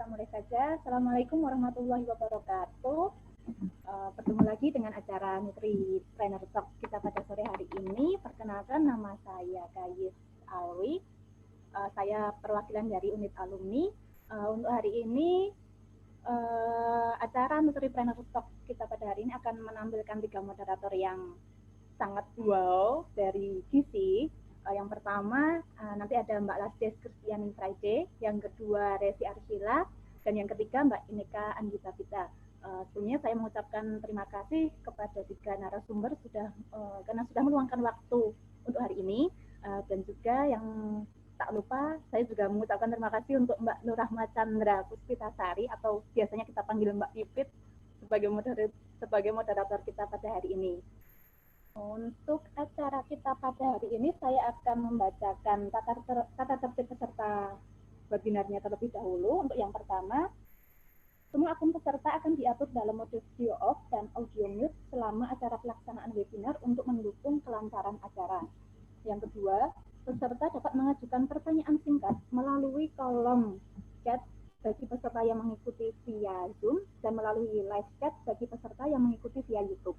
kita mulai saja. Assalamualaikum warahmatullahi wabarakatuh. Bertemu lagi dengan acara Nutri Trainer Talk kita pada sore hari ini. Perkenalkan, nama saya Kayis Alwi. Saya perwakilan dari unit alumni. Untuk hari ini, acara Nutri Trainer Talk kita pada hari ini akan menampilkan 3 moderator yang sangat wow dari GC. Yang pertama nanti ada Mbak Lasdes Kristiani Friday, yang kedua Resi Arsila, dan yang ketiga Mbak Ineka Anggita Pita. Sebelumnya saya mengucapkan terima kasih kepada 3 narasumber karena sudah meluangkan waktu untuk hari ini, dan juga yang tak lupa saya juga mengucapkan terima kasih untuk Mbak Nurahma Chandra Puspitasari atau biasanya kita panggil Mbak Pipit sebagai moderator kita pada hari ini. Untuk acara kita pada hari ini, saya akan membacakan tata tertib peserta webinarnya terlebih dahulu. Untuk yang pertama, semua akun peserta akan diatur dalam mode video off dan audio mute selama acara pelaksanaan webinar untuk mendukung kelancaran acara. Yang kedua, peserta dapat mengajukan pertanyaan singkat melalui kolom chat bagi peserta yang mengikuti via Zoom dan melalui live chat bagi peserta yang mengikuti via YouTube.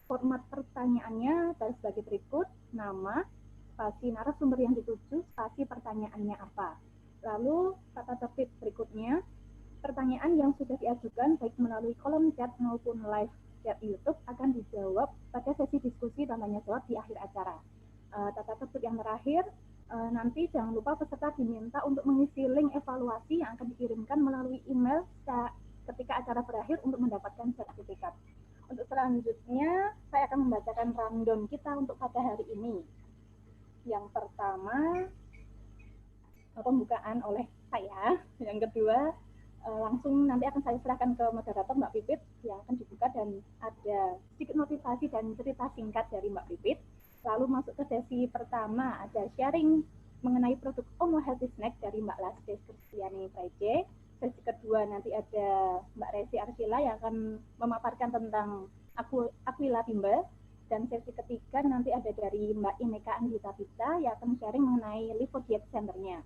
Format pertanyaannya sebagai berikut: nama, spasi narasumber yang dituju, spasi pertanyaannya apa. Lalu tata tertib berikutnya, pertanyaan yang sudah diajukan baik melalui kolom chat maupun live chat YouTube akan dijawab pada sesi diskusi dan tanya jawab di akhir acara. Tata tertib yang terakhir, nanti jangan lupa peserta diminta untuk mengisi link evaluasi yang akan dikirimkan melalui email ketika acara berakhir untuk mendapatkan sertifikat. Untuk selanjutnya, saya akan membacakan rundown kita untuk pada hari ini. Yang pertama, pembukaan oleh saya. Yang kedua, langsung nanti akan saya serahkan ke moderator Mbak Pipit yang akan dibuka, dan ada sedikit motivasi dan cerita singkat dari Mbak Pipit. Lalu masuk ke sesi pertama, ada sharing mengenai produk Omo Healthy Snack dari Mbak Lasdes Kristiani Friday. Sesi kedua nanti ada Mbak Resi Arsila yang akan memaparkan tentang Aquila Timber, dan sesi ketiga nanti ada dari Mbak Ineka Anggita Pita yang akan sharing mengenai Lipo Diet Center-nya.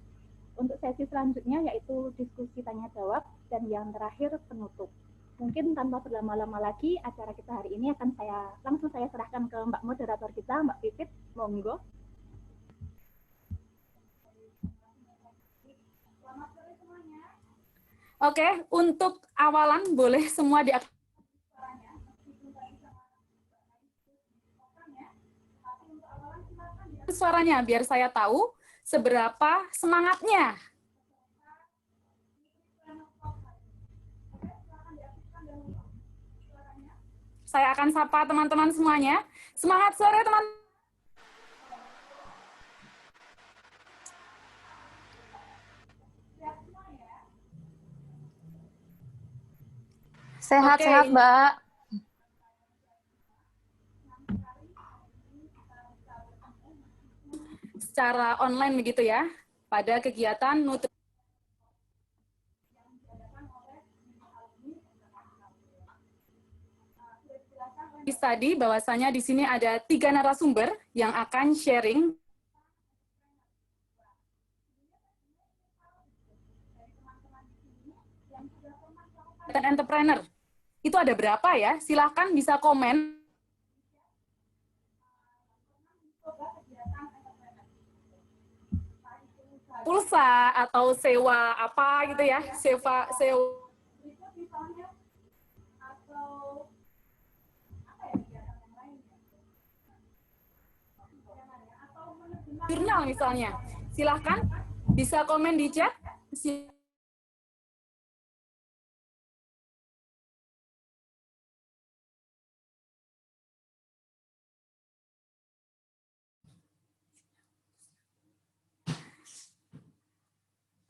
Untuk sesi selanjutnya yaitu diskusi tanya jawab, dan yang terakhir penutup. Mungkin tanpa berlama-lama lagi, acara kita hari ini akan langsung saya serahkan ke Mbak moderator kita, Mbak Pipit, monggo. Oke, untuk awalan boleh semua suaranya biar saya tahu seberapa semangatnya. Saya akan sapa teman-teman semuanya. Semangat sore, teman-teman. Sehat-sehat, Mbak. Secara online begitu ya, pada kegiatan nutrisi. Tadi bahwasanya di sini ada 3 narasumber yang akan sharing. Entrepreneur. Itu ada berapa ya? Silahkan bisa komen. Pulsa atau sewa apa gitu ya? Sewa. Jurnal misalnya. Silahkan bisa komen di chat.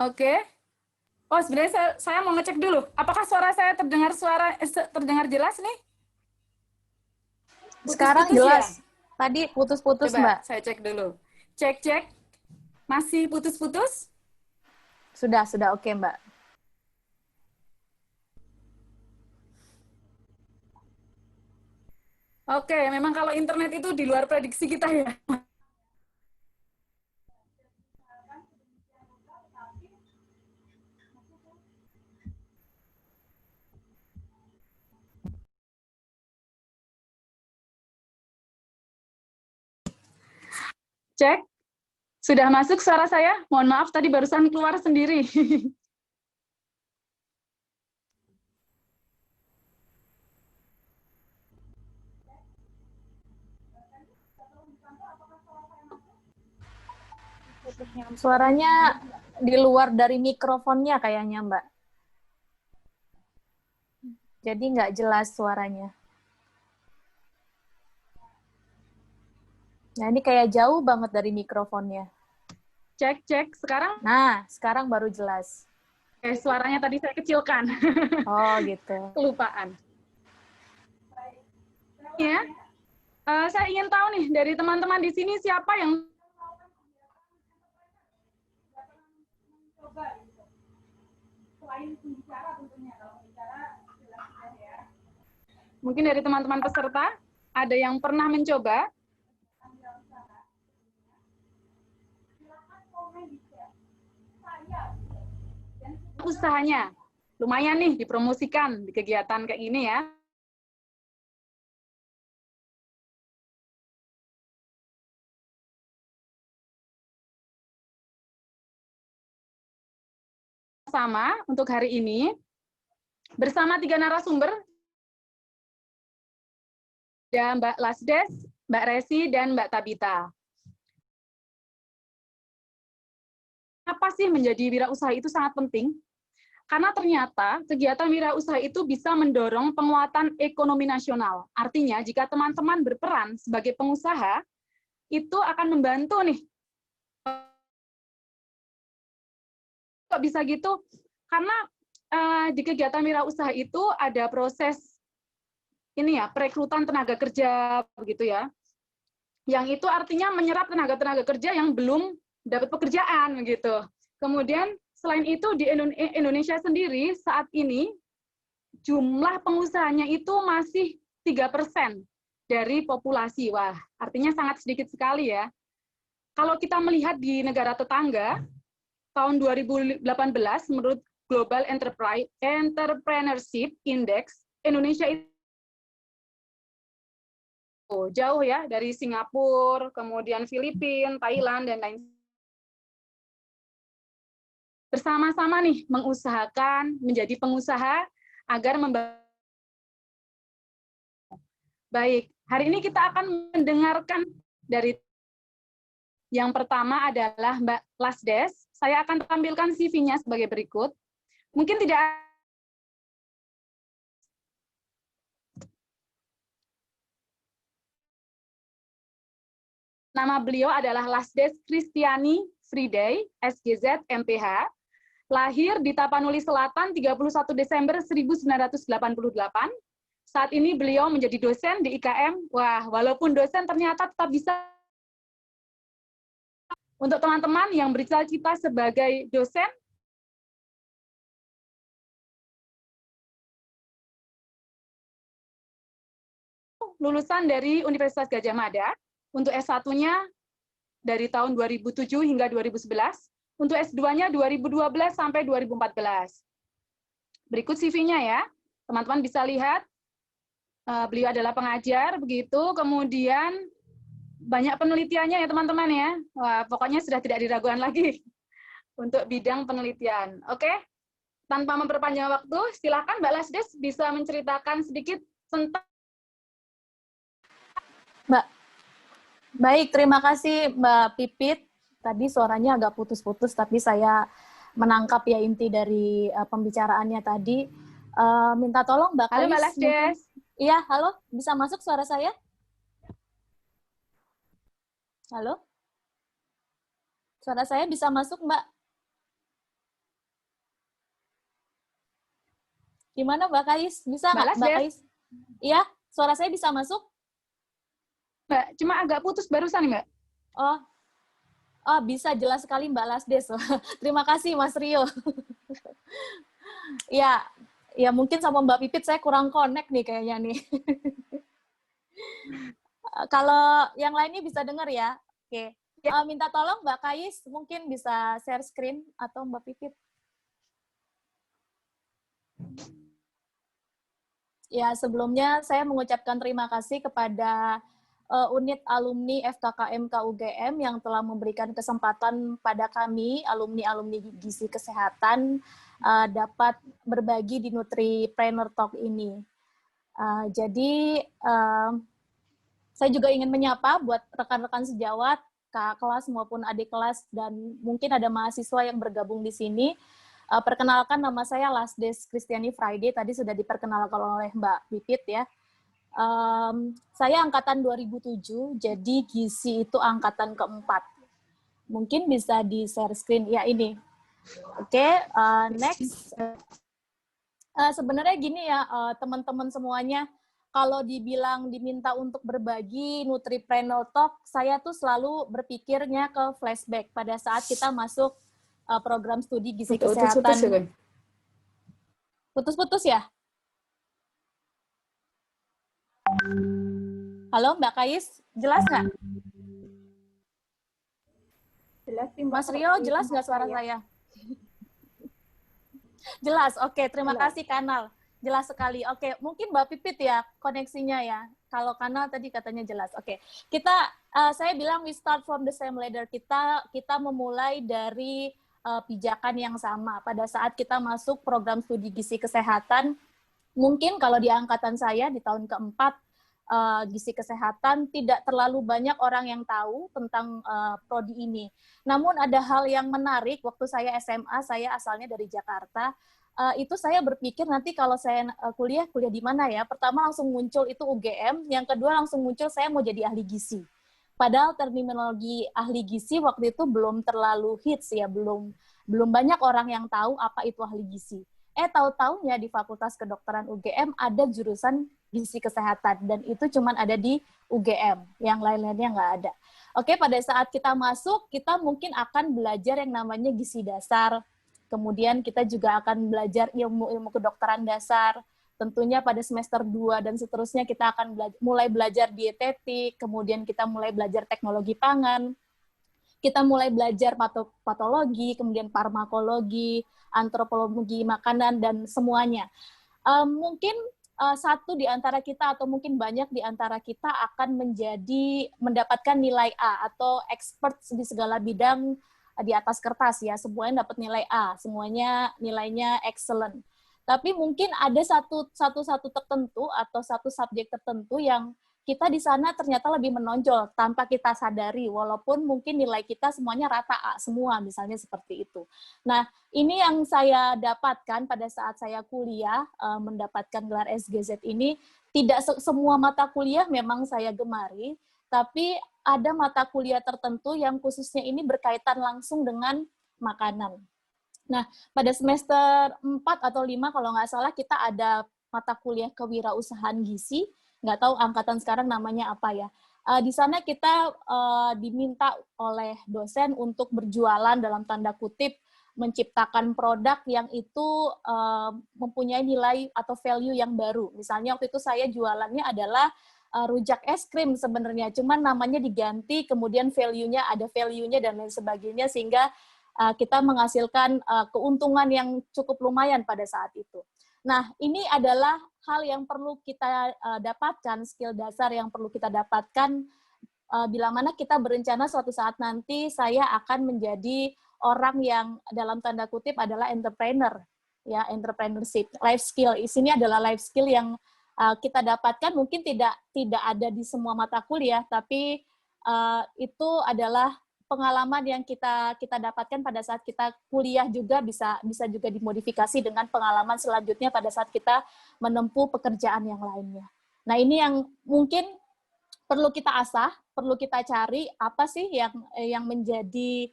Oke. Oh, sebenarnya saya mau ngecek dulu. Apakah suara saya terdengar jelas nih? Sekarang jelas. Ya? Tadi putus-putus, Mbak. Saya cek dulu. Cek. Masih putus-putus? Sudah oke, Mbak. Oke, memang kalau internet itu di luar prediksi kita ya. Cek. Sudah masuk suara saya? Mohon maaf tadi barusan keluar sendiri. Suaranya di luar dari mikrofonnya kayaknya, Mbak. Jadi nggak jelas suaranya. Nah, ini kayak jauh banget dari mikrofonnya. Cek, cek. Sekarang? Nah, sekarang baru jelas. Suaranya tadi saya kecilkan. Oh, gitu. Kelupaan. Ya, saya ingin tahu nih dari teman-teman di sini siapa yang mungkin dari teman-teman peserta ada yang pernah mencoba? Usahanya lumayan nih dipromosikan di kegiatan kayak gini ya. Sama untuk hari ini bersama 3 narasumber, ada Mbak Lasdes, Mbak Resi, dan Mbak Tabita. Apa sih menjadi wirausaha itu sangat penting? Karena ternyata kegiatan wirausaha itu bisa mendorong penguatan ekonomi nasional. Artinya jika teman-teman berperan sebagai pengusaha, itu akan membantu nih. Kok bisa gitu? Karena di kegiatan wirausaha itu ada proses ini ya, perekrutan tenaga kerja begitu ya. Yang itu artinya menyerap tenaga kerja yang belum dapat pekerjaan begitu. Kemudian selain itu di Indonesia sendiri saat ini jumlah pengusahanya itu masih 3% dari populasi. Wah, artinya sangat sedikit sekali ya. Kalau kita melihat di negara tetangga, tahun 2018 menurut Global Entrepreneurship Index, Indonesia itu jauh ya dari Singapura, kemudian Filipina, Thailand, dan lain. Bersama-sama nih mengusahakan menjadi pengusaha agar baik. Hari ini kita akan mendengarkan dari yang pertama adalah Mbak Lasdes. Saya akan tampilkan CV-nya sebagai berikut. Mungkin tidak nama beliau adalah Lasdes Kristiani Friday, SGZ, MPH. Lahir di Tapanuli Selatan 31 Desember 1988. Saat ini beliau menjadi dosen di IKM. Wah, walaupun dosen ternyata tetap bisa. Untuk teman-teman yang bercita-cita sebagai dosen, lulusan dari Universitas Gadjah Mada, untuk S1-nya dari tahun 2007 hingga 2011, untuk S2-nya 2012 sampai 2014. Berikut CV-nya ya, teman-teman bisa lihat. Beliau adalah pengajar, begitu, kemudian banyak penelitiannya ya teman-teman ya. Wah, pokoknya sudah tidak diragukan lagi untuk bidang penelitian. Oke, tanpa memperpanjang waktu, silakan Mbak Lasdes bisa menceritakan sedikit tentang. Mbak, baik, terima kasih Mbak Pipit. Tadi suaranya agak putus-putus, tapi saya menangkap ya inti dari pembicaraannya tadi. Minta tolong Mbak Halo Kais. Mbak Lasdes. Iya, halo, bisa masuk suara saya? Halo? Suara saya bisa masuk, Mbak? Gimana Mbak Kais? Bisa nggak Mbak Kais? Iya, suara saya bisa masuk? Mbak, cuma agak putus barusan, Mbak. Oh, bisa jelas sekali Mbak Lasdes. Terima kasih Mas Rio. Ya mungkin sama Mbak Pipit saya kurang connect nih kayaknya nih. Kalau yang lainnya bisa dengar ya? Oke. Minta tolong Mbak Kais mungkin bisa share screen atau Mbak Pipit. Ya, sebelumnya saya mengucapkan terima kasih kepada unit alumni FKKM KUGM yang telah memberikan kesempatan pada kami, alumni-alumni gizi kesehatan, dapat berbagi di Nutripreneur Talk ini. Jadi, saya juga ingin menyapa buat rekan-rekan sejawat, kakak kelas maupun adik kelas, dan mungkin ada mahasiswa yang bergabung di sini. Perkenalkan, nama saya Lasdes Kristiani Friday, tadi sudah diperkenalkan oleh Mbak Pipit ya. Saya angkatan 2007, jadi gizi itu angkatan keempat. Mungkin bisa di-share screen, ya ini. Oke, next. Sebenarnya gini ya, teman-teman semuanya, kalau diminta untuk berbagi Nutripreneur Talk, saya tuh selalu berpikirnya ke flashback pada saat kita masuk program studi gizi kesehatan. Putus-putus ya? Halo Mbak Kais, jelas nggak? Jelas sih, Mas Rio, jelas nggak suara saya? Jelas, oke. Terima kasih Kanal. Jelas sekali. Oke, mungkin Mbak Pipit ya koneksinya ya. Kalau Kanal tadi katanya jelas. Oke, saya bilang we start from the same ladder. Kita memulai dari pijakan yang sama. Pada saat kita masuk program studi gizi kesehatan, mungkin kalau di angkatan saya di tahun keempat, gizi kesehatan tidak terlalu banyak orang yang tahu tentang prodi ini. Namun ada hal yang menarik, waktu saya SMA, saya asalnya dari Jakarta, itu saya berpikir nanti kalau saya kuliah di mana ya? Pertama langsung muncul itu UGM, yang kedua langsung muncul saya mau jadi ahli gizi. Padahal terminologi ahli gizi waktu itu belum terlalu hits ya, belum banyak orang yang tahu apa itu ahli gizi. Tahu-taunya di Fakultas Kedokteran UGM ada jurusan gizi kesehatan, dan itu cuma ada di UGM, yang lain-lainnya nggak ada. Oke, pada saat kita masuk, kita mungkin akan belajar yang namanya gizi dasar, kemudian kita juga akan belajar ilmu-ilmu kedokteran dasar, tentunya pada semester 2 dan seterusnya kita akan mulai belajar dietetik, kemudian kita mulai belajar teknologi pangan, kita mulai belajar patologi, kemudian farmakologi, antropologi makanan, dan semuanya. Mungkin satu di antara kita atau mungkin banyak di antara kita akan mendapatkan nilai A atau expert di segala bidang di atas kertas ya, semuanya dapat nilai A, semuanya nilainya excellent. Tapi mungkin ada satu tertentu atau satu subjek tertentu yang kita di sana ternyata lebih menonjol tanpa kita sadari, walaupun mungkin nilai kita semuanya rata A semua, misalnya seperti itu. Nah, ini yang saya dapatkan pada saat saya kuliah, mendapatkan gelar SGZ ini, tidak semua mata kuliah memang saya gemari, tapi ada mata kuliah tertentu yang khususnya ini berkaitan langsung dengan makanan. Nah, pada semester 4 atau 5 kalau nggak salah kita ada mata kuliah kewirausahaan gizi, nggak tahu angkatan sekarang namanya apa ya. Di sana kita diminta oleh dosen untuk berjualan dalam tanda kutip, menciptakan produk yang itu mempunyai nilai atau value yang baru. Misalnya waktu itu saya jualannya adalah rujak es krim sebenarnya, cuman namanya diganti, kemudian ada value-nya dan lain sebagainya, sehingga kita menghasilkan keuntungan yang cukup lumayan pada saat itu. Nah, ini adalah hal yang perlu kita dapatkan, skill dasar yang perlu kita dapatkan bila mana kita berencana suatu saat nanti saya akan menjadi orang yang dalam tanda kutip adalah entrepreneur, ya, entrepreneurship, life skill. Di sini adalah life skill yang kita dapatkan, mungkin tidak ada di semua mata kuliah, tapi itu adalah pengalaman yang kita dapatkan pada saat kita kuliah, juga bisa juga dimodifikasi dengan pengalaman selanjutnya pada saat kita menempuh pekerjaan yang lainnya. Nah, ini yang mungkin perlu kita asah, perlu kita cari apa sih yang menjadi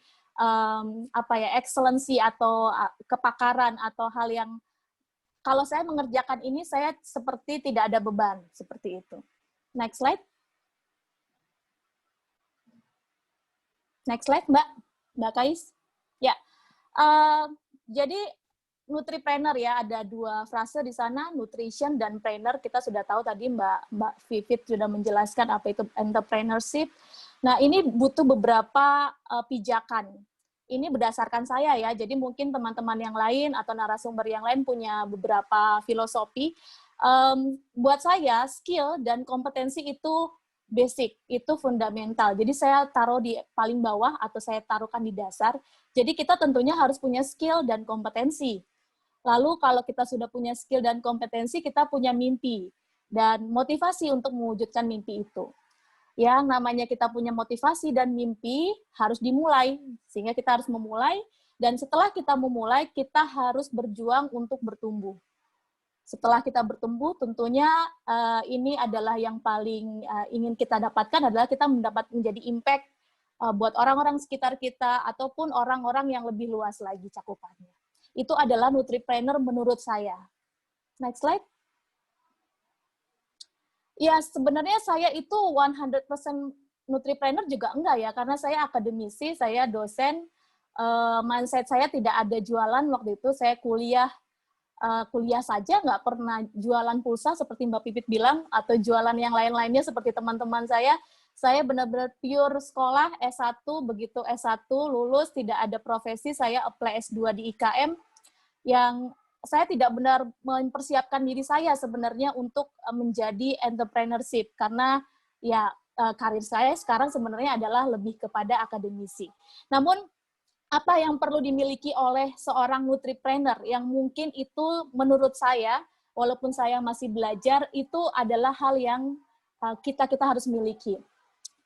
excellency atau kepakaran atau hal yang kalau saya mengerjakan ini saya seperti tidak ada beban, seperti itu. Next slide. Next slide, Mbak Kais. Ya, jadi Nutripreneur ya, ada dua frase di sana, nutrition dan trainer. Kita sudah tahu tadi Mbak Vivit sudah menjelaskan apa itu entrepreneurship. Nah, ini butuh beberapa pijakan. Ini berdasarkan saya ya, jadi mungkin teman-teman yang lain atau narasumber yang lain punya beberapa filosofi. Buat saya, skill dan kompetensi itu basic, itu fundamental. Jadi saya taruh di paling bawah atau saya taruhkan di dasar. Jadi kita tentunya harus punya skill dan kompetensi. Lalu kalau kita sudah punya skill dan kompetensi, kita punya mimpi dan motivasi untuk mewujudkan mimpi itu. Yang namanya kita punya motivasi dan mimpi harus dimulai, sehingga kita harus memulai, dan setelah kita memulai, kita harus berjuang untuk bertumbuh. Setelah kita bertumbuh, tentunya ini adalah yang paling ingin kita dapatkan, adalah kita menjadi impact buat orang-orang sekitar kita, ataupun orang-orang yang lebih luas lagi cakupannya. Itu adalah Nutripreneur menurut saya. Next slide. Ya, sebenarnya saya itu 100% Nutripreneur juga enggak ya, karena saya akademisi, saya dosen, mindset saya tidak ada jualan waktu itu, saya kuliah saja, nggak pernah jualan pulsa seperti Mbak Pipit bilang, atau jualan yang lain-lainnya seperti teman-teman saya. Saya benar-benar pure sekolah, S1, begitu S1 lulus, tidak ada profesi, saya apply S2 di IKM, yang saya tidak benar mempersiapkan diri saya sebenarnya untuk menjadi entrepreneurship, karena ya karir saya sekarang sebenarnya adalah lebih kepada akademisi. Namun, apa yang perlu dimiliki oleh seorang nutripreneur yang mungkin itu menurut saya, walaupun saya masih belajar, itu adalah hal yang kita harus miliki.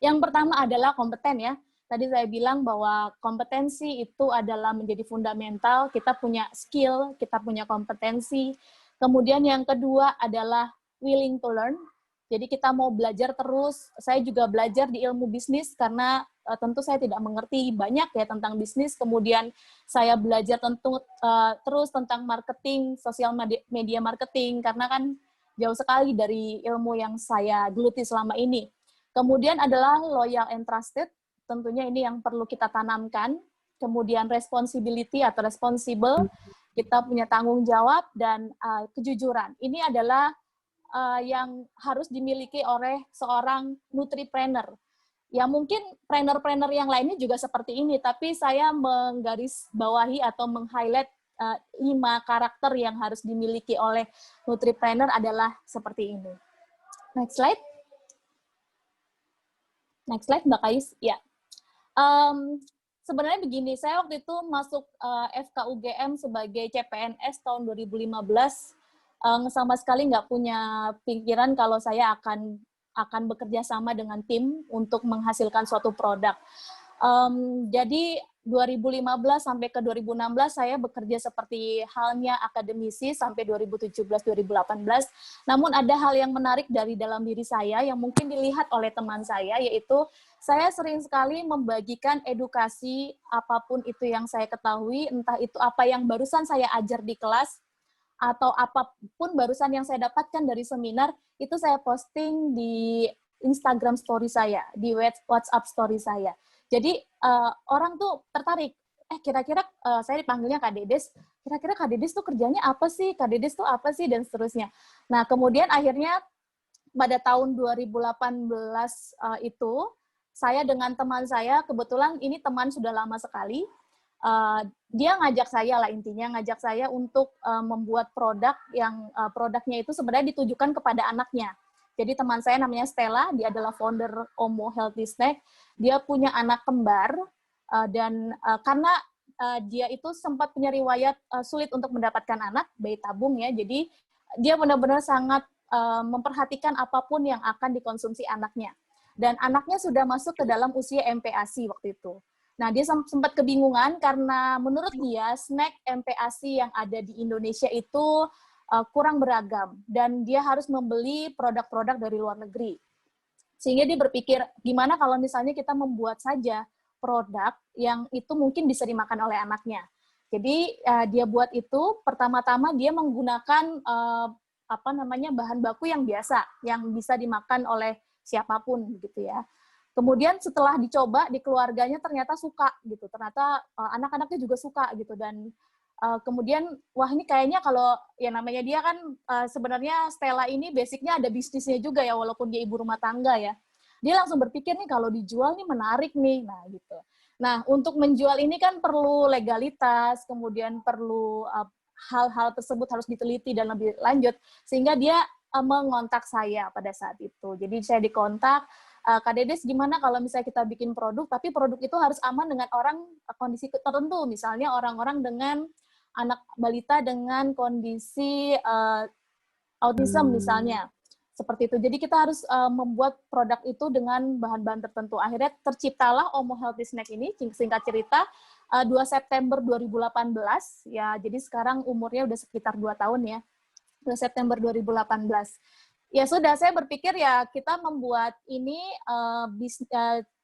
Yang pertama adalah kompeten ya. Tadi saya bilang bahwa kompetensi itu adalah menjadi fundamental, kita punya skill, kita punya kompetensi. Kemudian yang kedua adalah willing to learn. Jadi kita mau belajar terus. Saya juga belajar di ilmu bisnis karena tentu saya tidak mengerti banyak ya tentang bisnis. Kemudian saya belajar terus tentang marketing, sosial media marketing, karena kan jauh sekali dari ilmu yang saya geluti selama ini. Kemudian adalah loyal and trusted, tentunya ini yang perlu kita tanamkan. Kemudian responsibility atau responsible, kita punya tanggung jawab, dan kejujuran. Ini adalah yang harus dimiliki oleh seorang nutripreneur. Ya mungkin trainer-trainer yang lainnya juga seperti ini, tapi saya menggarisbawahi atau meng-highlight 5 karakter yang harus dimiliki oleh nutripreneur adalah seperti ini. Next slide. Next slide, Mbak Kais. Ya. Sebenarnya begini, saya waktu itu masuk FKUGM sebagai CPNS tahun 2015, sama sekali nggak punya pikiran kalau saya akan bekerja sama dengan tim untuk menghasilkan suatu produk. Jadi 2015 sampai ke 2016 saya bekerja seperti halnya akademisi sampai 2017-2018. Namun ada hal yang menarik dari dalam diri saya yang mungkin dilihat oleh teman saya, yaitu saya sering sekali membagikan edukasi apapun itu yang saya ketahui, entah itu apa yang barusan saya ajar di kelas, atau apapun barusan yang saya dapatkan dari seminar, itu saya posting di Instagram story saya, di WhatsApp story saya. Jadi orang tuh tertarik, kira-kira saya dipanggilnya Kak Dedes, kira-kira Kak Dedes tuh kerjanya apa sih, Kak Dedes tuh apa sih, dan seterusnya. Nah, kemudian akhirnya pada tahun 2018 itu, saya dengan teman saya, kebetulan ini teman sudah lama sekali, dia ngajak saya lah, intinya ngajak saya untuk membuat produk yang produknya itu sebenarnya ditujukan kepada anaknya. Jadi teman saya namanya Stella, dia adalah founder Omo Healthy Snack. Dia punya anak kembar dan karena dia itu sempat punya riwayat sulit untuk mendapatkan anak, bayi tabung ya. Jadi dia benar-benar sangat memperhatikan apapun yang akan dikonsumsi anaknya. Dan anaknya sudah masuk ke dalam usia MPASI waktu itu. Nah, dia sempat kebingungan karena menurut dia snack MPASI yang ada di Indonesia itu kurang beragam dan dia harus membeli produk-produk dari luar negeri. Sehingga dia berpikir, gimana kalau misalnya kita membuat saja produk yang itu mungkin bisa dimakan oleh anaknya. Jadi dia buat itu, pertama-tama dia menggunakan bahan baku yang biasa, yang bisa dimakan oleh siapapun gitu ya. Kemudian setelah dicoba di keluarganya ternyata suka gitu, ternyata anak-anaknya juga suka gitu, dan kemudian wah ini kayaknya kalau ya namanya dia kan sebenarnya Stella ini basicnya ada bisnisnya juga ya, walaupun dia ibu rumah tangga ya, dia langsung berpikir nih kalau dijual nih menarik nih, nah gitu. Nah untuk menjual ini kan perlu legalitas, kemudian perlu hal-hal tersebut harus diteliti dan lebih lanjut, sehingga dia mengontak saya pada saat itu. Jadi saya dikontak, Kak Dedes gimana kalau misalnya kita bikin produk, tapi produk itu harus aman dengan orang kondisi tertentu, misalnya orang-orang dengan anak balita dengan kondisi autism misalnya, seperti itu. Jadi kita harus membuat produk itu dengan bahan-bahan tertentu. Akhirnya terciptalah Omo Healthy Snack ini, singkat cerita, 2 September 2018, ya jadi sekarang umurnya udah sekitar 2 tahun ya, 2 September 2018. Ya sudah, saya berpikir ya kita membuat ini,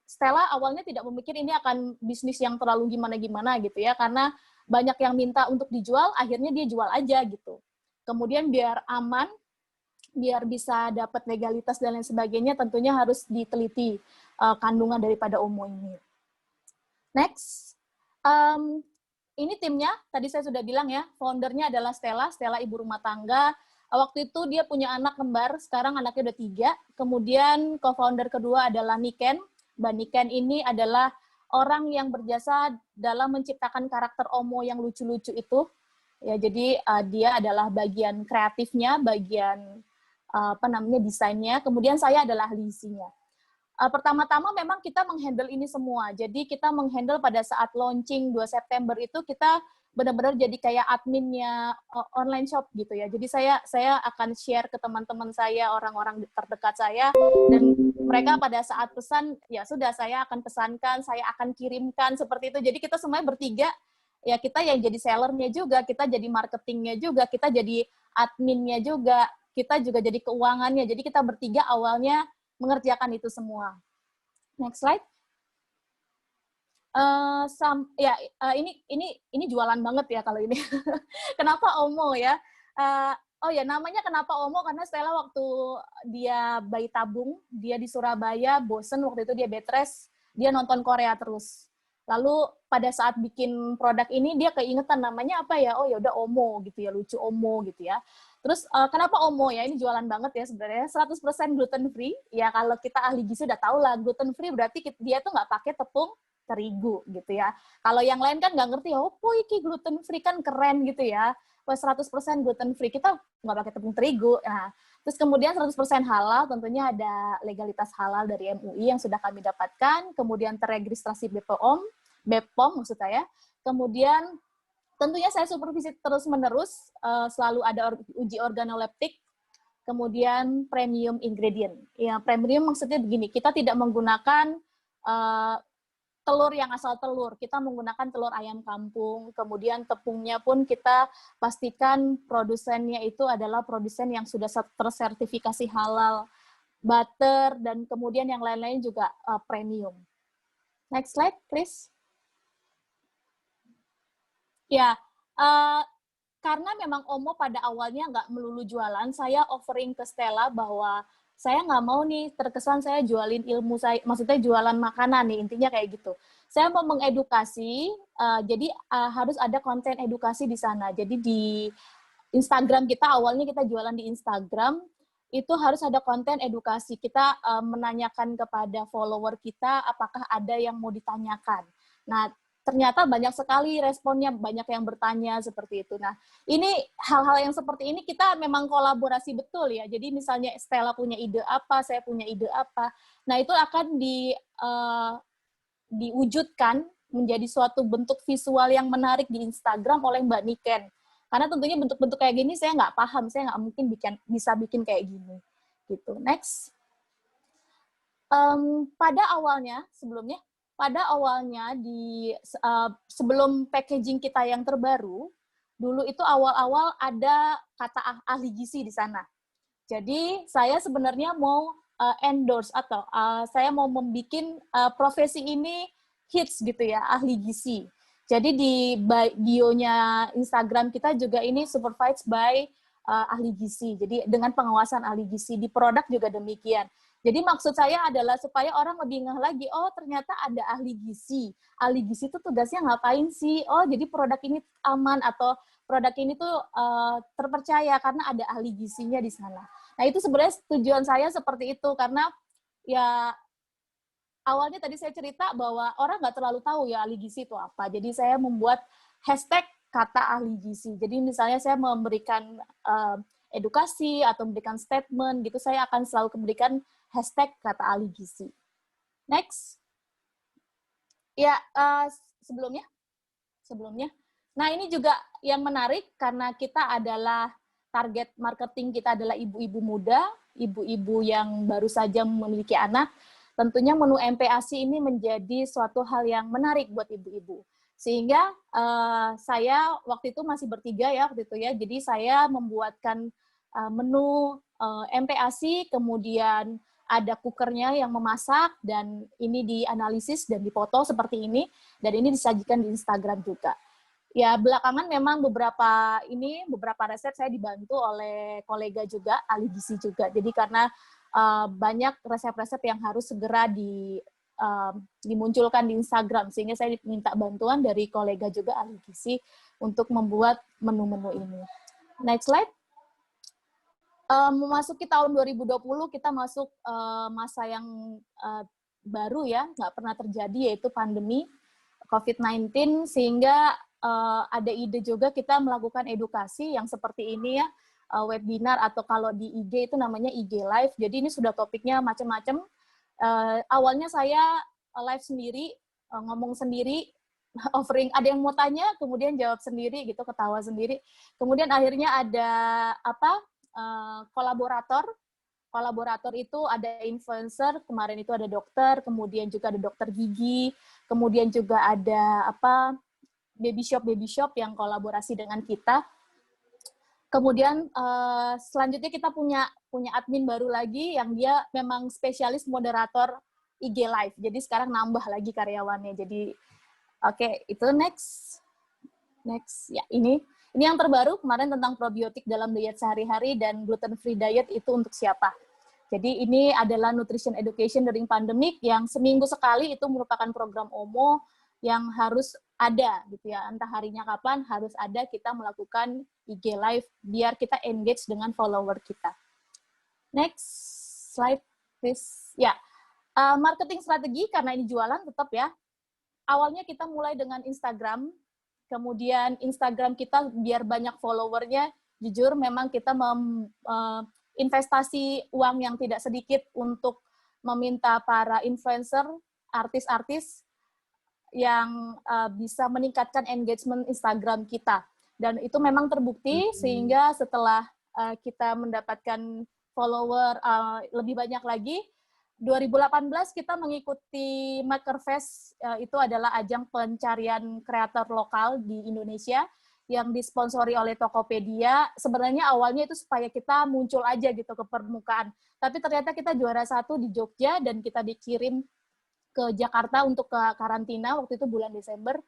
Stella awalnya tidak memikir ini akan bisnis yang terlalu gimana-gimana gitu ya, karena banyak yang minta untuk dijual, akhirnya dia jual aja gitu. Kemudian biar aman, biar bisa dapat legalitas dan lain sebagainya, tentunya harus diteliti kandungan daripada Omo ini. Next, ini timnya, tadi saya sudah bilang ya, foundernya adalah Stella ibu rumah tangga. Waktu itu dia punya anak kembar, sekarang anaknya udah 3. Kemudian co-founder kedua adalah Niken. Mbak Niken ini adalah orang yang berjasa dalam menciptakan karakter Omo yang lucu-lucu itu. Ya, jadi dia adalah bagian kreatifnya, bagian desainnya. Kemudian saya adalah ahli isinya. Pertama-tama memang kita menghandle ini semua. Jadi kita menghandle pada saat launching 2 September itu kita benar-benar jadi kayak adminnya online shop gitu ya. Jadi saya akan share ke teman-teman saya, orang-orang terdekat saya, dan mereka pada saat pesan, ya sudah saya akan pesankan, saya akan kirimkan, seperti itu. Jadi kita semuanya bertiga, ya kita yang jadi sellernya juga, kita jadi marketingnya juga, kita jadi adminnya juga, kita juga jadi keuangannya. Jadi kita bertiga awalnya mengerjakan itu semua. Next slide. Ini jualan banget ya kalau ini. Kenapa Omo ya? Namanya kenapa Omo, karena Stella waktu dia bayi tabung, dia di Surabaya, bosen waktu itu dia bed rest, dia nonton Korea terus. Lalu pada saat bikin produk ini dia keingetan namanya apa ya? Oh ya udah Omo gitu ya, lucu Omo gitu ya. Terus kenapa Omo ya? Ini jualan banget ya sebenarnya. 100% gluten free. Ya kalau kita ahli gizi udah tahu lah, gluten free berarti dia tuh nggak pakai tepung terigu gitu ya. Kalau yang lain kan nggak ngerti, oh iki gluten free kan keren gitu ya. 100% gluten free, kita nggak pakai tepung terigu. Nah, terus kemudian 100% halal, tentunya ada legalitas halal dari MUI yang sudah kami dapatkan, kemudian terregistrasi BPOM maksud saya. Kemudian tentunya saya supervisi terus-menerus, selalu ada uji organoleptik, kemudian premium ingredient. Ya, premium maksudnya begini, kita tidak menggunakan telur yang asal telur, kita menggunakan telur ayam kampung, kemudian tepungnya pun kita pastikan produsennya itu adalah produsen yang sudah tersertifikasi halal, butter, dan kemudian yang lain-lain juga premium. Next slide, please. Ya, karena memang Omo pada awalnya nggak melulu jualan, saya offering ke Stella bahwa saya nggak mau nih terkesan saya jualin ilmu saya, maksudnya jualan makanan nih, intinya kayak gitu. Saya mau mengedukasi, jadi harus ada konten edukasi di sana. Jadi di Instagram kita, awalnya kita jualan di Instagram, itu harus ada konten edukasi. Kita menanyakan kepada follower kita apakah ada yang mau ditanyakan. Nah, ternyata banyak sekali responnya, banyak yang bertanya seperti itu. Nah, ini hal-hal yang seperti ini kita memang kolaborasi betul ya. Jadi misalnya Stella punya ide apa, saya punya ide apa. Nah, itu akan diwujudkan menjadi suatu bentuk visual yang menarik di Instagram oleh Mbak Niken. Karena tentunya bentuk-bentuk kayak gini saya nggak paham, saya nggak mungkin bisa bikin kayak gini. Gitu. Next. Pada awalnya sebelum packaging kita yang terbaru, dulu itu awal-awal ada kata ahli gizi di sana. Jadi saya sebenarnya mau endorse atau saya mau membuat profesi ini hits gitu ya, ahli gizi. Jadi di bio-nya Instagram kita juga ini supervised by ahli gizi. Jadi dengan pengawasan ahli gizi, di produk juga demikian. Jadi maksud saya adalah supaya orang lebih ngeh lagi, oh ternyata ada ahli gizi. Ahli gizi itu tugasnya ngapain sih? Oh jadi produk ini aman atau produk ini tuh terpercaya karena ada ahli gizinya di sana. Nah itu sebenarnya tujuan saya seperti itu, karena ya awalnya tadi saya cerita bahwa orang nggak terlalu tahu ya ahli gizi itu apa. Jadi saya membuat hashtag kata ahli gizi. Jadi misalnya saya memberikan edukasi atau memberikan statement gitu, saya akan selalu memberikan hashtag kata ahli gizi. Next. Ya, sebelumnya. Nah, ini juga yang menarik karena kita adalah target marketing kita adalah ibu-ibu muda, ibu-ibu yang baru saja memiliki anak. Tentunya menu MPASI ini menjadi suatu hal yang menarik buat ibu-ibu. Sehingga saya waktu itu masih bertiga ya waktu itu ya. Jadi saya membuatkan menu MPASI, kemudian ada cookernya yang memasak, dan ini dianalisis dan dipoto seperti ini, dan ini disajikan di Instagram juga. Ya, belakangan memang beberapa resep saya dibantu oleh kolega juga, ahli gizi juga. Jadi karena banyak resep-resep yang harus segera dimunculkan di Instagram, sehingga saya minta bantuan dari kolega juga ahli gizi untuk membuat menu-menu ini. Next slide. Memasuki tahun 2020, kita masuk masa yang baru ya, nggak pernah terjadi, yaitu pandemi COVID-19, sehingga ada ide juga kita melakukan edukasi yang seperti ini ya, webinar atau kalau di IG itu namanya IG Live. Jadi ini sudah topiknya macam-macam. Awalnya saya live sendiri, ngomong sendiri, offering, ada yang mau tanya, kemudian jawab sendiri gitu, ketawa sendiri. Kemudian akhirnya ada kolaborator itu ada influencer, kemarin itu ada dokter, kemudian juga ada dokter gigi, kemudian juga ada baby shop yang kolaborasi dengan kita. Kemudian selanjutnya kita punya admin baru lagi yang dia memang spesialis moderator IG Live. Jadi sekarang nambah lagi karyawannya. Jadi oke, itu next ya, ini yang terbaru kemarin tentang probiotik dalam diet sehari-hari dan gluten free diet itu untuk siapa. Jadi ini adalah nutrition education during pandemic yang seminggu sekali, itu merupakan program OMO yang harus ada gitu ya. Entah harinya kapan, harus ada kita melakukan IG Live biar kita engage dengan follower kita. Next slide please. Ya, marketing strategi karena ini jualan tetap ya. Awalnya kita mulai dengan Instagram. Kemudian Instagram kita biar banyak followernya, jujur memang kita investasi uang yang tidak sedikit untuk meminta para influencer, artis-artis yang bisa meningkatkan engagement Instagram kita. Dan itu memang terbukti sehingga setelah kita mendapatkan follower lebih banyak lagi, 2018 kita mengikuti Makerfest, itu adalah ajang pencarian kreator lokal di Indonesia yang disponsori oleh Tokopedia. Sebenarnya awalnya itu supaya kita muncul aja gitu ke permukaan. Tapi ternyata kita juara 1 di Jogja dan kita dikirim ke Jakarta untuk ke karantina waktu itu bulan Desember.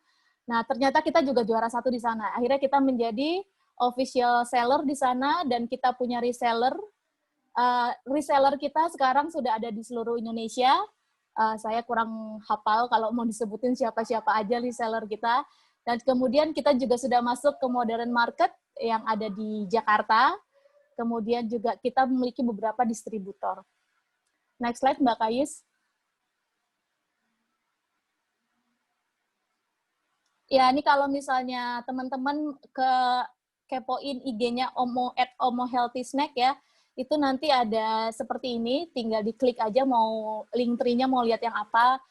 Nah, ternyata kita juga juara 1 di sana. Akhirnya kita menjadi official seller di sana dan kita punya reseller. Reseller kita sekarang sudah ada di seluruh Indonesia. Saya kurang hafal kalau mau disebutin siapa-siapa aja reseller kita. Dan kemudian kita juga sudah masuk ke modern market yang ada di Jakarta. Kemudian juga kita memiliki beberapa distributor. Next slide, Mbak Kayus. Ya, ini kalau misalnya teman-teman kepoin IG-nya @Omo Healthy Snack ya, itu nanti ada seperti ini, tinggal diklik aja mau link tree-nya mau lihat yang apa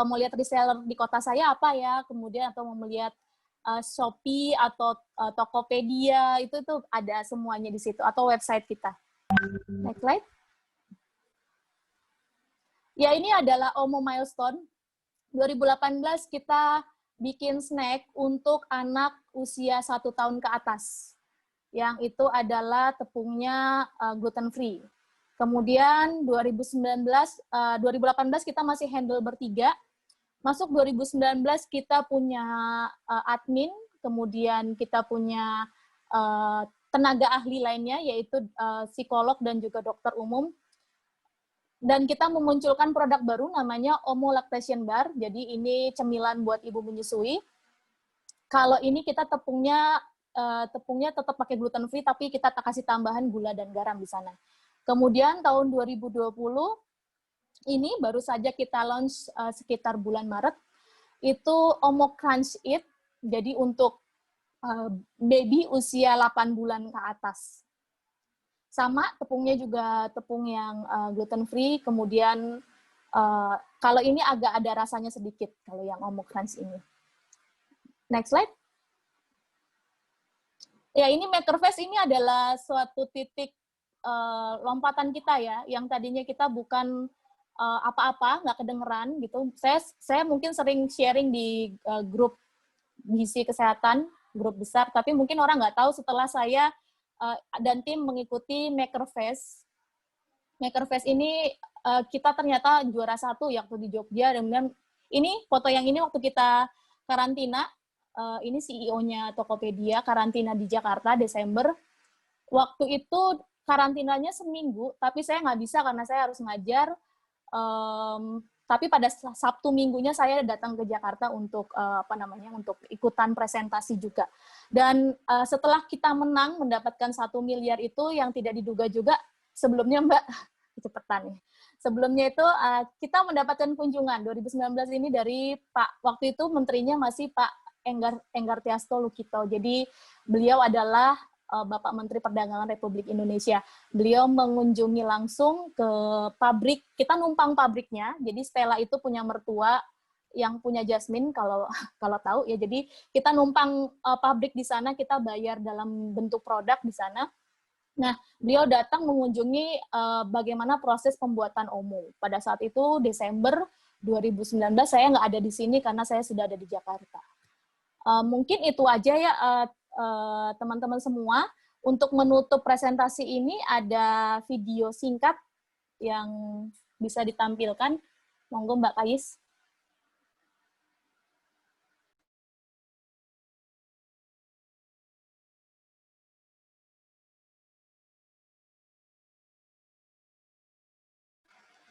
mau lihat reseller di kota saya apa ya, kemudian atau mau melihat Shopee atau Tokopedia, itu tuh ada semuanya di situ, atau website kita. Next slide. Ya, ini adalah Omo Milestone. 2018 kita bikin snack untuk anak usia 1 tahun ke atas. Yang itu adalah tepungnya gluten free. Kemudian 2018 kita masih handle bertiga. Masuk 2019 kita punya admin, kemudian kita punya tenaga ahli lainnya, yaitu psikolog dan juga dokter umum. Dan kita memunculkan produk baru namanya Omo Lactation Bar. Jadi ini cemilan buat ibu menyusui. Kalau ini kita tepungnya tetap pakai gluten free, tapi kita kasih tambahan gula dan garam di sana. Kemudian tahun 2020 ini baru saja kita launch sekitar bulan Maret, itu Omo Crunch It, jadi untuk baby usia 8 bulan ke atas. sama tepungnya juga tepung yang gluten free, kemudian kalau ini agak ada rasanya sedikit kalau yang Omo Crunch ini. Next slide. Ya, ini Makerfest ini adalah suatu titik lompatan kita ya, yang tadinya kita bukan apa-apa, nggak kedengeran gitu. Saya mungkin sering sharing di grup gizi kesehatan, grup besar, tapi mungkin orang nggak tahu setelah saya dan tim mengikuti Makerfest. Makerfest ini kita ternyata juara 1 waktu di Jogja, dan kemudian ini foto yang ini waktu kita karantina. Ini CEO-nya Tokopedia karantina di Jakarta Desember. Waktu itu karantinanya seminggu, tapi saya nggak bisa karena saya harus ngajar. Tapi pada Sabtu Minggunya saya datang ke Jakarta untuk untuk ikutan presentasi juga. Dan setelah kita menang mendapatkan 1 miliar itu yang tidak diduga juga sebelumnya, Mbak, cepetan nih. Sebelumnya itu kita mendapatkan kunjungan 2019 ini dari Pak, waktu itu menterinya masih Pak Enggar Tiasto Lukito. Jadi beliau adalah Bapak Menteri Perdagangan Republik Indonesia. Beliau mengunjungi langsung ke pabrik, kita numpang pabriknya. Jadi Stella itu punya mertua yang punya Jasmine, kalau tahu ya. Jadi kita numpang pabrik di sana, kita bayar dalam bentuk produk di sana. Nah, beliau datang mengunjungi bagaimana proses pembuatan Omo. Pada saat itu Desember 2019 saya nggak ada di sini karena saya sudah ada di Jakarta. Mungkin itu aja ya teman-teman semua. Untuk menutup presentasi ini ada video singkat yang bisa ditampilkan. Monggo Mbak Kais.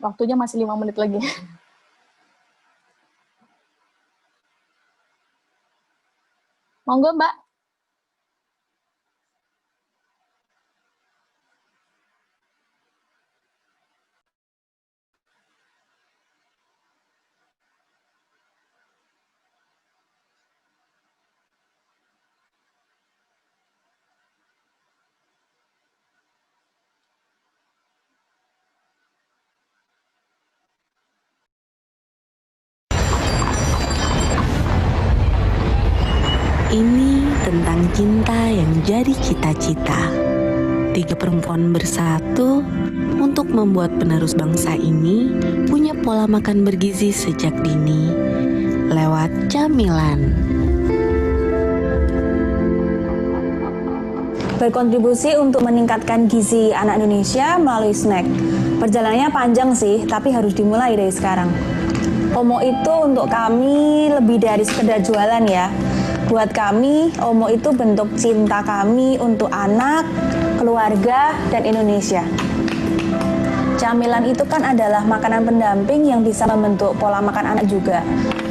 Waktunya masih 5 menit lagi. Monggo, Mbak. Ini tentang cinta yang jadi cita-cita. 3 perempuan bersatu untuk membuat penerus bangsa ini punya pola makan bergizi sejak dini lewat camilan. Berkontribusi untuk meningkatkan gizi anak Indonesia melalui snack. Perjalanannya panjang sih, tapi harus dimulai dari sekarang. Omo itu untuk kami lebih dari sekedar jualan ya. Buat kami, Omo itu bentuk cinta kami untuk anak, keluarga, dan Indonesia. Camilan itu kan adalah makanan pendamping yang bisa membentuk pola makan anak juga.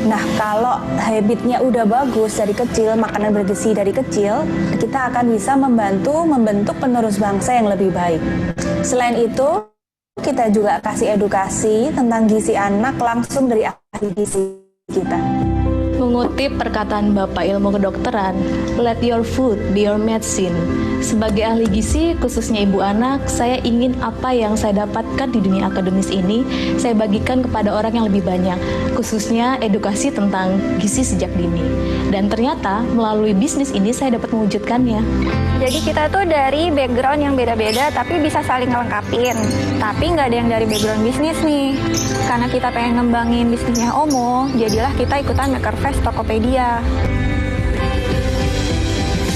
Nah, kalau habitnya udah bagus dari kecil, makanan bergizi dari kecil, kita akan bisa membentuk penerus bangsa yang lebih baik. Selain itu, kita juga kasih edukasi tentang gizi anak langsung dari ahli gizi kita. Mengutip perkataan Bapak Ilmu Kedokteran, let your food be your medicine. Sebagai ahli gizi, khususnya ibu anak, saya ingin apa yang saya dapatkan di dunia akademis ini, saya bagikan kepada orang yang lebih banyak, khususnya edukasi tentang gizi sejak dini. Dan ternyata melalui bisnis ini saya dapat mewujudkannya. Jadi kita tuh dari background yang beda-beda, tapi bisa saling ngelengkapin. Tapi nggak ada yang dari background bisnis nih. Karena kita pengen ngembangin bisnisnya Omo, jadilah kita ikutan Makerfest Tokopedia.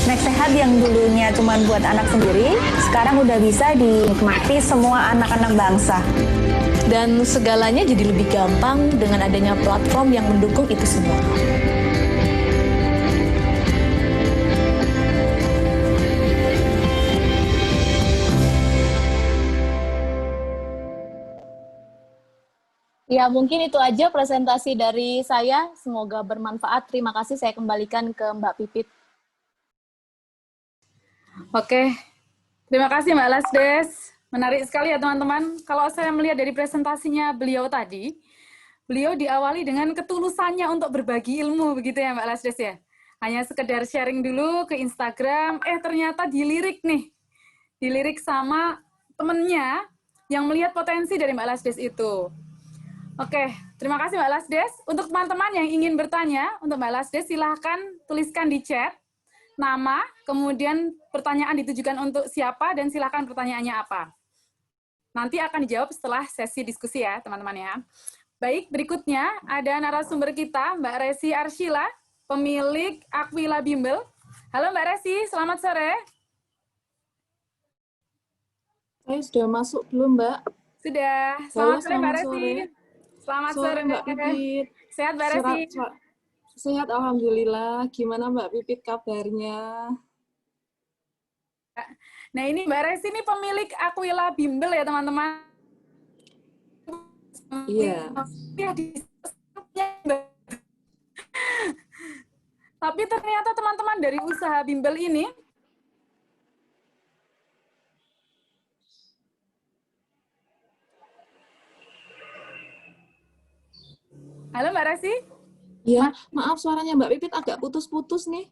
Snack sehat yang dulunya cuma buat anak sendiri, sekarang udah bisa dinikmati semua anak-anak bangsa. Dan segalanya jadi lebih gampang dengan adanya platform yang mendukung itu semua. Ya, mungkin itu aja presentasi dari saya. Semoga bermanfaat. Terima kasih. Saya kembalikan ke Mbak Pipit. Oke, terima kasih Mbak Lasdes. Menarik sekali ya teman-teman. Kalau saya melihat dari presentasinya beliau tadi, beliau diawali dengan ketulusannya untuk berbagi ilmu, begitu ya Mbak Lasdes ya. Hanya sekedar sharing dulu ke Instagram, ternyata dilirik nih. Dilirik sama temennya yang melihat potensi dari Mbak Lasdes itu. Oke, terima kasih Mbak Lasdes. Untuk teman-teman yang ingin bertanya untuk Mbak Lasdes, silahkan tuliskan di chat nama, kemudian pertanyaan ditujukan untuk siapa, dan silahkan pertanyaannya apa. Nanti akan dijawab setelah sesi diskusi ya, teman-teman ya. Baik, berikutnya ada narasumber kita, Mbak Resi Arshila, pemilik Aquila Bimbel. Halo Mbak Resi, selamat sore. Saya sudah masuk belum, Mbak? Sudah. Halo, Selamat sore Mbak Resi. sore. Selamat sore Mbak Pipit. Sehat Mbak Resi? Sehat, alhamdulillah. Gimana Mbak Pipit kabarnya? Nah ini Mbak Resi ini pemilik Aquila Bimbel ya teman-teman. Iya. Tapi ternyata teman-teman dari usaha bimbel ini Halo Mbak Resi? Iya, maaf suaranya Mbak Pipit agak putus-putus nih.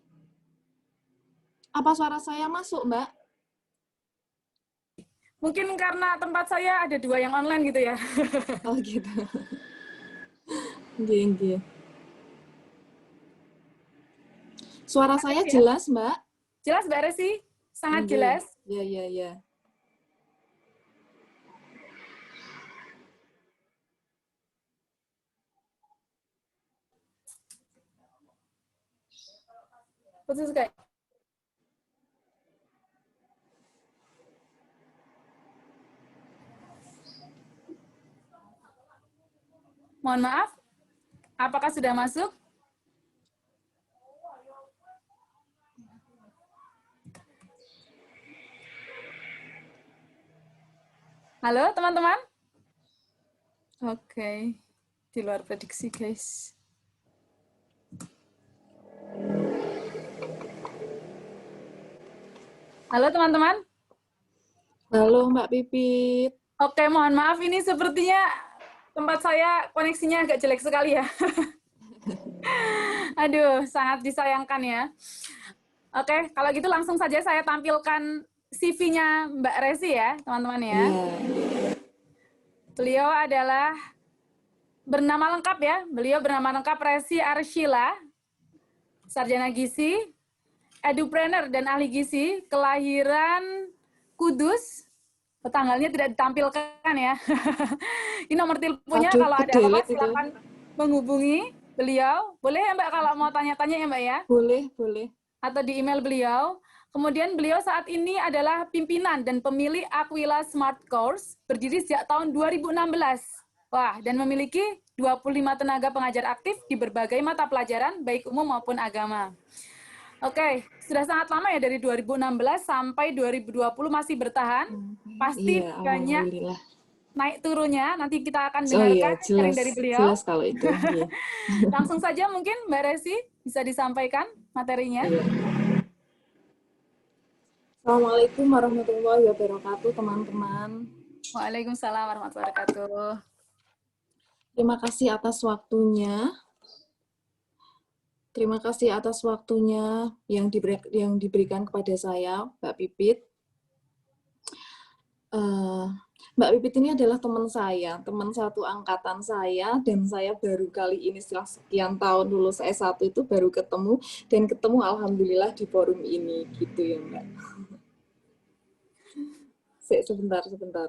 Apa suara saya masuk, Mbak? Mungkin karena tempat saya ada 2 yang online gitu ya. Oh gitu. Nggih. Suara saya jelas, Mbak? Jelas Mbak Resi? Sangat jelas. Iya. Putus kayak. Mohon maaf, apakah sudah masuk? Halo teman-teman? Oke, di luar prediksi guys. Halo teman-teman? Halo Mbak Pipit. Oke, mohon maaf ini sepertinya tempat saya koneksinya agak jelek sekali ya. Aduh, sangat disayangkan ya. Oke, kalau gitu langsung saja saya tampilkan CV-nya Mbak Resi ya, teman-teman ya. Beliau adalah bernama lengkap ya, beliau bernama lengkap Resi Arshila, sarjana gizi, edupreneur dan ahli gizi, kelahiran Kudus. Tanggalnya tidak ditampilkan ya. Ini nomor teleponnya, kalau ada apa-apa silakan menghubungi beliau. Boleh ya Mbak kalau mau tanya-tanya ya Mbak ya? Boleh. Atau di email beliau. Kemudian beliau saat ini adalah pimpinan dan pemilik Aquila Smart Course, berdiri sejak tahun 2016. Wah, dan memiliki 25 tenaga pengajar aktif di berbagai mata pelajaran, baik umum maupun agama. Oke, sudah sangat lama ya, dari 2016 sampai 2020 masih bertahan. Pasti banyak naik turunnya, nanti kita akan dengarkan sharing dari beliau. Jelas kalau itu. Iya. Langsung saja mungkin Mbak Resi bisa disampaikan materinya. Iya. Assalamualaikum warahmatullahi wabarakatuh, teman-teman. Waalaikumsalam warahmatullahi wabarakatuh. Terima kasih atas waktunya. Terima kasih atas waktunya yang diberikan kepada saya, Mbak Pipit. Mbak Pipit ini adalah teman saya, teman satu angkatan saya, dan saya baru kali ini setelah sekian tahun lulus S1 itu baru ketemu, dan ketemu alhamdulillah di forum ini, gitu ya Mbak. Sebentar.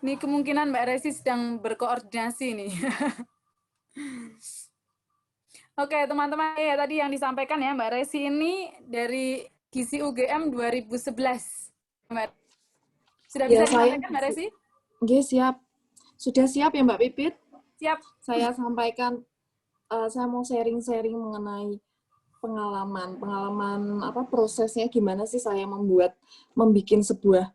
Ini kemungkinan Mbak Resi sedang berkoordinasi nih. Oke, teman-teman, ya tadi yang disampaikan ya, Mbak Resi ini dari Gizi UGM 2011. Mbak, sudah bisa disampaikan Mbak Resi? Oke, siap. Sudah siap ya Mbak Pipit? Siap. Saya sampaikan, saya mau sharing-sharing mengenai pengalaman prosesnya gimana sih saya membuat sebuah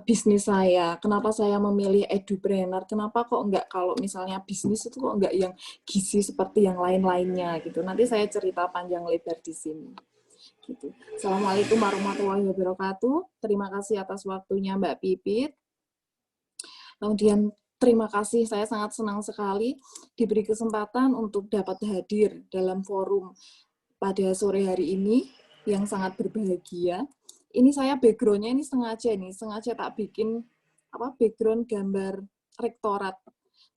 bisnis saya. Kenapa saya memilih edupreneur? Kenapa kok enggak, kalau misalnya bisnis itu kok enggak yang gizi seperti yang lain-lainnya gitu. Nanti saya cerita panjang lebar di sini. Gitu. Assalamualaikum warahmatullahi wabarakatuh. Terima kasih atas waktunya Mbak Pipit. Kemudian terima kasih, saya sangat senang sekali diberi kesempatan untuk dapat hadir dalam forum pada sore hari ini yang sangat berbahagia. Ini saya background-nya ini sengaja tak bikin background gambar rektorat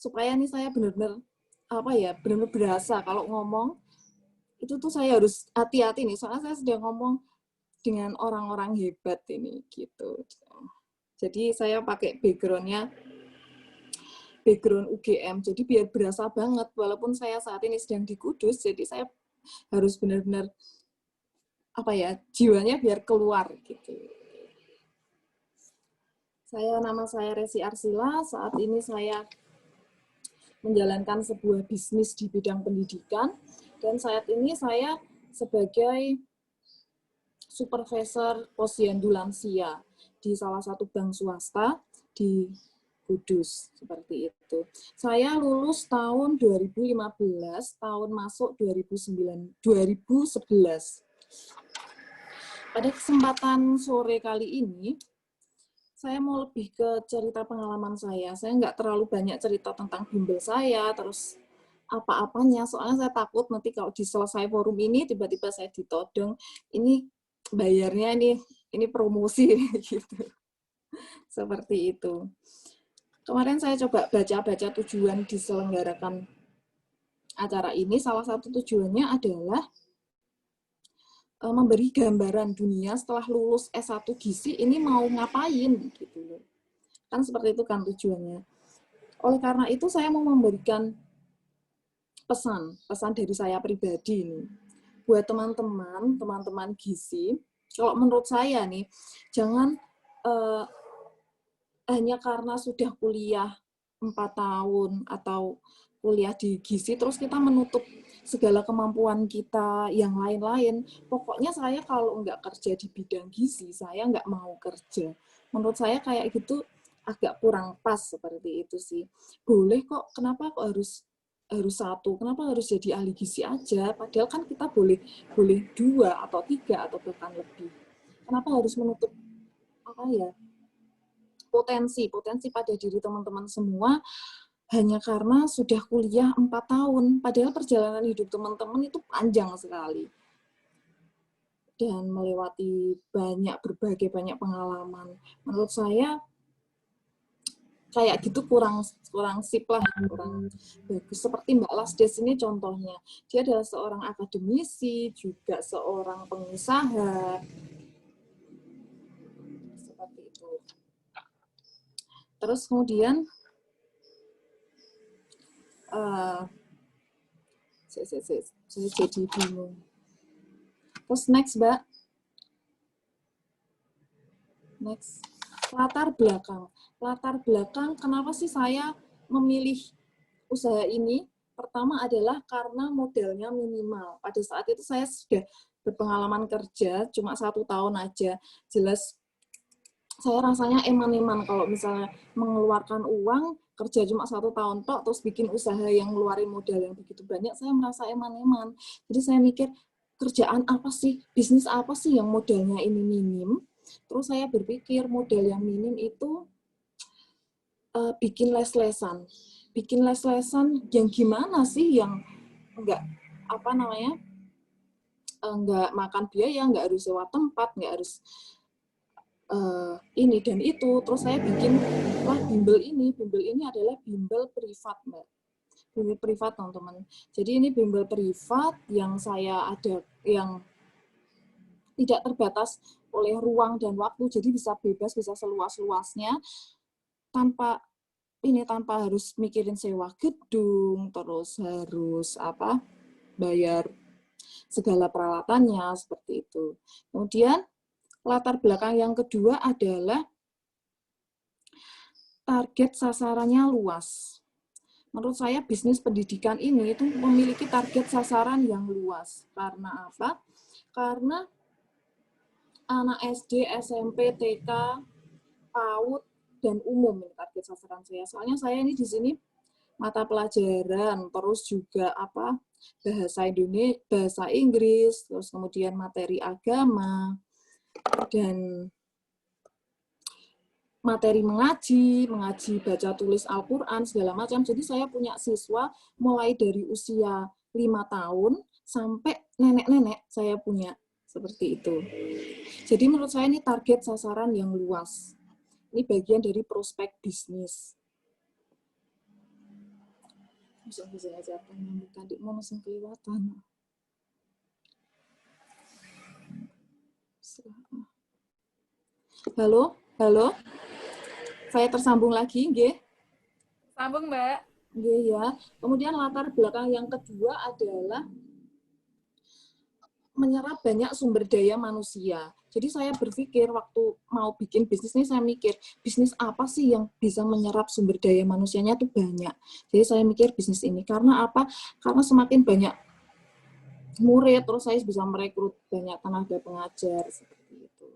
supaya ini saya benar-benar benar-benar berasa kalau ngomong itu tuh saya harus hati-hati nih, soalnya saya sedang ngomong dengan orang-orang hebat ini gitu. Jadi saya pakai background UGM, jadi biar berasa banget walaupun saya saat ini sedang di Kudus, jadi saya harus benar-benar jiwanya biar keluar gitu. Nama saya Resi Arsila, saat ini saya menjalankan sebuah bisnis di bidang pendidikan, dan saat ini saya sebagai supervisor posyandu lansia di salah satu bank swasta di Kudus, seperti itu. Saya lulus tahun 2015, tahun masuk 2011. Pada kesempatan sore kali ini, saya mau lebih ke cerita pengalaman saya. Saya nggak terlalu banyak cerita tentang bimbel saya, terus apa-apanya, soalnya saya takut nanti kalau di selesai forum ini, tiba-tiba saya ditodong, ini bayarnya ini promosi, gitu. Seperti itu. Kemarin saya coba baca-baca tujuan diselenggarakan acara ini. Salah satu tujuannya adalah memberi gambaran dunia setelah lulus S1 Gizi ini mau ngapain gitu. Kan seperti itu kan tujuannya. Oleh karena itu saya mau memberikan pesan dari saya pribadi nih. Buat teman-teman Gizi, kalau menurut saya nih, jangan hanya karena sudah kuliah 4 tahun atau kuliah di Gizi, terus kita menutup segala kemampuan kita yang lain-lain. Pokoknya saya kalau nggak kerja di bidang Gizi, saya nggak mau kerja. Menurut saya kayak gitu agak kurang pas, seperti itu sih. Boleh kok, kenapa kok harus satu? Kenapa harus jadi ahli Gizi aja? Padahal kan kita boleh 2 atau 3 atau bahkan lebih. Kenapa harus menutup potensi pada diri teman-teman semua hanya karena sudah kuliah 4 tahun. Padahal perjalanan hidup teman-teman itu panjang sekali. Dan melewati berbagai banyak pengalaman. Menurut saya, kayak gitu kurang sip lah, kurang bagus. Seperti Mbak Lasdes ini contohnya. Dia adalah seorang akademisi, juga seorang pengusaha. Seperti itu. Terus kemudian saya jadi bingung. Terus next, Mbak. Next. Latar belakang, kenapa sih saya memilih usaha ini? Pertama adalah karena modalnya minimal. Pada saat itu saya sudah berpengalaman kerja, cuma 1 tahun aja. Jelas saya rasanya eman-eman kalau misalnya mengeluarkan uang, kerja cuma 1 tahun tok, terus bikin usaha yang ngeluarin modal yang begitu banyak, saya merasa eman-eman. Jadi saya mikir, kerjaan apa sih, bisnis apa sih yang modalnya ini minim? Terus saya berpikir modal yang minim itu bikin les-lesan. Bikin les-lesan yang gimana sih, yang enggak enggak makan biaya, enggak harus sewa tempat, enggak harus ini dan itu. Terus saya bikin bimbel ini adalah bimbel privat, Mbak. Bimbel privat, teman-teman. Jadi ini bimbel privat yang saya ada, yang tidak terbatas oleh ruang dan waktu, jadi bisa bebas, bisa seluas-luasnya, tanpa harus mikirin sewa gedung, terus harus bayar segala peralatannya, seperti itu. Kemudian latar belakang yang kedua adalah target sasarannya luas. Menurut saya bisnis pendidikan ini itu memiliki target sasaran yang luas. Karena apa? Karena anak SD, SMP, TK, PAUD, dan umum target sasaran saya. Soalnya saya ini di sini mata pelajaran, terus juga bahasa Indonesia, bahasa Inggris, terus kemudian materi agama, dan materi mengaji baca tulis Al-Quran, segala macam. Jadi saya punya siswa mulai dari usia 5 tahun sampai nenek-nenek saya punya, seperti itu. Jadi menurut saya ini target sasaran yang luas. Ini bagian dari prospek bisnis. Bisa aja apa yang tadi mau langsung kelewatan. Halo? Saya tersambung lagi, nggih? Sambung, Mbak. Nggih ya. Kemudian latar belakang yang kedua adalah menyerap banyak sumber daya manusia. Jadi saya berpikir waktu mau bikin bisnis ini, saya mikir bisnis apa sih yang bisa menyerap sumber daya manusianya itu banyak. Jadi saya mikir bisnis ini. Karena apa? Karena semakin banyak murid, terus saya bisa merekrut banyak tenaga pengajar, seperti itu.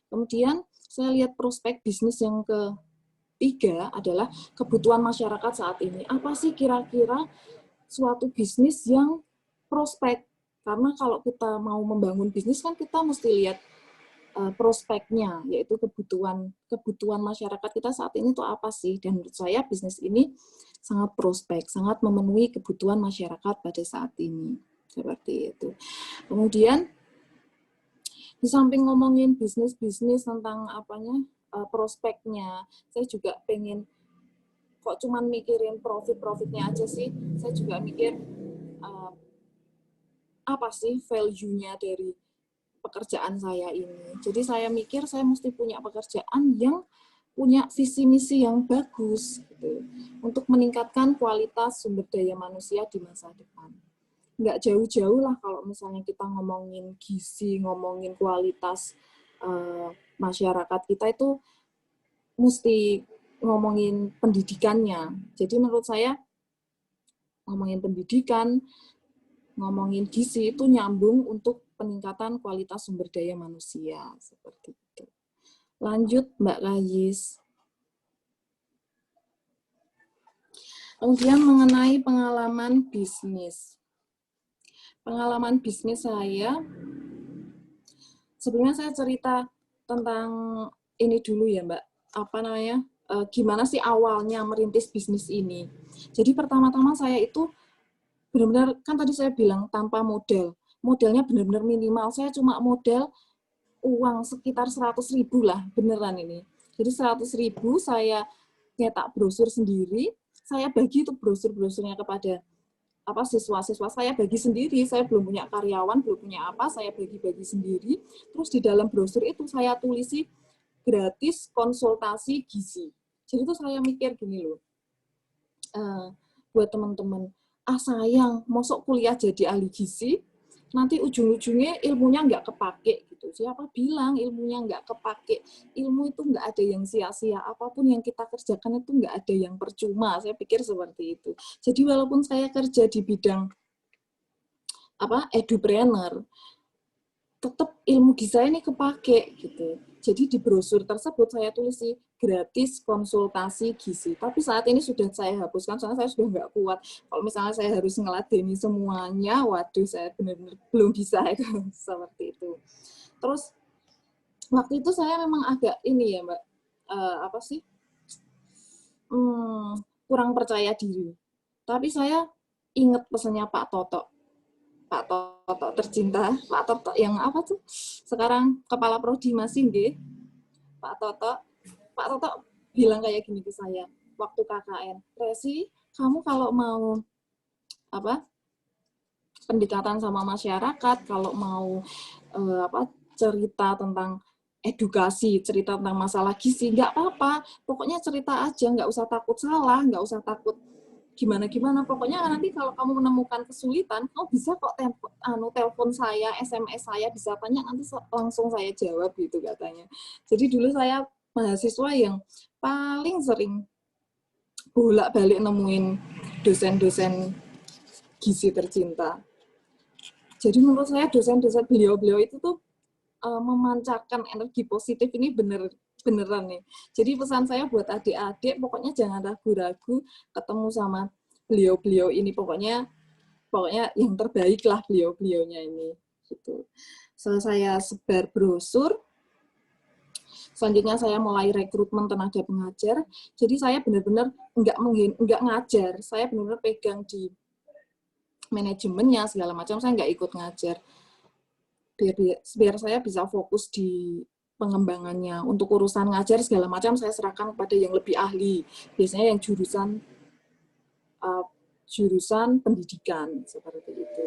Kemudian saya lihat prospek bisnis yang ketiga adalah kebutuhan masyarakat saat ini. Apa sih kira-kira suatu bisnis yang prospek? Karena kalau kita mau membangun bisnis kan kita mesti lihat prospeknya, yaitu kebutuhan masyarakat kita saat ini itu apa sih? Dan menurut saya bisnis ini sangat prospek, sangat memenuhi kebutuhan masyarakat pada saat ini. Seperti itu. Kemudian di samping ngomongin bisnis tentang prospeknya, saya juga pengen kok cuman mikirin profitnya aja sih. Saya juga mikir apa sih value-nya dari pekerjaan saya ini. Jadi saya mikir saya mesti punya pekerjaan yang punya visi misi yang bagus gitu, untuk meningkatkan kualitas sumber daya manusia di masa depan. Nggak jauh-jauh lah kalau misalnya kita ngomongin gizi, ngomongin kualitas masyarakat kita itu mesti ngomongin pendidikannya. Jadi menurut saya ngomongin pendidikan, ngomongin gizi itu nyambung untuk peningkatan kualitas sumber daya manusia, seperti itu. Lanjut Mbak Kayis. Kemudian mengenai pengalaman bisnis. Pengalaman bisnis saya, sebelumnya saya cerita tentang ini dulu ya Mbak, gimana sih awalnya merintis bisnis ini. Jadi pertama-tama saya itu benar-benar, kan tadi saya bilang tanpa modalnya benar-benar minimal, saya cuma modal uang sekitar 100.000 lah, beneran ini. Jadi 100.000 saya nyetak brosur sendiri, saya bagi itu brosur-brosurnya kepada siswa-siswa saya, bagi sendiri. Saya belum punya karyawan, belum punya apa, saya bagi-bagi sendiri. Terus di dalam brosur itu saya tulisi gratis konsultasi gizi. Jadi itu saya mikir gini loh, buat teman-teman, sayang, mosok kuliah jadi ahli gizi, nanti ujung-ujungnya ilmunya nggak kepake gitu. Siapa bilang ilmunya nggak kepake? Ilmu itu nggak ada yang sia-sia. Apapun yang kita kerjakan itu nggak ada yang percuma. Saya pikir seperti itu. Jadi walaupun saya kerja di bidang edupreneur, tetap ilmu gizi saya ini kepake gitu. Jadi di brosur tersebut saya tulisi gratis konsultasi gizi. Tapi saat ini sudah saya hapuskan, soalnya saya sudah nggak kuat. Kalau misalnya saya harus ngeladeni semuanya, waduh saya benar-benar belum bisa itu, seperti itu. Terus waktu itu saya memang agak ini ya Mbak, kurang percaya diri. Tapi saya ingat pesannya Pak Toto tercinta, Pak Toto yang sekarang kepala prodi masih nggih. Pak Toto bilang kayak gini ke saya waktu KKN, Resi, kamu kalau mau pendekatan sama masyarakat, kalau mau cerita tentang edukasi, cerita tentang masalah gizi, nggak apa-apa, pokoknya cerita aja, nggak usah takut salah, nggak usah takut gimana-gimana, pokoknya nanti kalau kamu menemukan kesulitan, kamu bisa kok telepon saya, SMS saya, bisa tanya, nanti langsung saya jawab gitu katanya. Jadi dulu saya mahasiswa yang paling sering bolak-balik nemuin dosen-dosen gizi tercinta. Jadi menurut saya dosen-dosen beliau-beliau itu tuh memancarkan energi positif ini beneran nih. Jadi pesan saya buat adik-adik, pokoknya jangan ragu-ragu ketemu sama beliau-beliau ini, pokoknya yang terbaik lah beliau-beliaunya ini. Gitu. Setelah saya sebar brosur, Selanjutnya saya mulai rekrutmen tenaga pengajar. Jadi saya benar-benar nggak ngajar, saya benar-benar pegang di manajemennya segala macam, saya nggak ikut ngajar. Biar saya bisa fokus di pengembangannya. Untuk urusan ngajar segala macam saya serahkan kepada yang lebih ahli. Biasanya yang jurusan pendidikan seperti itu.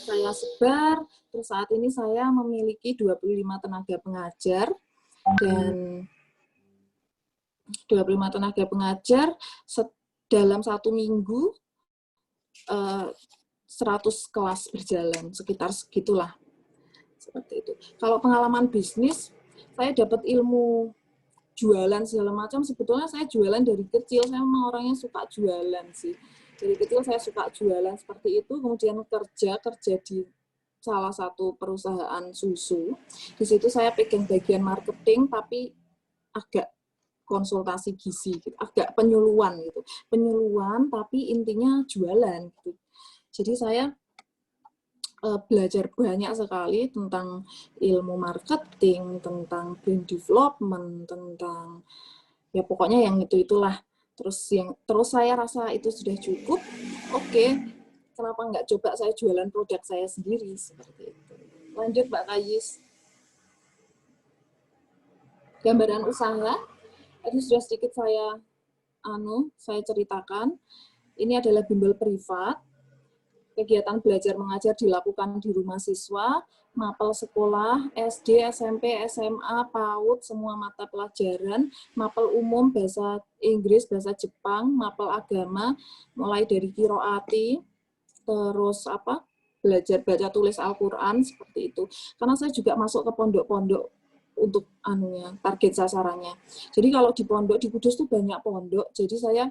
Saya sebar, terus saat ini saya memiliki 25 tenaga pengajar, dan 25 tenaga pengajar dalam 1 minggu 100 kelas berjalan, sekitar segitulah. Seperti itu. Kalau pengalaman bisnis, saya dapat ilmu jualan segala macam, sebetulnya saya jualan dari kecil, saya memang orangnya suka jualan sih. Dari kecil saya suka jualan seperti itu, kemudian kerja di salah satu perusahaan susu. Di situ saya pegang bagian marketing, tapi agak konsultasi gizi, gitu. Agak penyuluhan gitu. Penyuluhan tapi intinya jualan gitu. Jadi saya belajar banyak sekali tentang ilmu marketing, tentang brand development, tentang ya pokoknya yang itulah. Terus saya rasa itu sudah cukup. Oke, kenapa nggak coba saya jualan produk saya sendiri seperti itu. Lanjut Mbak Kayis. Gambaran usaha. Tadi sudah sedikit saya ceritakan. Ini adalah bimbel privat. Kegiatan belajar mengajar dilakukan di rumah siswa, mapel sekolah, SD, SMP, SMA, PAUD, semua mata pelajaran, mapel umum, bahasa Inggris, bahasa Jepang, mapel agama, mulai dari kiroati, terus belajar baca tulis Al-Quran, seperti itu. Karena saya juga masuk ke pondok-pondok untuk target sasarannya. Jadi kalau di pondok, di Kudus tuh banyak pondok, jadi saya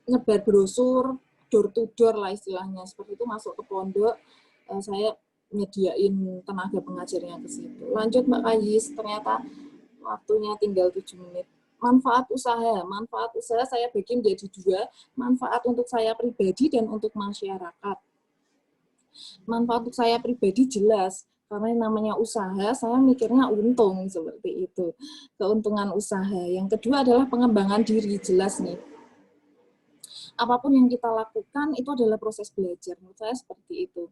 nyebar brosur, door to door lah istilahnya, seperti itu, masuk ke pondok, saya nyediain tenaga pengajarnya ke situ. Lanjut Mbak Kayis, ternyata waktunya tinggal 7 menit. Manfaat usaha saya bagi menjadi 2, manfaat untuk saya pribadi dan untuk masyarakat. Manfaat untuk saya pribadi jelas, karena yang namanya usaha, saya mikirnya untung, seperti itu. Keuntungan usaha. Yang kedua adalah pengembangan diri, jelas nih. Apapun yang kita lakukan itu adalah proses belajar, menurut saya seperti itu.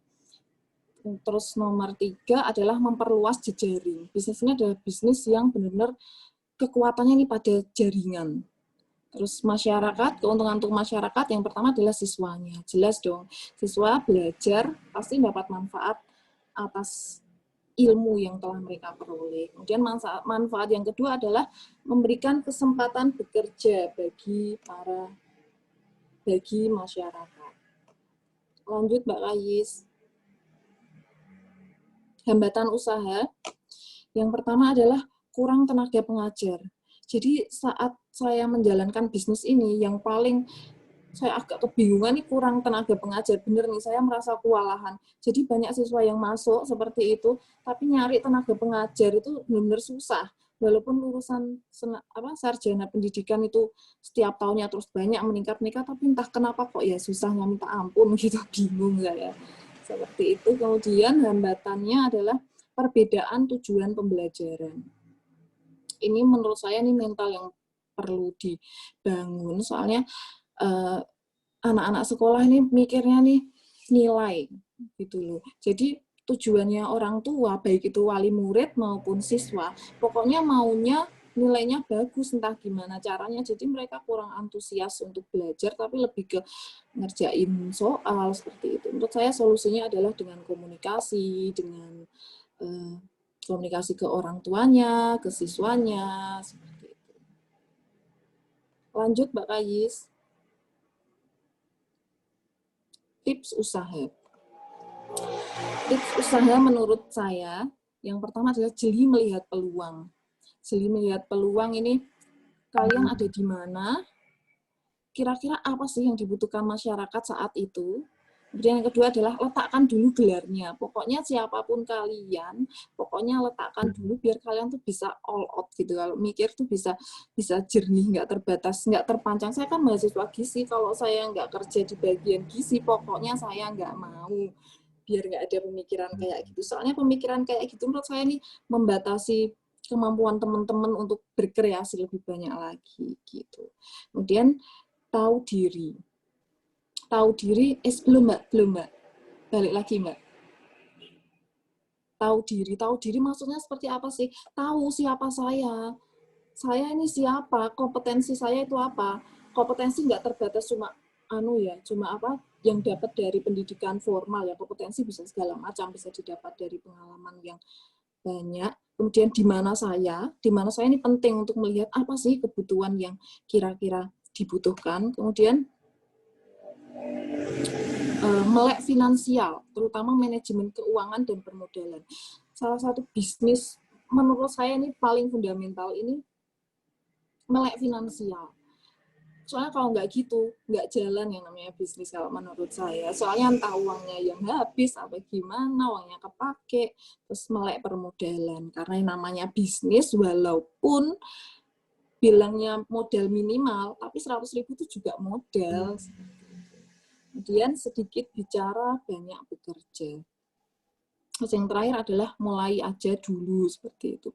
Terus nomor 3 adalah memperluas jejaring. Bisnis ini adalah bisnis yang benar-benar kekuatannya ini pada jaringan. Terus masyarakat, keuntungan untuk masyarakat yang pertama adalah siswanya. Jelas dong, siswa belajar pasti dapat manfaat atas ilmu yang telah mereka peroleh. Kemudian manfaat yang kedua adalah memberikan kesempatan bekerja bagi masyarakat. Lanjut Mbak Kayis. Hambatan usaha. Yang pertama adalah kurang tenaga pengajar. Jadi saat saya menjalankan bisnis ini, yang paling saya agak kebingungan nih, kurang tenaga pengajar. Bener nih, saya merasa kewalahan. Jadi banyak siswa yang masuk seperti itu, tapi nyari tenaga pengajar itu benar-benar susah. Walaupun lulusan sarjana pendidikan itu setiap tahunnya terus banyak meningkat, tapi entah kenapa kok ya susahnya minta ampun gitu, bingung saya. Seperti itu. Kemudian hambatannya adalah perbedaan tujuan pembelajaran. Ini menurut saya ini mental yang perlu dibangun, soalnya anak-anak sekolah ini mikirnya nih nilai gitu loh. Jadi tujuannya orang tua, baik itu wali murid maupun siswa, pokoknya maunya nilainya bagus, entah gimana caranya. Jadi mereka kurang antusias untuk belajar, tapi lebih ke ngerjain soal seperti itu. Menurut saya solusinya adalah dengan komunikasi, dengan komunikasi ke orang tuanya, ke siswanya, seperti itu. Lanjut Mbak Kayis. Tips usaha. Tips usaha menurut saya, yang pertama adalah jeli melihat peluang. Jeli melihat peluang ini, kalian ada di mana, kira-kira apa sih yang dibutuhkan masyarakat saat itu. Kemudian yang kedua adalah letakkan dulu gelarnya. Pokoknya siapapun kalian, pokoknya letakkan dulu biar kalian tuh bisa all out gitu. Kalau mikir tuh bisa jernih, nggak terbatas, nggak terpancang. Saya kan mahasiswa gizi, kalau saya nggak kerja di bagian gizi, pokoknya saya nggak mau. biar nggak ada pemikiran kayak gitu. Soalnya pemikiran kayak gitu menurut saya nih membatasi kemampuan teman-teman untuk berkreasi lebih banyak lagi gitu. Kemudian tahu diri. Tahu diri, belum Mbak. Balik lagi Mbak. Tahu diri maksudnya seperti apa sih? Tahu siapa saya ini siapa, kompetensi saya itu apa. Kompetensi nggak terbatas cuma cuma apa yang dapat dari pendidikan formal ya, kompetensi bisa segala macam, bisa didapat dari pengalaman yang banyak. Kemudian di mana saya ini penting untuk melihat apa sih kebutuhan yang kira-kira dibutuhkan. Kemudian melek finansial, terutama manajemen keuangan dan permodalan. Salah satu bisnis menurut saya ini paling fundamental ini melek finansial. Soalnya kalau nggak gitu, nggak jalan yang namanya bisnis kalau menurut saya. Soalnya entah uangnya yang habis, apa gimana, uangnya kepake, terus melek permodalan. Karena yang namanya bisnis, walaupun bilangnya modal minimal, tapi 100.000 itu juga modal. Kemudian sedikit bicara, banyak bekerja. Terus yang terakhir adalah mulai aja dulu, seperti itu.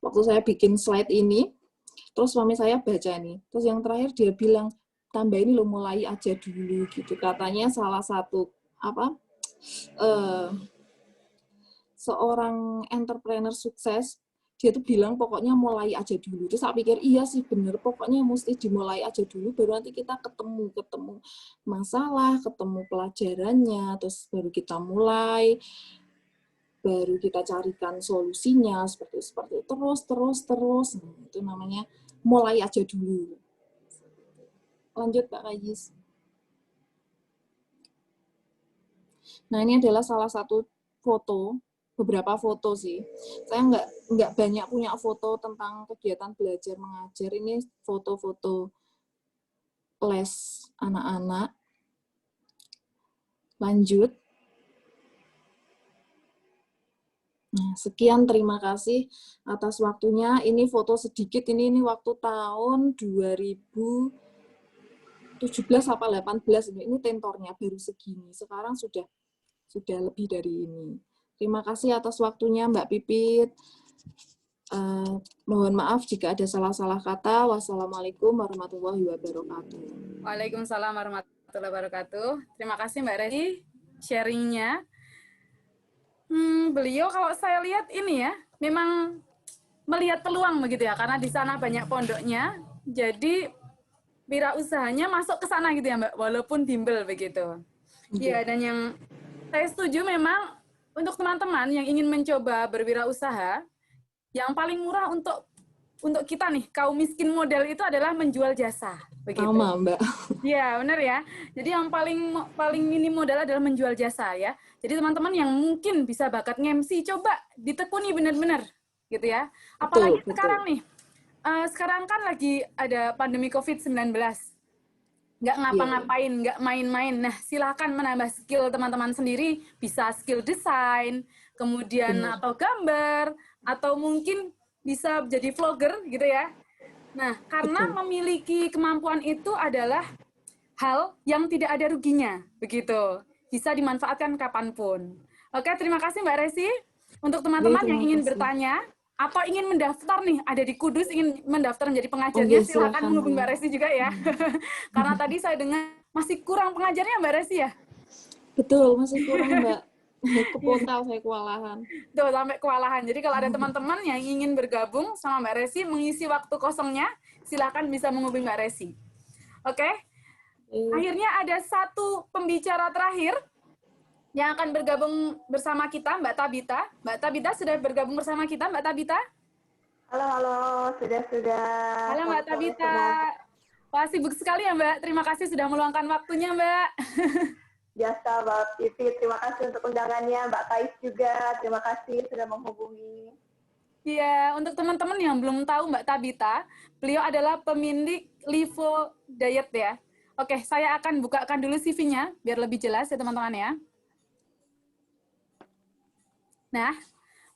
Waktu saya bikin slide ini, terus suami saya baca nih. Terus yang terakhir dia bilang, tambah ini lo mulai aja dulu gitu. Katanya salah satu seorang entrepreneur sukses, dia tuh bilang pokoknya mulai aja dulu. Terus saya pikir iya sih bener, pokoknya mesti dimulai aja dulu, baru nanti kita ketemu masalah, ketemu pelajarannya, terus baru kita mulai, baru kita carikan solusinya, seperti itu. Terus. Nah, itu namanya mulai aja dulu. Lanjut Pak Kayis. Nah, ini adalah salah satu foto, beberapa foto sih. Saya nggak banyak punya foto tentang kegiatan belajar mengajar. Ini foto-foto les anak-anak. Lanjut. Nah, sekian, terima kasih atas waktunya. Ini foto sedikit, ini waktu tahun 2017 apa 18 ini tentornya baru segini. Sekarang sudah lebih dari ini. Terima kasih atas waktunya Mbak Pipit. Mohon maaf jika ada salah-salah kata. Wassalamualaikum warahmatullahi wabarakatuh. Waalaikumsalam warahmatullahi wabarakatuh. Terima kasih Mbak Resi sharing-nya. Beliau kalau saya lihat ini ya, memang melihat peluang begitu ya, karena di sana banyak pondoknya, jadi wirausahanya masuk ke sana gitu ya Mbak, walaupun bimbel begitu. Iya, dan yang saya setuju memang untuk teman-teman yang ingin mencoba berwirausaha, yang paling murah untuk kita nih, kaum miskin modal itu adalah menjual jasa. Begitu. Sama Mbak. Iya, benar ya. Jadi yang paling minim modal adalah menjual jasa ya. Jadi teman-teman yang mungkin bisa bakat nge-MC, coba ditekuni benar-benar gitu ya. Apalagi betul. Sekarang nih, sekarang kan lagi ada pandemi COVID-19. Nggak ngapa-ngapain, nggak main-main. Nah, silakan menambah skill teman-teman sendiri, bisa skill desain, kemudian atau gambar, atau mungkin bisa jadi vlogger gitu ya. Nah, karena memiliki kemampuan itu adalah hal yang tidak ada ruginya, begitu. Bisa dimanfaatkan kapanpun. Oke, terima kasih Mbak Resi. Untuk teman-teman yang ingin bertanya, atau ingin mendaftar nih, ada di Kudus, ingin mendaftar menjadi pengajarnya, silakan menghubungi Mbak Resi juga ya. Karena tadi saya dengar masih kurang pengajarnya Mbak Resi ya? Betul, masih kurang Mbak. Kepontal saya kewalahan. Tuh, sampai kewalahan. Jadi kalau ada teman-teman yang ingin bergabung sama Mbak Resi, mengisi waktu kosongnya, silakan bisa menghubungi Mbak Resi. Oke? Akhirnya ada satu pembicara terakhir yang akan bergabung bersama kita, Mbak Tabita. Mbak Tabita sudah bergabung bersama kita, Mbak Tabita? Halo, sudah. Halo Mbak Tabita. Wah, sibuk sekali ya Mbak. Terima kasih sudah meluangkan waktunya Mbak. Biasa Mbak Pipit, terima kasih untuk undangannya. Mbak Kais juga, terima kasih sudah menghubungi. Iya, untuk teman-teman yang belum tahu Mbak Tabita, beliau adalah pemilik Livo Diet ya. Oke, saya akan bukakan dulu CV-nya, biar lebih jelas ya teman-teman ya. Nah,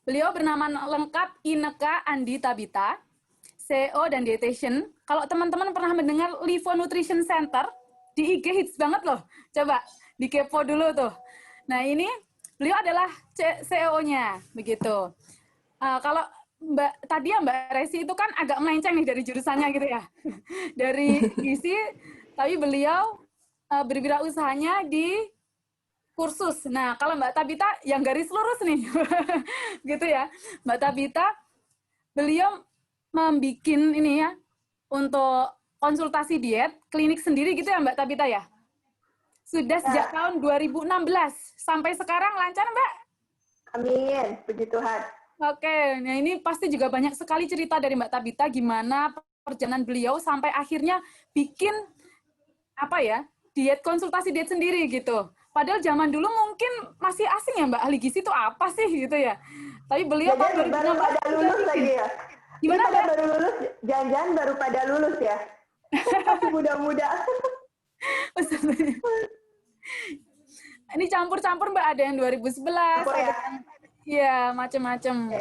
beliau bernama lengkap Ineka Andi Tabita, CEO dan dietitian. Kalau teman-teman pernah mendengar Livo Nutrition Center, di IG hits banget loh. Coba dikepo dulu tuh. Nah, ini beliau adalah CEO-nya, begitu. Kalau tadi ya Mbak Resi itu kan agak melenceng nih dari jurusannya gitu ya. Dari gizi, tapi beliau berwirausahanya di kursus. Nah, kalau Mbak Tabita yang garis lurus nih. Gitu ya. Mbak Tabita, beliau membuat ini ya, untuk konsultasi diet, klinik sendiri gitu ya Mbak Tabita ya? Sudah sejak tahun 2016. Sampai sekarang lancar Mbak? Amin, puji Tuhan. Oke, nah ini pasti juga banyak sekali cerita dari Mbak Tabita gimana perjalanan beliau sampai akhirnya bikin apa ya, konsultasi diet sendiri gitu. Padahal zaman dulu mungkin masih asing ya Mbak, ahli gizi itu apa sih gitu ya. Tapi beliau Jangan baru pada lulus lagi ya. Gimana Mbak? Baru lulus, jangan baru pada lulus ya. Masih muda-muda. Ini campur-campur Mbak, ada yang 2011, ada yang ya macam-macam.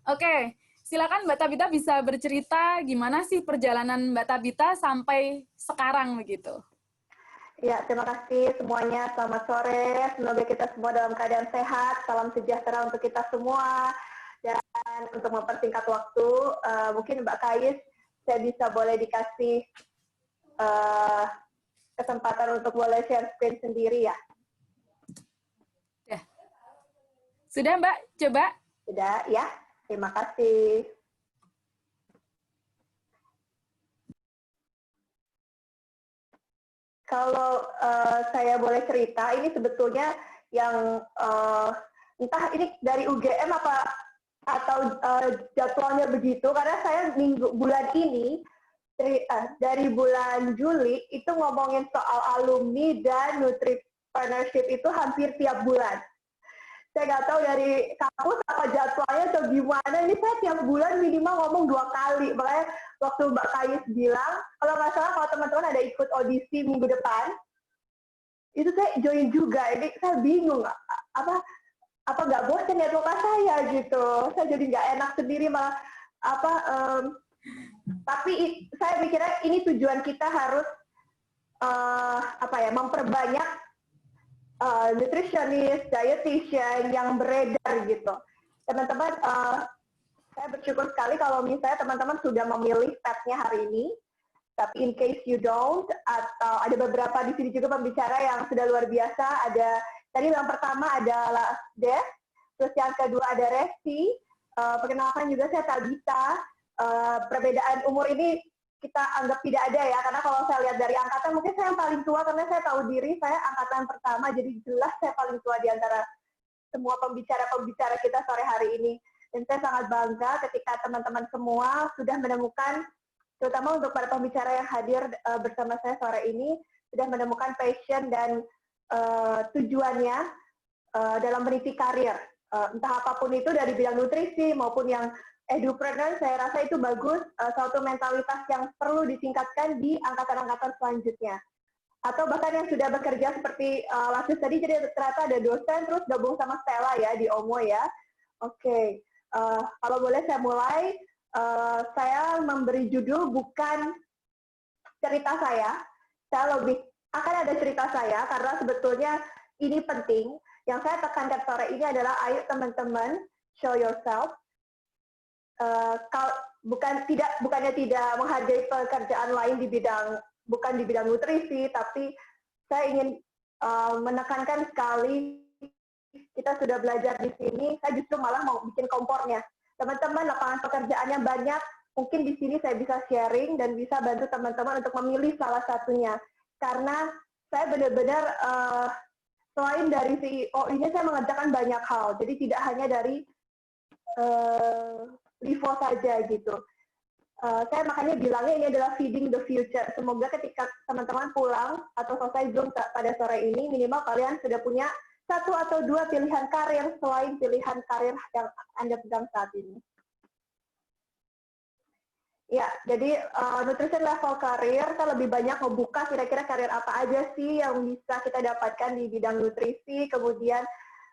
Oke, silakan Mbak Tabita bisa bercerita gimana sih perjalanan Mbak Tabita sampai sekarang begitu. Ya, terima kasih semuanya. Selamat sore. Semoga kita semua dalam keadaan sehat. Salam sejahtera untuk kita semua. Dan untuk mempersingkat waktu, mungkin Mbak Kais, saya bisa boleh dikasih kesempatan untuk boleh share screen sendiri ya. Sudah Mbak, coba. Sudah, ya. Terima kasih. Kalau saya boleh cerita, ini sebetulnya yang entah ini dari UGM atau jadwalnya begitu, karena saya bulan ini, dari bulan Juli, itu ngomongin soal alumni dan Nutripreneurship itu hampir tiap bulan. Saya nggak tahu dari kampus apa jadwalnya atau gimana, ini saya tiap bulan minimal ngomong 2 kali. Makanya waktu Mbak Kais bilang, kalau nggak salah kalau teman-teman ada ikut audisi minggu depan, itu saya join juga. Ini saya bingung, apa nggak bosan ya muka saya gitu. Saya jadi nggak enak sendiri malah tapi saya mikirnya ini tujuan kita harus memperbanyak nutritionist, dietitian yang beredar gitu. Teman-teman, saya bersyukur sekali kalau misalnya teman-teman sudah memilih path-nya hari ini. Tapi in case you don't, atau ada beberapa di sini juga pembicara yang sudah luar biasa. Tadi yang pertama adalah Des, terus yang kedua ada Resi. Perkenalkan juga saya Tabita. Perbedaan umur ini kita anggap tidak ada ya, karena kalau saya lihat dari angkatan, mungkin saya yang paling tua karena saya tahu diri, saya angkatan pertama, jadi jelas saya paling tua di antara semua pembicara-pembicara kita sore hari ini. Dan saya sangat bangga ketika teman-teman semua sudah menemukan, terutama untuk para pembicara yang hadir bersama saya sore ini, sudah menemukan passion dan tujuannya dalam meniti karir. Entah apapun itu dari bidang nutrisi maupun yang edupreneur, saya rasa itu bagus, suatu mentalitas yang perlu ditingkatkan di angkatan-angkatan selanjutnya. Atau bahkan yang sudah bekerja seperti Lasis tadi, jadi ternyata ada dosen, terus gabung sama Stella ya, di OMO ya. Oke, kalau boleh saya mulai, saya memberi judul bukan cerita saya lebih akan ada cerita saya, karena sebetulnya ini penting. Yang saya tekankan sore ini adalah, ayo teman-teman, show yourself. Bukannya tidak menghargai pekerjaan lain bukan di bidang nutrisi, tapi saya ingin menekankan sekali, kita sudah belajar di sini, saya justru malah mau bikin kompornya. Teman-teman, lapangan pekerjaannya banyak, mungkin di sini saya bisa sharing dan bisa bantu teman-teman untuk memilih salah satunya. Karena saya benar-benar, selain dari CEO ini, saya mengerjakan banyak hal, jadi tidak hanya dari Livo saja gitu. Saya makanya bilangnya ini adalah feeding the future. Semoga ketika teman-teman pulang atau selesai Zoom pada sore ini, minimal kalian sudah punya 1 atau 2 pilihan karir selain pilihan karir yang Anda pegang saat ini. Ya, jadi nutrition level karir, kita lebih banyak membuka kira-kira karir apa aja sih yang bisa kita dapatkan di bidang nutrisi, kemudian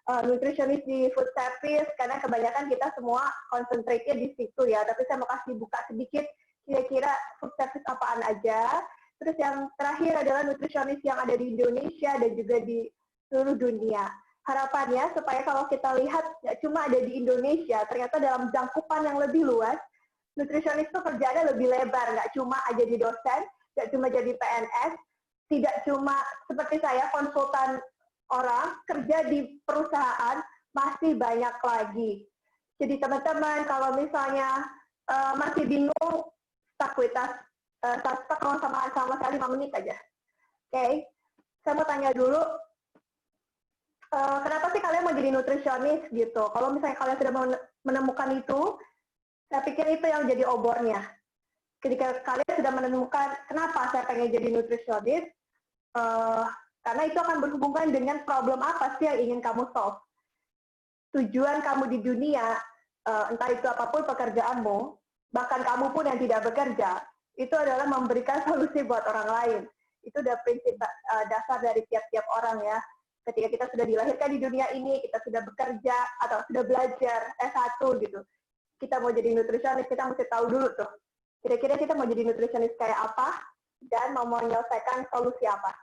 nutritionist di food service, karena kebanyakan kita semua konsentrasinya di situ ya, tapi saya mau kasih buka sedikit kira-kira food service apaan aja. Terus yang terakhir adalah nutritionist yang ada di Indonesia dan juga di seluruh dunia. Harapannya supaya kalau kita lihat nggak cuma ada di Indonesia, ternyata dalam jangkupan yang lebih luas, nutrisionis itu kerjanya lebih lebar, nggak cuma aja di dosen, nggak cuma jadi PNS, tidak cuma seperti saya konsultan orang, kerja di perusahaan masih banyak lagi. Jadi teman-teman kalau misalnya masih bingung, stuck sama sekali 5 menit aja. Oke, saya mau tanya dulu, kenapa sih kalian mau jadi nutrisionis gitu? Kalau misalnya kalian sudah menemukan itu, saya pikir itu yang jadi obornya. Ketika kalian sudah menemukan kenapa saya pengen jadi nutrisionis, karena itu akan berhubungan dengan problem apa sih yang ingin kamu solve. Tujuan kamu di dunia, entah itu apapun pekerjaanmu, bahkan kamu pun yang tidak bekerja, itu adalah memberikan solusi buat orang lain. Itu udah prinsip dasar dari tiap-tiap orang ya. Ketika kita sudah dilahirkan di dunia ini, kita sudah bekerja atau sudah belajar S1 gitu. Kita mau jadi nutrisionis, kita mesti tahu dulu tuh. Kira-kira kita mau jadi nutrisionis kayak apa dan mau menyelesaikan solusi apa.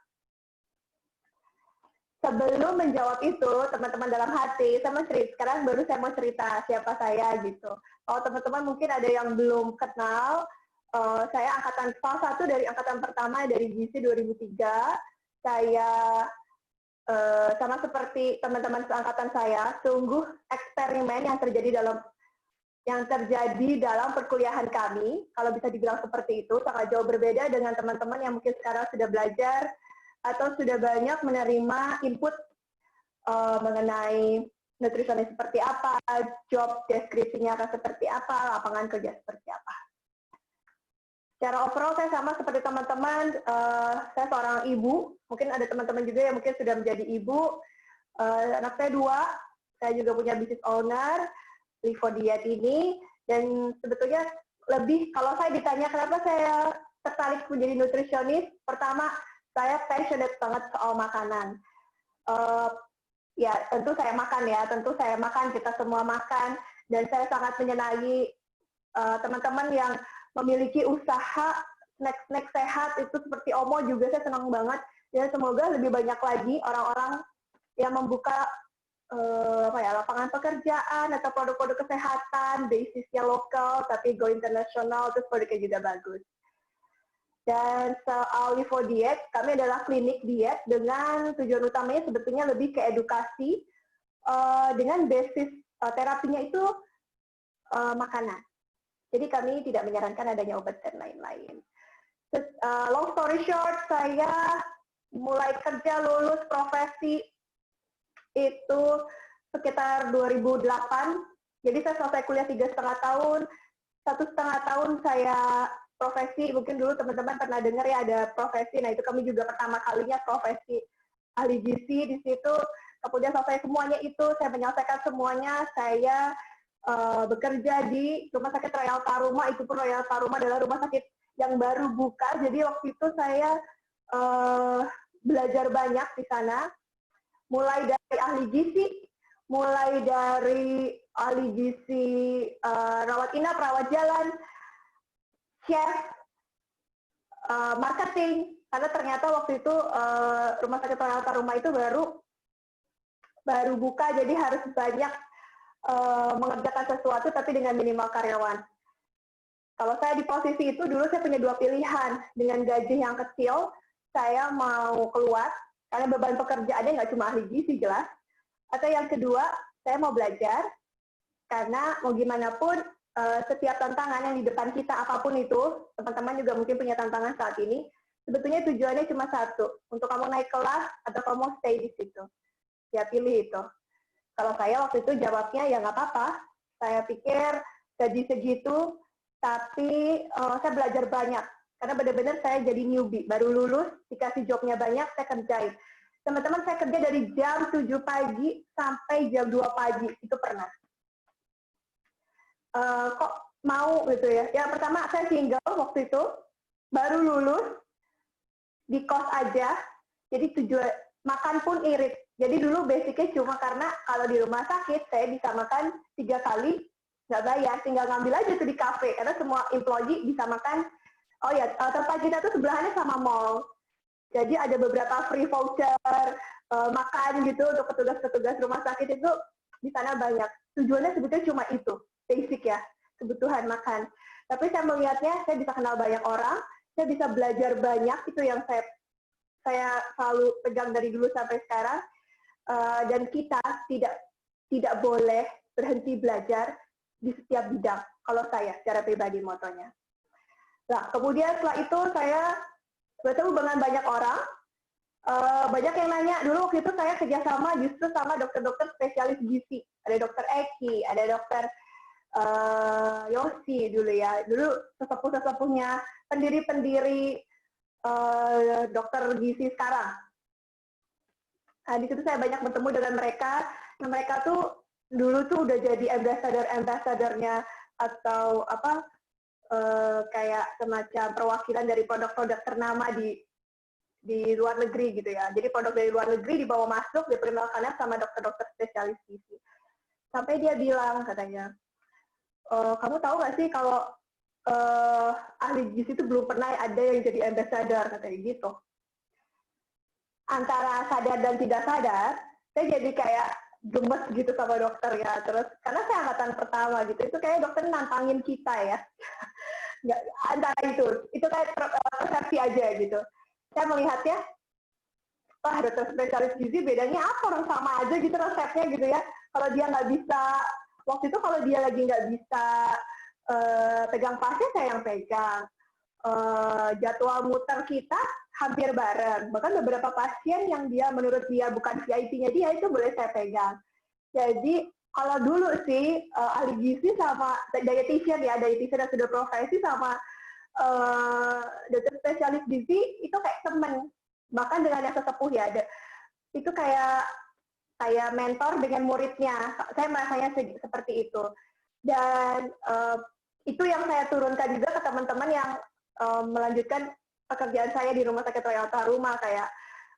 Sebelum menjawab itu, teman-teman dalam hati, sekarang baru saya mau cerita siapa saya gitu. Kalau teman-teman mungkin ada yang belum kenal, saya salah satu dari angkatan pertama dari GC 2003. Saya sama seperti teman-teman seangkatan saya, sungguh eksperimen yang terjadi dalam perkuliahan kami, kalau bisa dibilang seperti itu, sangat jauh berbeda dengan teman-teman yang mungkin sekarang sudah belajar atau sudah banyak menerima input mengenai nutrisionis seperti apa, job deskripsinya akan seperti apa, lapangan kerja seperti apa. Secara overall saya sama seperti teman-teman, saya seorang ibu, mungkin ada teman-teman juga yang mungkin sudah menjadi ibu, anak saya 2, saya juga punya business owner, Livo Diet ini, dan sebetulnya lebih, kalau saya ditanya kenapa saya tertarik menjadi nutrisionis, pertama, saya passionate banget soal makanan. Ya, tentu saya makan, kita semua makan, dan saya sangat menyenangi teman-teman yang memiliki usaha snack-snack sehat itu seperti Omo juga saya senang banget. Dan semoga lebih banyak lagi orang-orang yang membuka lapangan pekerjaan atau produk-produk kesehatan, basisnya lokal tapi go internasional, terus produknya juga bagus. Dan soal Livo Diet, kami adalah klinik diet dengan tujuan utamanya sebetulnya lebih ke edukasi dengan basis terapinya itu makanan. Jadi kami tidak menyarankan adanya obat dan lain-lain. Long story short, saya mulai kerja lulus profesi itu sekitar 2008. Jadi saya selesai kuliah 3,5 tahun. 1,5 tahun saya profesi, mungkin dulu teman-teman pernah dengar ya ada profesi, nah itu kami juga pertama kalinya profesi ahli gizi di situ. Kemudian selesai semuanya itu, saya menyelesaikan semuanya, saya bekerja di Rumah Sakit Royal Taruma. Itu pun Royal Taruma adalah rumah sakit yang baru buka, jadi waktu itu saya belajar banyak di sana, mulai dari ahli gizi, rawat inap, rawat jalan, chef, marketing, karena ternyata waktu itu Rumah Sakit Royal Taruma itu baru buka, jadi harus banyak mengerjakan sesuatu tapi dengan minimal karyawan. Kalau saya di posisi itu dulu saya punya 2 pilihan. Dengan gaji yang kecil, saya mau keluar karena beban pekerjaannya nggak cuma ahli gizi jelas. Atau yang kedua, saya mau belajar karena mau gimana pun setiap tantangan yang di depan kita apapun itu, teman-teman juga mungkin punya tantangan saat ini. Sebetulnya tujuannya cuma satu, untuk kamu naik kelas atau kamu stay di situ. Ya pilih itu. Kalau saya waktu itu jawabnya ya nggak apa-apa. Saya pikir gaji segitu, tapi saya belajar banyak. Karena benar-benar saya jadi newbie, baru lulus, dikasih jobnya banyak, saya kerjain. Teman-teman, saya kerja dari jam 7 pagi sampai jam 2 pagi, itu pernah. Kok mau gitu ya? Yang pertama, saya single waktu itu, baru lulus, di kos aja, jadi tujuan makan pun irit. Jadi dulu basicnya cuma karena kalau di rumah sakit saya bisa makan 3 kali nggak bayar, tinggal ngambil aja tuh di kafe karena semua employee bisa makan. Oh ya, tempat kita tuh sebelahannya sama mall. Jadi ada beberapa free voucher, makan gitu untuk petugas-petugas rumah sakit itu di sana banyak. Tujuannya sebetulnya cuma itu, basic ya, kebutuhan makan. Tapi saya melihatnya, saya bisa kenal banyak orang, saya bisa belajar banyak, itu yang saya selalu pegang dari dulu sampai sekarang. Dan kita tidak boleh berhenti belajar di setiap bidang. Kalau saya secara pribadi motonya. Nah, kemudian setelah itu saya bertemu dengan banyak orang. Banyak yang nanya, dulu waktu itu saya kerjasama justru sama dokter-dokter spesialis gizi. Ada dokter Eki, ada dokter Yosi dulu ya. Dulu sesepuh-sesepuhnya, pendiri-pendiri dokter gizi sekarang. Nah, di situ saya banyak bertemu dengan mereka. Nah, mereka tuh dulu tuh udah jadi ambassador-nya atau apa kayak semacam perwakilan dari produk-produk ternama di luar negeri gitu ya. Jadi produk dari luar negeri dibawa masuk, diperkenalkannya sama dokter-dokter spesialis gizi. Sampai dia bilang katanya, kamu tahu nggak sih kalau ahli gizi itu belum pernah ada yang jadi ambassador, katanya gitu. Antara sadar dan tidak sadar, saya jadi kayak gemes gitu sama dokter ya. Terus karena saya angkatan pertama gitu, itu kayak dokter nantangin kita ya. Nggak, antara itu kayak persepsi aja gitu. Saya melihatnya, wah dokter spesialis gizi bedanya apa, orang sama aja gitu resepnya gitu ya. Kalau dia nggak bisa, waktu itu kalau dia lagi nggak bisa pegang pasien, saya yang pegang. Jadwal muter kita hampir bareng. Bahkan beberapa pasien yang dia menurut dia bukan VIP-nya dia itu boleh saya pegang. Jadi kalau dulu sih ahli gizi sama dietitian ya, dietitian yang sudah profesi sama dokter spesialis gizi itu kayak temen. Bahkan dengan yang sesepuh ya, itu kayak mentor dengan muridnya. Saya merasanya seperti itu. Dan itu yang saya turunkan juga ke teman-teman yang melanjutkan pekerjaan saya di Rumah Sakit Toyota Rumah, kayak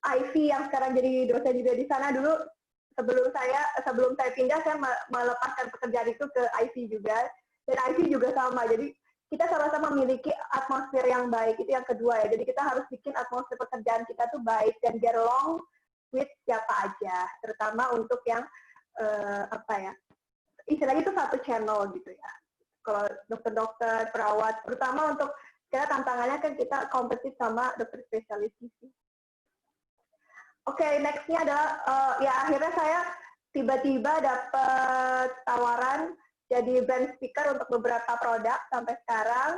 Ivy yang sekarang jadi dosen juga di sana. Dulu sebelum saya pindah, saya melepaskan pekerjaan itu ke Ivy juga, dan Ivy juga sama. Jadi kita sama-sama memiliki atmosfer yang baik, itu yang kedua ya. Jadi kita harus bikin atmosfer pekerjaan kita tuh baik dan get along with siapa aja, terutama untuk yang istilahnya itu satu channel gitu ya. Kalau dokter-dokter, perawat, terutama untuk karena tantangannya kan kita kompetitif sama dokter spesialis gizi. Oke, next-nya adalah ya akhirnya saya tiba-tiba dapat tawaran jadi brand speaker untuk beberapa produk sampai sekarang.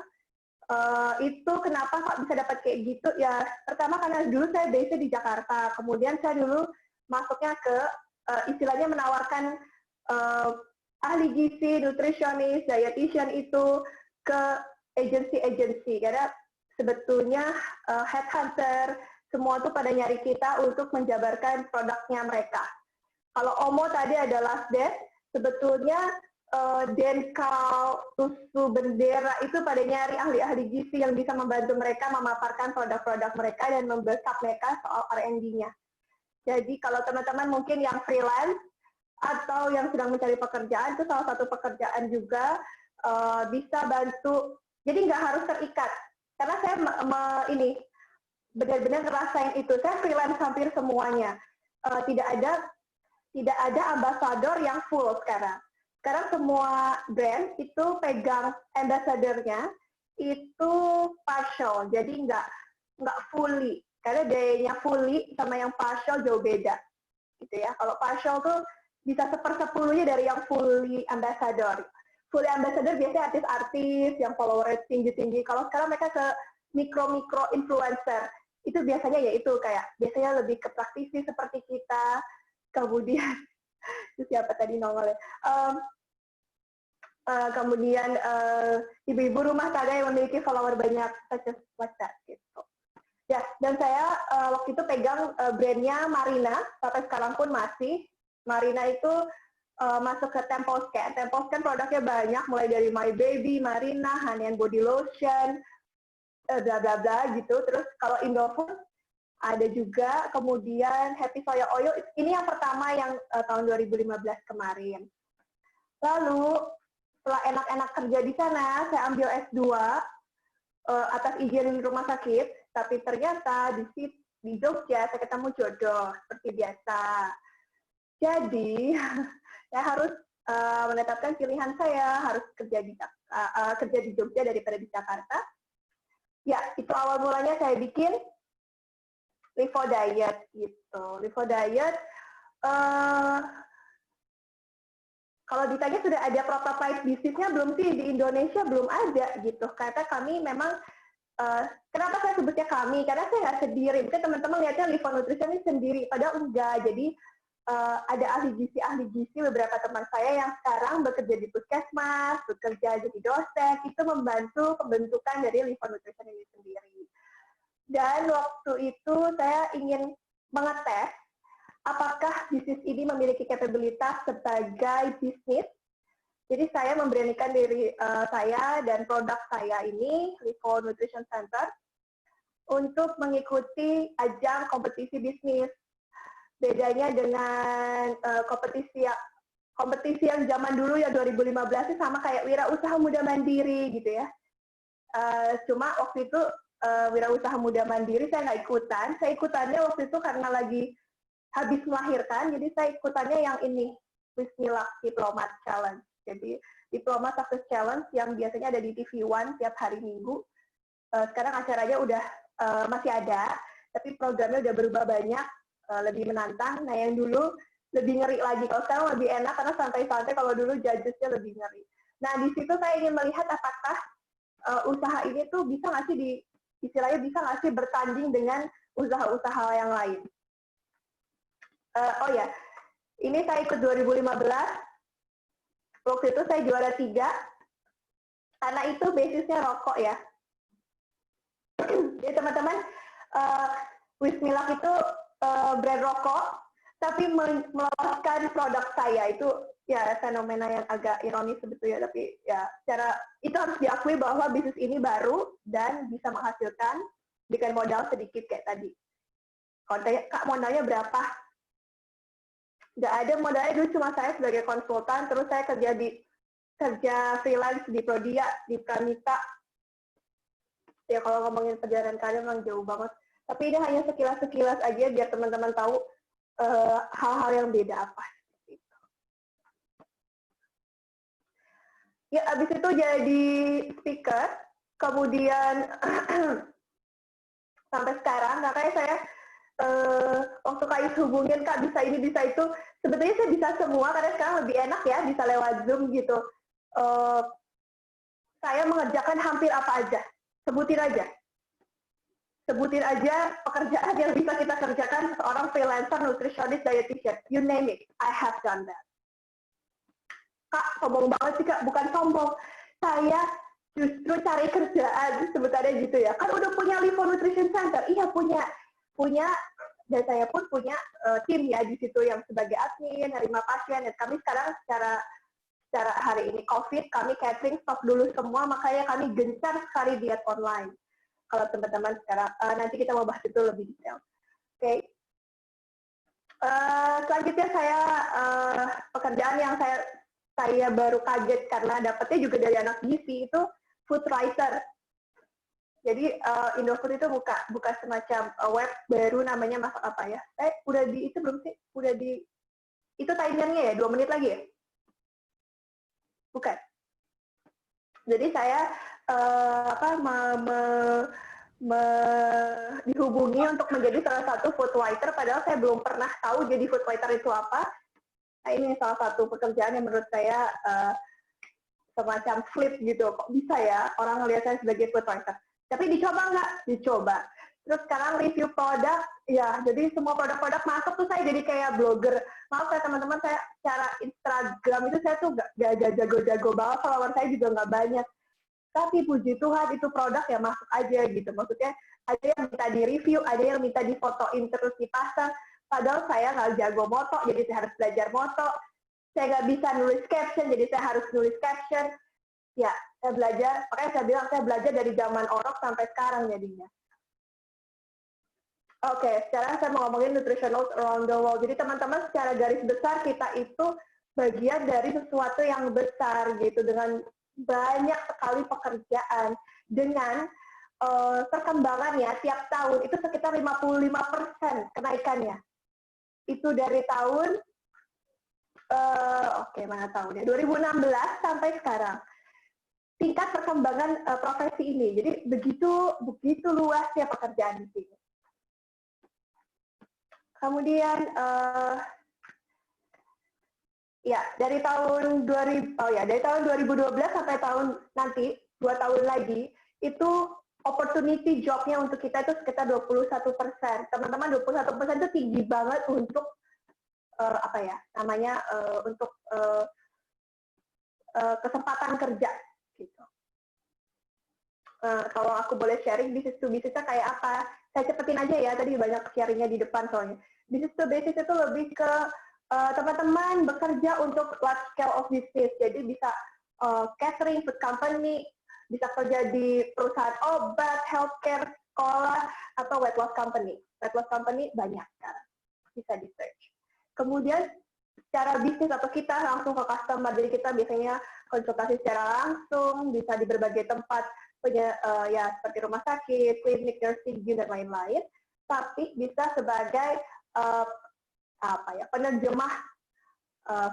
Itu kenapa kok bisa dapat kayak gitu? Ya pertama karena dulu saya base di Jakarta, kemudian saya dulu masuknya ke istilahnya menawarkan ahli gizi, nutritionist, dietitian itu ke agensi-agensi, karena sebetulnya headhunter semua tuh pada nyari kita untuk menjabarkan produknya mereka. Kalau Omo tadi adalah sebetulnya Denkal, Susu, Bendera itu pada nyari ahli-ahli gizi yang bisa membantu mereka memaparkan produk-produk mereka dan membesar mereka soal R&D-nya. Jadi kalau teman-teman mungkin yang freelance atau yang sedang mencari pekerjaan, itu salah satu pekerjaan juga bisa bantu. Jadi nggak harus terikat, karena saya ini benar-benar ngerasain itu. Saya freelance hampir semuanya. Tidak ada ambasador yang full sekarang. Sekarang semua brand itu pegang ambassador-nya itu partial, jadi nggak fully. Karena biayanya fully sama yang partial jauh beda, gitu ya. Kalau partial tuh bisa 1/10-nya dari yang fully ambassador. Fully ambassador biasanya artis-artis yang follower tinggi-tinggi. Kalau sekarang mereka ke mikro-mikro influencer, itu biasanya ya itu kayak biasanya lebih ke praktisi seperti kita. Kemudian itu siapa tadi nongolnya? Kemudian ibu-ibu rumah tangga yang memiliki follower banyak, such as like that, gitu. Ya, dan saya waktu itu pegang brandnya Marina, sampai sekarang pun masih. Marina itu masuk ke Temposcan. Temposcan produknya banyak, mulai dari My Baby, Marina, Honey and Body Lotion, bla bla bla gitu. Terus kalau Indofood ada juga, kemudian Happy Soya Oil, ini yang pertama yang tahun 2015 kemarin. Lalu setelah enak-enak kerja di sana, saya ambil S2 atas izin rumah sakit, tapi ternyata di Jogja, saya ketemu jodoh seperti biasa. Jadi saya harus menetapkan pilihan saya, harus kerja di Jogja daripada di Jakarta. Ya, itu awal mulanya saya bikin Livo Diet gitu. Livo Diet, kalau ditanya sudah ada prototype bisnisnya belum sih, di Indonesia belum ada gitu. Karena kami memang, kenapa saya sebutnya kami? Karena saya nggak sendiri. Mungkin teman-teman lihatnya Livo Nutrition ini sendiri, padahal enggak. Jadi ada ahli gizi beberapa teman saya yang sekarang bekerja di puskesmas, bekerja jadi dosen, itu membantu pembentukan dari Livo Nutrition ini sendiri. Dan waktu itu saya ingin mengetes apakah bisnis ini memiliki kapabilitas sebagai bisnis. Jadi saya memberanikan diri saya dan produk saya ini, Livo Nutrition Center, untuk mengikuti ajang kompetisi bisnis. Bedanya dengan kompetisi yang zaman dulu ya 2015 itu sama kayak Wirausaha Muda Mandiri gitu ya. Cuma waktu itu Wirausaha Muda Mandiri saya nggak ikutan. Saya ikutannya waktu itu karena lagi habis melahirkan, jadi saya ikutannya yang ini, Wismilak Diplomat Challenge. Jadi Diplomat Success Challenge yang biasanya ada di TV One tiap hari Minggu. Sekarang acaranya udah masih ada, tapi programnya udah berubah banyak, lebih menantang. Nah yang dulu lebih ngeri lagi, kalau sekarang lebih enak karena santai-santai, kalau dulu judgesnya lebih ngeri. Nah di situ saya ingin melihat apakah usaha ini tuh bisa nggak sih istilahnya bisa nggak sih bertanding dengan usaha-usaha yang lain. Oh ya, ini saya ikut 2015. Waktu itu saya juara 3. Karena itu basisnya rokok ya. Jadi teman-teman, Wismilak itu brand rokok, tapi meloloskan produk saya. Itu ya fenomena yang agak ironis sebetulnya, tapi ya secara itu harus diakui bahwa bisnis ini baru dan bisa menghasilkan dengan modal sedikit kayak tadi. Kalau tanya, Kak, modalnya berapa? Nggak ada modalnya, dulu cuma saya sebagai konsultan, terus saya kerja freelance di Prodia, di Pramita. Ya kalau ngomongin perjalanan karir memang jauh banget. Tapi ini hanya sekilas-sekilas aja biar teman-teman tahu hal-hal yang beda apa. Ya abis itu jadi speaker, kemudian sampai sekarang, makanya saya waktu Kak hubungin, Kak bisa ini, bisa itu. Sebetulnya saya bisa semua, karena sekarang lebih enak ya, bisa lewat Zoom gitu. Saya mengerjakan hampir apa aja. Sebutin aja. Sebutin aja pekerjaan yang bisa kita kerjakan seorang freelancer, nutritionist, dietitian. You name it, I have done that. Kak, sombong banget sih Kak, bukan sombong. Saya justru cari kerjaan, sebutannya gitu ya. Kan udah punya Livo Nutrition Center, iya punya, dan saya pun punya tim ya di situ yang sebagai admin, nerima pasien. Dan kami sekarang secara hari ini COVID, kami catering stop dulu semua, makanya kami gencar sekali diet online. Kalau teman-teman sekarang, nanti kita mau bahas itu lebih detail. Oke. Selanjutnya saya, pekerjaan yang saya baru kaget karena dapetnya juga dari anak gizi itu food writer. Jadi Indofood itu buka semacam web baru namanya Masak Apa ya. Udah di itu belum sih? Udah di itu timernya ya, 2 menit lagi ya? Bukan. Jadi saya dihubungi untuk menjadi salah satu food writer, padahal saya belum pernah tahu jadi food writer itu apa. Nah, ini salah satu pekerjaan yang menurut saya semacam flip gitu. Kok bisa ya orang melihat saya sebagai food writer? Tapi dicoba nggak? Dicoba. Terus sekarang review produk, ya jadi semua produk-produk masuk tuh saya jadi kayak blogger. Maaf ya teman-teman, saya secara Instagram itu saya tuh nggak jago-jago banget, follower saya juga nggak banyak. Tapi puji Tuhan itu produk ya masuk aja gitu. Maksudnya ada yang minta di-review, ada yang minta difotoin terus dipasang. Padahal saya nggak jago moto, jadi saya harus belajar moto. Saya nggak bisa nulis caption, jadi saya harus nulis caption. Ya, saya belajar, makanya saya bilang saya belajar dari zaman orok sampai sekarang jadinya. Oke, sekarang saya mau ngomongin nutritional around the world. Jadi teman-teman secara garis besar kita itu bagian dari sesuatu yang besar gitu, dengan banyak sekali pekerjaan, dengan perkembangannya tiap tahun itu sekitar 55% kenaikannya. Itu dari tahun, mana tahunnya, 2016 sampai sekarang. Tingkat perkembangan profesi ini. Jadi begitu luasnya pekerjaan di sini. Kemudian dari tahun 2012 sampai tahun nanti 2 tahun lagi itu opportunity job-nya untuk kita itu sekitar 21%. Teman-teman, 21% itu tinggi banget untuk untuk kesempatan kerja gitu. Kalau aku boleh sharing business to business-nya kayak apa? Saya cepetin aja ya, tadi banyak sharingnya di depan soalnya. Business to business itu lebih ke teman-teman bekerja untuk large scale of business. Jadi bisa catering, food company, bisa kerja di perusahaan obat, healthcare, sekolah, atau weight loss company. Weight loss company banyak sekarang, bisa di search. Kemudian secara bisnis atau kita langsung ke customer, jadi kita biasanya konsultasi secara langsung, bisa di berbagai tempat, seperti rumah sakit, klinik, nursing, dan lain-lain. Tapi bisa sebagai penerjemah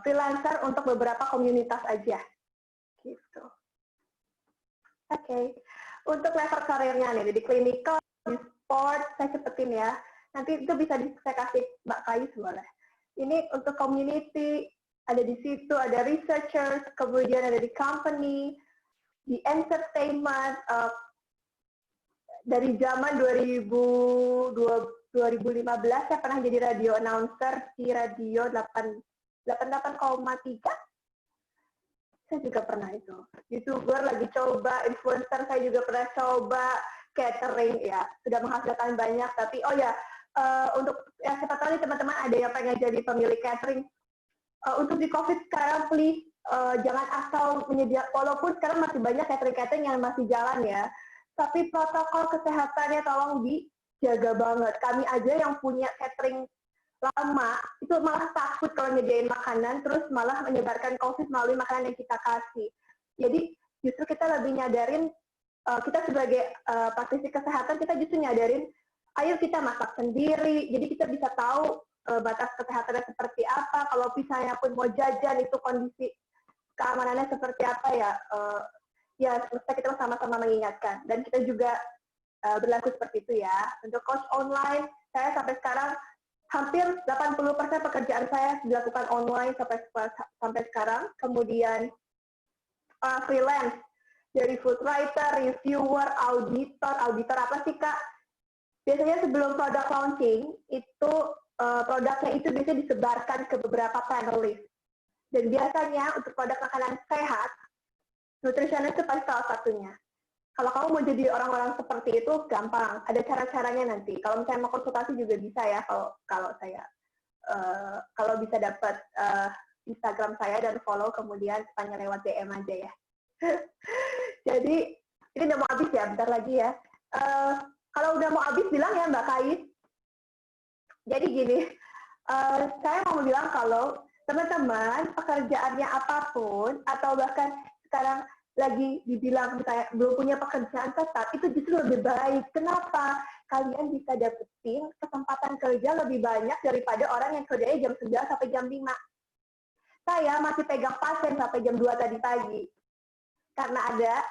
freelancer untuk beberapa komunitas aja, gitu. Oke. Untuk level karirnya nih, di clinical, di sport, saya cepetin ya. Nanti itu bisa saya kasih Mbak Kais boleh. Ini untuk community, ada di situ, ada researchers, kemudian ada di company, di entertainment, dari zaman 2015 saya pernah jadi radio announcer di radio 88,3. Saya juga pernah itu. YouTuber lagi coba, influencer saya juga pernah coba, catering ya, sudah menghasilkan banyak, tapi untuk siapa tahu teman-teman ada yang pengen jadi pemilik catering. Untuk di COVID sekarang, please jangan asal menyediakan, walaupun sekarang masih banyak catering-catering yang masih jalan ya, tapi protokol kesehatannya tolong dijaga banget. Kami aja yang punya catering lama, itu malah takut kalau nyediain makanan, terus malah menyebarkan COVID melalui makanan yang kita kasih. Jadi justru kita lebih nyadarin, kita sebagai praktisi kesehatan, kita justru nyadarin, ayo kita masak sendiri, jadi kita bisa tahu batas kesehatannya seperti apa, kalau misalnya pun mau jajan itu kondisi keamanannya seperti apa ya kita sama-sama mengingatkan. Dan kita juga berlaku seperti itu ya. Untuk coach online, saya sampai sekarang hampir 80% pekerjaan saya dilakukan online sampai sekarang. Kemudian freelance, dari food writer, reviewer, auditor apa sih Kak? Biasanya sebelum produk launching, itu produknya itu biasanya disebarkan ke beberapa panelis. Dan biasanya untuk produk makanan sehat, nutritionist itu pasti salah satunya. Kalau kamu mau jadi orang-orang seperti itu, gampang. Ada cara-caranya nanti. Kalau misalnya mau konsultasi juga bisa ya, kalau saya. Kalau bisa dapat Instagram saya dan follow, kemudian tanya lewat DM aja ya. Jadi, ini udah mau habis ya, bentar lagi ya. Kalau udah mau habis, bilang ya Mbak Kais. Jadi gini, saya mau bilang kalau teman-teman pekerjaannya apapun, atau bahkan sekarang lagi dibilang misalnya belum punya pekerjaan tetap, itu justru lebih baik. Kenapa? Kalian bisa dapetin kesempatan kerja lebih banyak daripada orang yang kerjanya jam 9 sampai jam 5. Saya masih pegang pasien sampai jam 2 tadi pagi. Karena ada,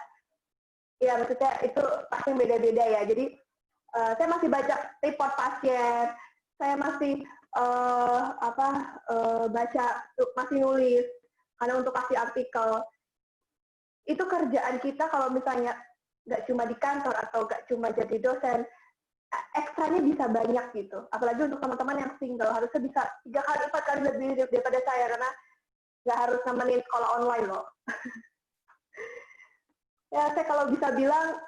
ya maksudnya itu pasien beda-beda ya. Jadi saya masih baca report pasien, saya masih masih nulis, karena untuk kasih artikel. Itu kerjaan kita kalau misalnya nggak cuma di kantor atau nggak cuma jadi dosen, ekstranya bisa banyak gitu. Apalagi untuk teman-teman yang single, harusnya bisa 3 kali, 4 kali lebih daripada saya, karena nggak harus nemenin sekolah online loh. Ya, saya kalau bisa bilang,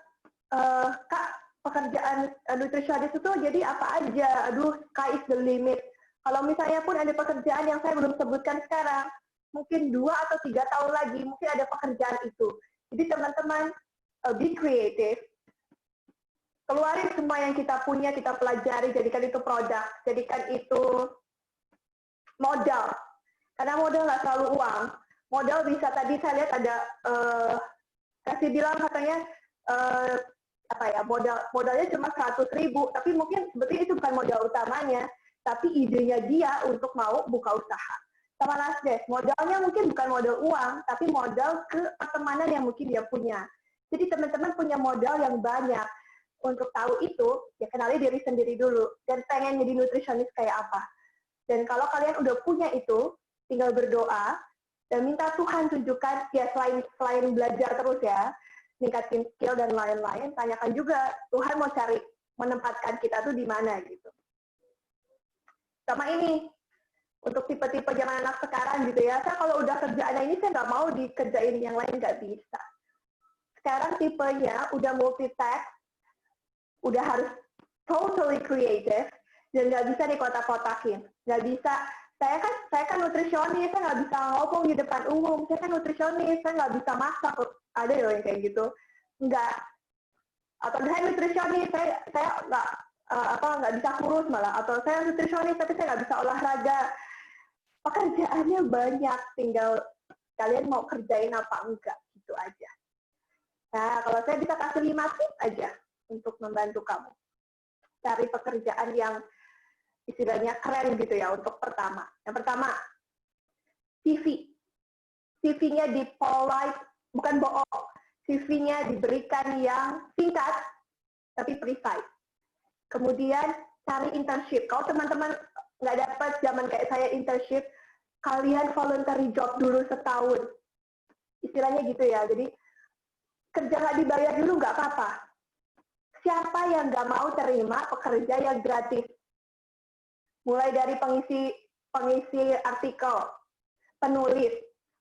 Kak, pekerjaan nutritionist itu jadi apa aja? Aduh, sky is the limit. Kalau misalnya pun ada pekerjaan yang saya belum sebutkan sekarang, mungkin 2 atau 3 tahun lagi, mungkin ada pekerjaan itu. Jadi teman-teman, be creative. Keluarin semua yang kita punya, kita pelajari, jadikan itu produk, jadikan itu modal. Karena modal nggak selalu uang. Modal bisa, tadi saya lihat ada, kasih bilang katanya, modalnya cuma 100.000, tapi mungkin sebetulnya itu bukan modal utamanya, tapi idenya dia untuk mau buka usaha. Sama Lasdes, modalnya mungkin bukan modal uang, tapi modal ke pertemanan yang mungkin dia punya. Jadi teman-teman punya modal yang banyak. Untuk tahu itu, ya kenali diri sendiri dulu. Dan pengen jadi nutritionist kayak apa. Dan kalau kalian udah punya itu, tinggal berdoa, dan minta Tuhan tunjukkan, ya selain belajar terus ya, ningkatin skill dan lain-lain, tanyakan juga, Tuhan mau cari, menempatkan kita tuh di mana gitu. Sama ini, untuk tipe-tipe zaman anak sekarang gitu ya, saya kalau udah kerjaan ini, saya nggak mau dikerjain yang lain, nggak bisa. Sekarang tipenya udah multitask, udah harus totally creative, dan nggak bisa dikotak-kotakin. Nggak bisa, saya kan nutrisionis, saya nggak bisa ngomong di depan umum, saya kan nutrisionis, saya nggak bisa masak, ada loh yang kayak gitu. Nggak, atau saya nutrisionis, saya nggak bisa kurus malah, atau saya nutrisionis tapi saya nggak bisa olahraga. Pekerjaannya banyak, tinggal kalian mau kerjain apa enggak, gitu aja. Nah, kalau saya bisa kasih 5 tips aja untuk membantu kamu cari pekerjaan yang istilahnya keren gitu ya untuk pertama. Yang pertama, CV. CV-nya di polite, bukan bohong. CV-nya diberikan yang singkat, tapi precise. Kemudian cari internship. Kalau teman-teman nggak dapat zaman kayak saya internship, kalian voluntary job dulu setahun. Istilahnya gitu ya. Jadi kerja nggak dibayar dulu nggak apa-apa. Siapa yang nggak mau terima pekerja yang gratis? Mulai dari pengisi artikel, penulis,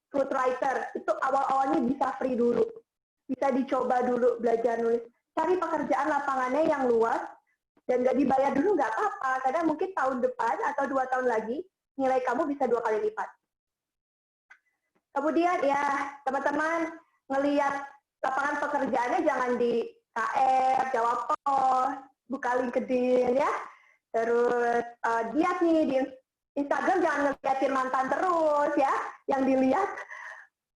food writer, itu awal-awalnya bisa free dulu. Bisa dicoba dulu belajar nulis. Cari pekerjaan lapangannya yang luas, dan nggak dibayar dulu nggak apa-apa, karena mungkin tahun depan atau 2 tahun lagi, nilai kamu bisa 2 kali lipat. Kemudian ya, teman-teman ngelihat lapangan pekerjaannya jangan di KR, Jawa Pos, buka LinkedIn ya. Terus lihat nih di Instagram, jangan ngeliatin mantan terus ya. Yang dilihat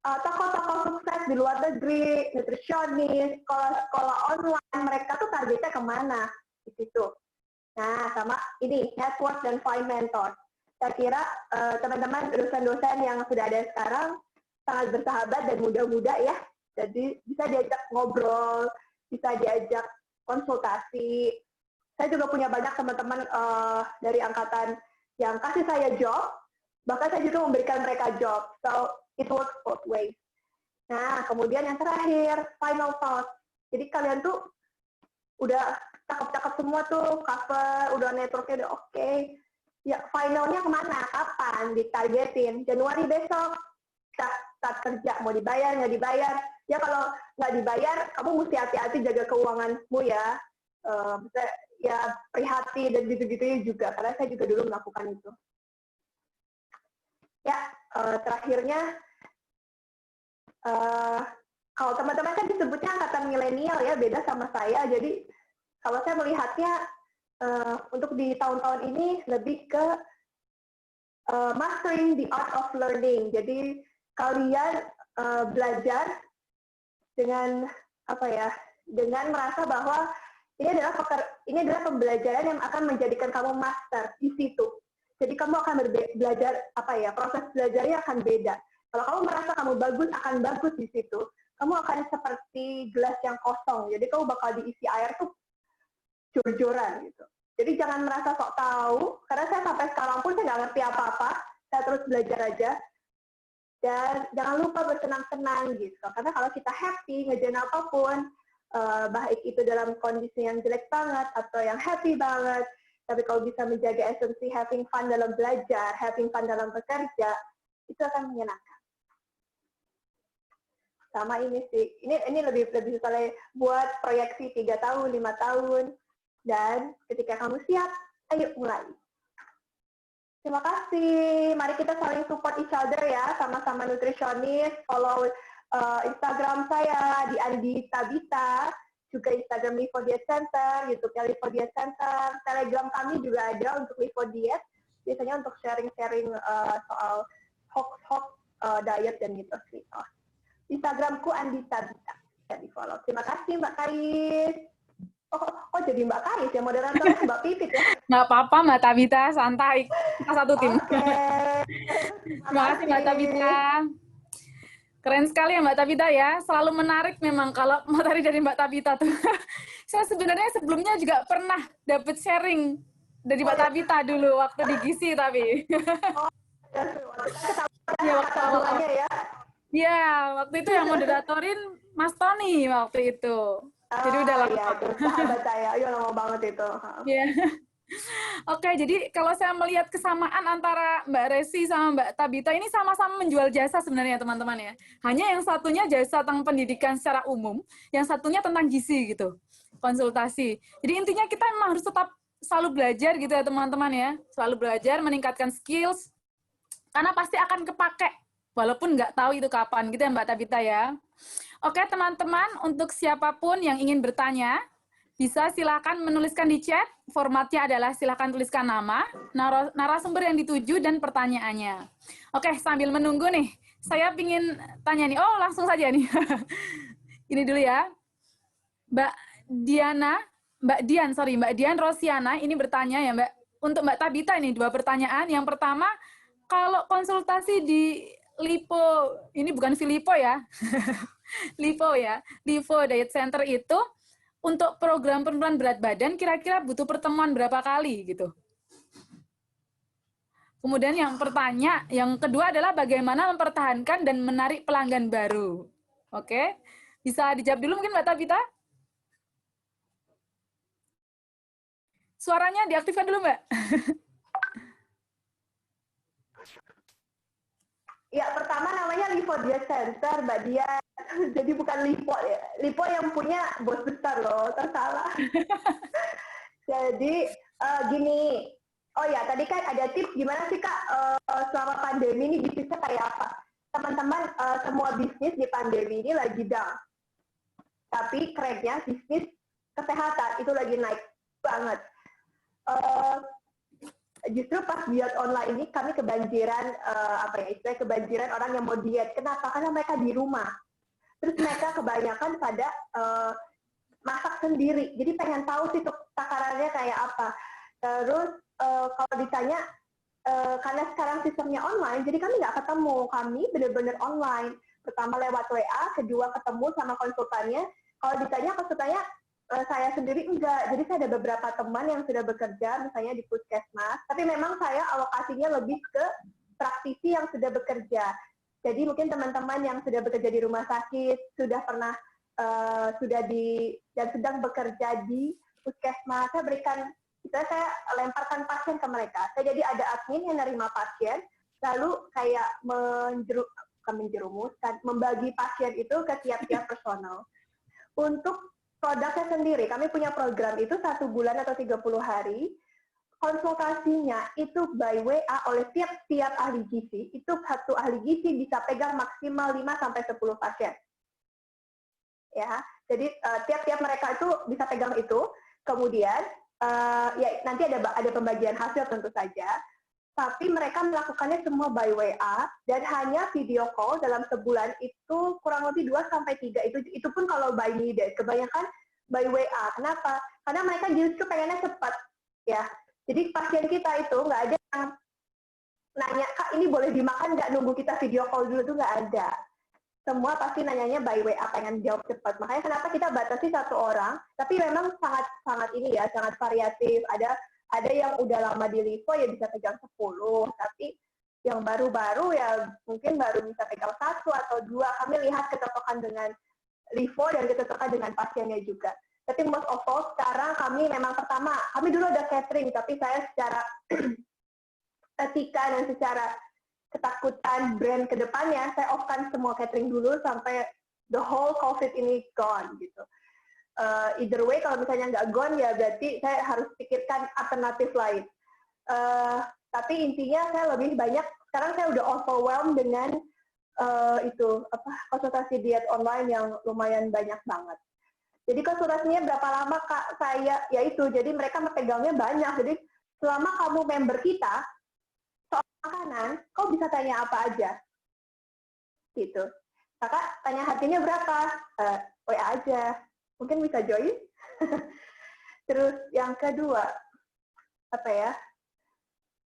tokoh-tokoh sukses di luar negeri, nutrisionis, sekolah-sekolah online, mereka tuh targetnya kemana? Di situ. Nah, sama ini, network dan find mentor. Saya kira teman-teman dosen-dosen yang sudah ada sekarang sangat bersahabat dan muda-muda ya. Jadi bisa diajak ngobrol, bisa diajak konsultasi. Saya juga punya banyak teman-teman dari angkatan yang kasih saya job, bahkan saya juga memberikan mereka job. So, it works both ways. Nah, kemudian yang terakhir, final thought. Jadi kalian tuh udah cakep-cakep semua tuh, cover, udah networknya udah oke. Ya, finalnya kemana? Kapan? Ditargetin. Januari besok, start kerja. Mau dibayar, nggak dibayar. Ya kalau nggak dibayar, kamu mesti hati-hati jaga keuanganmu ya. Ya prihati dan gitu-gitunya juga, karena saya juga dulu melakukan itu. Ya, terakhirnya, kalau teman-teman kan disebutnya angkatan milenial ya, beda sama saya. Jadi kalau saya melihatnya untuk di tahun-tahun ini lebih ke mastering the art of learning. Jadi kalian belajar dengan apa ya? Dengan merasa bahwa ini adalah pembelajaran yang akan menjadikan kamu master di situ. Jadi kamu akan belajar apa ya? Proses belajarnya akan beda. Kalau kamu merasa kamu bagus, akan bagus di situ. Kamu akan seperti gelas yang kosong. Jadi kamu bakal diisi air tuh jor-joran gitu. Jadi jangan merasa sok tahu, karena saya sampai sekarang pun saya nggak ngerti apa-apa. Saya terus belajar aja. Dan jangan lupa bersenang-senang gitu. Karena kalau kita happy, ngerjain apapun, baik itu dalam kondisi yang jelek banget atau yang happy banget, tapi kalau bisa menjaga esensi having fun dalam belajar, having fun dalam bekerja, itu akan menyenangkan. Sama ini sih, ini lebih misalnya buat proyeksi 3 tahun, 5 tahun, dan ketika kamu siap, ayo mulai. Terima kasih. Mari kita saling support each other ya, sama-sama nutrisionis. Follow Instagram saya di Andi Tabita, juga Instagram Livo Diet Center, YouTube-nya Livo Diet Center, Telegram kami juga ada untuk Livo Diet, biasanya untuk sharing-sharing soal hoax diet dan mitos. Instagramku Andi Tabita, bisa di follow. Terima kasih Mbak Kais. Oh jadi Mbak Karis ya, moderatornya Mbak Pipit ya? Nggak apa-apa Mbak Tabita, santai. Kita satu tim. Oke. Terima kasih Mbak Tabita. Keren sekali ya Mbak Tabita ya, selalu menarik memang kalau materi dari Mbak Tabita tuh. Saya sebenarnya sebelumnya juga pernah dapat sharing dari Mbak Tabita dulu waktu di GISI tapi. Ya, waktu awalnya ya. Iya, waktu itu yang moderatorin Mas Tony waktu itu. Jadi udah lama. Iya, sahabat saya, iya lama banget itu. Iya. Oke, jadi kalau saya melihat kesamaan antara Mbak Resi sama Mbak Tabita ini sama-sama menjual jasa sebenarnya teman-teman ya. Hanya yang satunya jasa tentang pendidikan secara umum, yang satunya tentang gizi gitu, konsultasi. Jadi intinya kita memang harus tetap selalu belajar gitu ya teman-teman ya. Selalu belajar, meningkatkan skills, karena pasti akan kepake, walaupun nggak tahu itu kapan gitu ya Mbak Tabita ya. Oke teman-teman, untuk siapapun yang ingin bertanya, bisa silakan menuliskan di chat, formatnya adalah silakan tuliskan nama, narasumber yang dituju, dan pertanyaannya. Oke, sambil menunggu nih, saya ingin tanya nih, oh langsung saja nih. Ini dulu ya. Mbak Dian Rosiana, ini bertanya ya Mbak, untuk Mbak Tabita ini 2 pertanyaan. Yang pertama, kalau konsultasi di Lipo, ini bukan Filipo ya, Lipo ya, Lipo Diet Center itu, untuk program penurunan berat badan kira-kira butuh pertemuan berapa kali gitu. Kemudian yang kedua adalah bagaimana mempertahankan dan menarik pelanggan baru. Oke, bisa dijawab dulu mungkin Mbak Tabita? Suaranya diaktifkan dulu Mbak. Ya, pertama namanya Lipo Diet Center, Mbak Dian. Jadi bukan Lipo ya. Lipo yang punya bos besar loh, tersalah. Jadi gini, oh ya tadi kan ada tips gimana sih Kak selama pandemi ini bisnisnya kayak apa? Teman-teman, semua bisnis di pandemi ini lagi down. Tapi kerennya bisnis kesehatan itu lagi naik banget. Justru pas diet online ini kami kebanjiran kebanjiran orang yang mau diet. Kenapa? Karena mereka di rumah. Terus mereka kebanyakan pada masak sendiri. Jadi pengen tahu sih takarannya kayak apa. Terus kalau ditanya karena sekarang sistemnya online, jadi kami nggak ketemu. Kami benar-benar online. Pertama lewat WA, kedua ketemu sama konsultannya. Kalau ditanya konsultannya saya sendiri enggak, jadi saya ada beberapa teman yang sudah bekerja, misalnya di puskesmas, tapi memang saya alokasinya lebih ke praktisi yang sudah bekerja. Jadi mungkin teman-teman yang sudah bekerja di rumah sakit, sudah pernah, dan sedang bekerja di puskesmas, saya lemparkan pasien ke mereka. Saya jadi ada admin yang nerima pasien, lalu kayak membagi pasien itu ke tiap-tiap personal. Untuk produknya sendiri, kami punya program itu 1 bulan atau 30 hari, konsultasinya itu by WA oleh tiap-tiap ahli gizi, itu satu ahli gizi bisa pegang maksimal 5-10 pasien. Ya, jadi tiap-tiap mereka itu bisa pegang itu, kemudian ya nanti ada pembagian hasil tentu saja, tapi mereka melakukannya semua by WA dan hanya video call dalam sebulan itu kurang lebih 2-3, itu pun kalau by needed, kebanyakan by WA. Kenapa? Karena mereka justru pengennya cepat ya. Jadi pasien kita itu nggak ada yang nanya, Kak ini boleh dimakan nggak, nunggu kita video call dulu, tuh nggak ada. Semua pasti nanyanya by WA, pengen jawab cepat. Makanya kenapa kita batasi 1 orang, tapi memang sangat ini ya, sangat variatif. Ada yang udah lama di Lipo ya bisa pegang 10, tapi yang baru-baru ya mungkin baru bisa pegang 1 atau 2. Kami lihat kecocokan dengan Lipo dan kecocokan dengan pasiennya juga. Tapi most of all sekarang kami memang pertama, kami dulu ada catering, tapi saya secara etika dan secara ketakutan brand ke depannya, saya off-kan semua catering dulu sampai the whole COVID ini gone gitu. Either way, kalau misalnya nggak gone, ya berarti saya harus pikirkan alternatif lain. Tapi intinya saya lebih banyak, sekarang saya udah overwhelmed dengan konsultasi diet online yang lumayan banyak banget. Jadi konsultasinya berapa lama Kak? Ya itu, jadi mereka pegangnya banyak. Jadi selama kamu member kita, soal makanan, kau bisa tanya apa aja. Gitu. Kakak tanya harganya berapa? WA aja. Mungkin bisa join. Terus yang kedua, apa ya?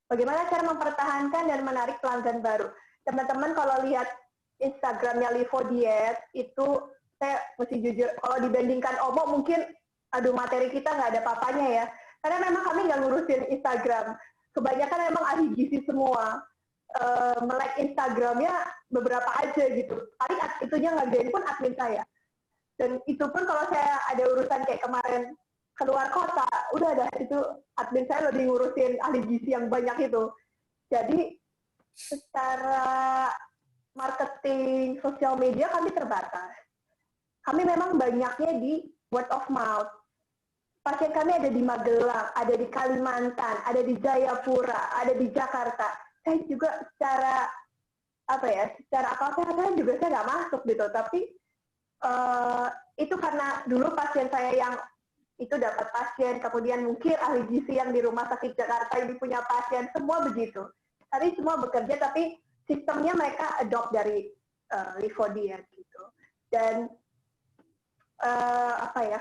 Bagaimana cara mempertahankan dan menarik pelanggan baru? Teman-teman kalau lihat Instagramnya Livo Diet, itu saya mesti jujur, kalau dibandingkan Omo mungkin, aduh materi kita nggak ada papanya ya. Karena memang kami nggak ngurusin Instagram. Kebanyakan memang ahli gizi semua. Melek Instagramnya beberapa aja gitu. Paling itunya ngerjain pun admin saya. Dan itu pun kalau saya ada urusan kayak kemarin keluar kota, udah ada itu admin saya lebih ngurusin ahli gizi yang banyak itu. Jadi secara marketing sosial media kami terbatas. Kami memang banyaknya di word of mouth. Pasien kami ada di Magelang, ada di Kalimantan, ada di Jayapura, ada di Jakarta. Saya juga secara akal sehat juga saya nggak masuk gitu. Tapi itu karena dulu pasien saya yang itu dapat pasien, kemudian mungkin ahli gizi yang di rumah sakit Jakarta ini punya pasien, semua begitu. Tapi semua bekerja, tapi sistemnya mereka adopt dari Livo Diet gitu. Dan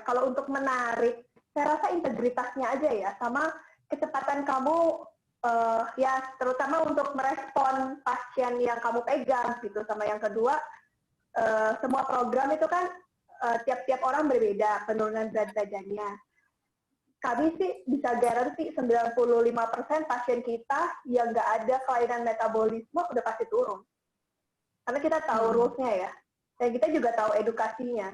kalau untuk menarik, saya rasa integritasnya aja ya, sama kecepatan kamu ya terutama untuk merespon pasien yang kamu pegang gitu. Sama yang kedua, semua program itu kan tiap-tiap orang berbeda penurunan berat badannya. Kami sih bisa garansi 95% pasien kita yang nggak ada kelainan metabolisme udah pasti turun. Karena kita tahu rules-nya ya. Dan kita juga tahu edukasinya.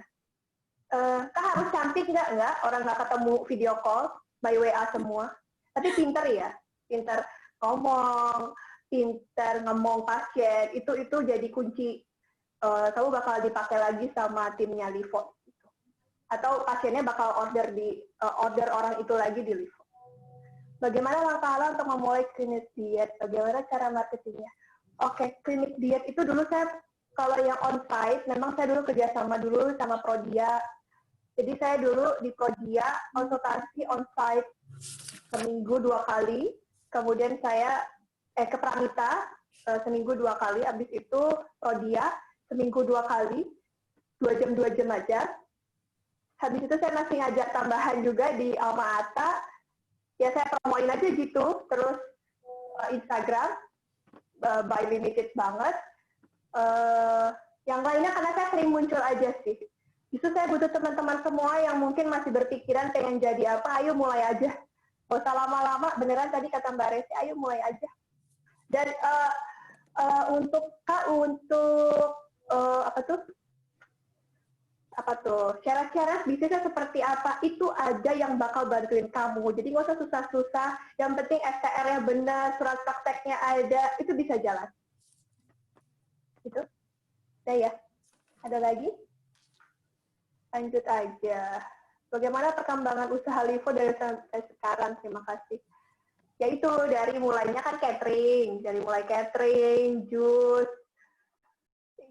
Kak harus cantik nggak? Orang nggak ketemu video call, by WA semua. Tapi pinter ya. Pinter ngomong, pinter ngomong pasien. Itu jadi kunci. Kamu bakal dipakai lagi sama timnya Livo. Gitu. Atau pasiennya bakal order orang itu lagi di Livo. Bagaimana langkah-langkah untuk memulai klinik diet? Bagaimana cara marketingnya? Oke, klinik diet itu dulu saya, kalau yang on-site, memang saya dulu kerjasama dulu sama Prodia. Jadi saya dulu di Prodia konsultasi on-site seminggu 2 kali. Kemudian saya ke Pramita seminggu 2 kali. Habis itu Prodia seminggu 2 kali, 2 jam aja. Habis itu saya masih ngajak tambahan juga di Alma Ata. Ya saya promoin aja gitu. Terus Instagram, by limited banget. Yang lainnya karena saya sering muncul aja sih. Justru saya butuh teman-teman semua yang mungkin masih berpikiran pengen jadi apa, ayo mulai aja. Gak usah lama-lama, beneran tadi kata Mbak Resi, ayo mulai aja. Dan syarat-syarat bisnisnya seperti apa, itu ada yang bakal bantuin kamu. Jadi nggak usah susah-susah, yang penting STR-nya benar, surat prakteknya ada, itu bisa jalan. Gitu. Nah ya, ada lagi? Lanjut aja. Bagaimana perkembangan usaha Livo dari sampai sekarang? Terima kasih. Yaitu dari mulainya kan catering, jus,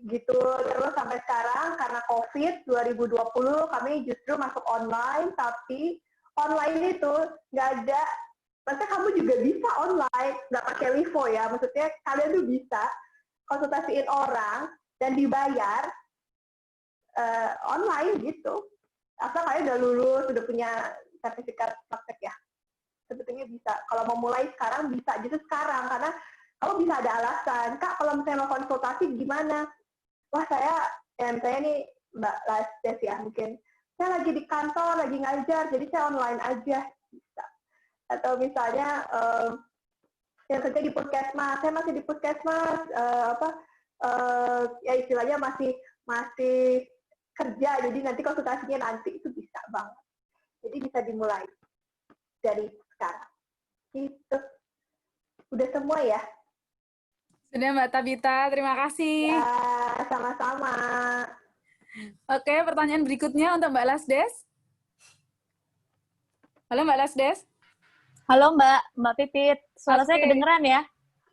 gitu. Terus sampai sekarang karena COVID 2020 kami justru masuk online, tapi online itu nggak ada. Maksudnya kamu juga bisa online, nggak pakai Livo ya. Maksudnya kalian tuh bisa konsultasiin orang dan dibayar online gitu. Asal kalian udah lulus, udah punya sertifikat praktek ya. Sebetulnya bisa. Kalau mau mulai sekarang bisa. Justru sekarang, karena kamu bisa ada alasan. Kak, kalau misalnya mau konsultasi gimana? Wah, saya nih Mbak Lasdes ya mungkin. Saya lagi di kantor, lagi ngajar, jadi saya online aja. Bisa. Atau misalnya yang kerja di puskesmas, saya masih di puskesmas, ya istilahnya masih kerja, jadi nanti konsultasinya nanti, itu bisa banget. Jadi bisa dimulai dari sekarang. Itu udah semua ya? Sudah Mbak Tabita, terima kasih. Ya, sama-sama. Oke, pertanyaan berikutnya untuk Mbak Lasdes. Halo Mbak Lasdes. Halo Mbak Pipit. Suara saya kedengeran ya?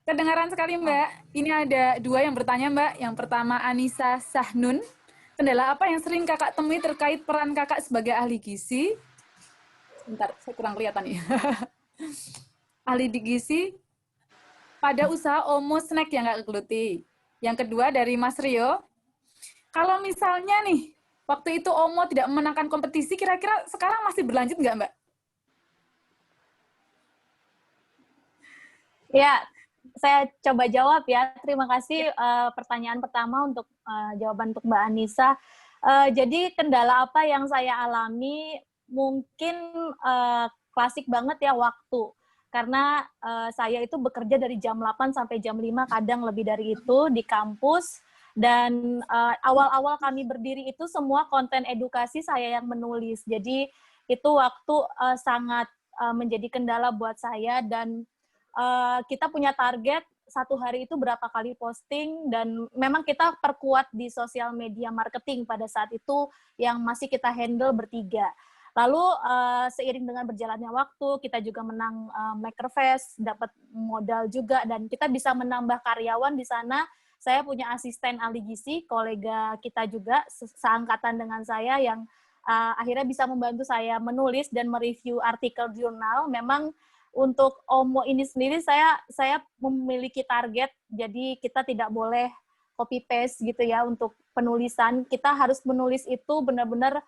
Kedengaran sekali Mbak. Ini ada 2 yang bertanya Mbak. Yang pertama Anissa Sahnun. Kendala apa yang sering kakak temui terkait peran kakak sebagai ahli gizi? Bentar, saya kurang kelihatan nih. Ahli gizi pada usaha Omo Snack yang nggak geluti. Yang kedua dari Mas Rio. Kalau misalnya nih, waktu itu Omo tidak memenangkan kompetisi, kira-kira sekarang masih berlanjut nggak Mbak? Ya, saya coba jawab ya. Terima kasih pertanyaan pertama untuk jawaban untuk Mbak Anissa. Jadi kendala apa yang saya alami mungkin klasik banget ya waktu. Karena saya itu bekerja dari jam 8 sampai jam 5, kadang lebih dari itu di kampus. Dan awal-awal kami berdiri itu semua konten edukasi saya yang menulis. Jadi itu waktu sangat menjadi kendala buat saya, dan kita punya target satu hari itu berapa kali posting, dan memang kita perkuat di sosial media marketing pada saat itu yang masih kita handle bertiga. Lalu seiring dengan berjalannya waktu, kita juga menang Makerfest, dapat modal juga, dan kita bisa menambah karyawan di sana. Saya punya asisten ahli gizi, kolega kita juga seangkatan dengan saya yang akhirnya bisa membantu saya menulis dan mereview artikel jurnal. Memang untuk OMO ini sendiri saya memiliki target, jadi kita tidak boleh copy paste gitu ya untuk penulisan. Kita harus menulis itu benar-benar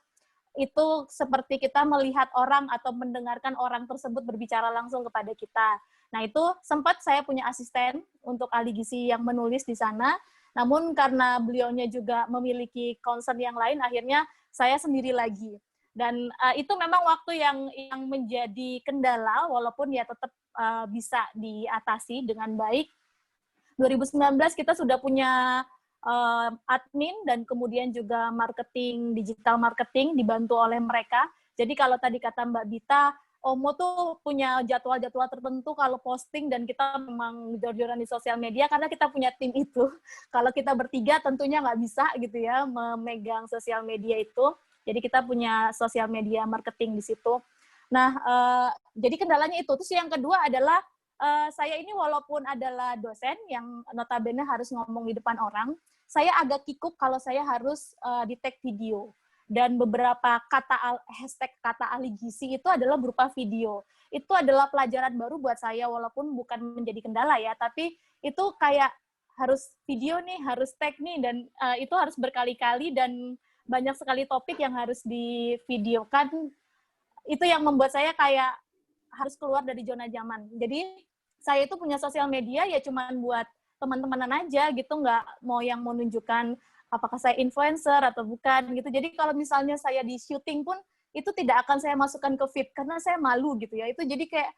itu seperti kita melihat orang atau mendengarkan orang tersebut berbicara langsung kepada kita. Nah, itu sempat saya punya asisten untuk ahli gizi yang menulis di sana, namun karena beliaunya juga memiliki concern yang lain, akhirnya saya sendiri lagi. Dan itu memang waktu yang menjadi kendala, walaupun ya tetap bisa diatasi dengan baik. 2019 kita sudah punya admin dan kemudian juga marketing, digital marketing dibantu oleh mereka. Jadi kalau tadi kata Mbak Bita, OMO tuh punya jadwal-jadwal tertentu kalau posting, dan kita memang jor-joran di sosial media karena kita punya tim itu. Kalau kita bertiga tentunya nggak bisa gitu ya memegang sosial media itu. Jadi kita punya sosial media marketing di situ. Nah, jadi kendalanya itu. Terus yang kedua adalah saya ini walaupun adalah dosen yang notabene harus ngomong di depan orang, saya agak kikuk kalau saya harus di-tag video. Dan beberapa hashtag kata ahli gizi itu adalah berupa video. Itu adalah pelajaran baru buat saya, walaupun bukan menjadi kendala ya, tapi itu kayak harus video nih, harus tag nih, dan itu harus berkali-kali, dan banyak sekali topik yang harus divideokan. Itu yang membuat saya kayak harus keluar dari zona nyaman. Jadi saya itu punya sosial media ya cuman buat teman-temanan aja gitu, nggak mau yang mau nunjukkan apakah saya influencer atau bukan gitu. Jadi kalau misalnya saya di syuting pun itu tidak akan saya masukkan ke feed karena saya malu gitu ya. Itu jadi kayak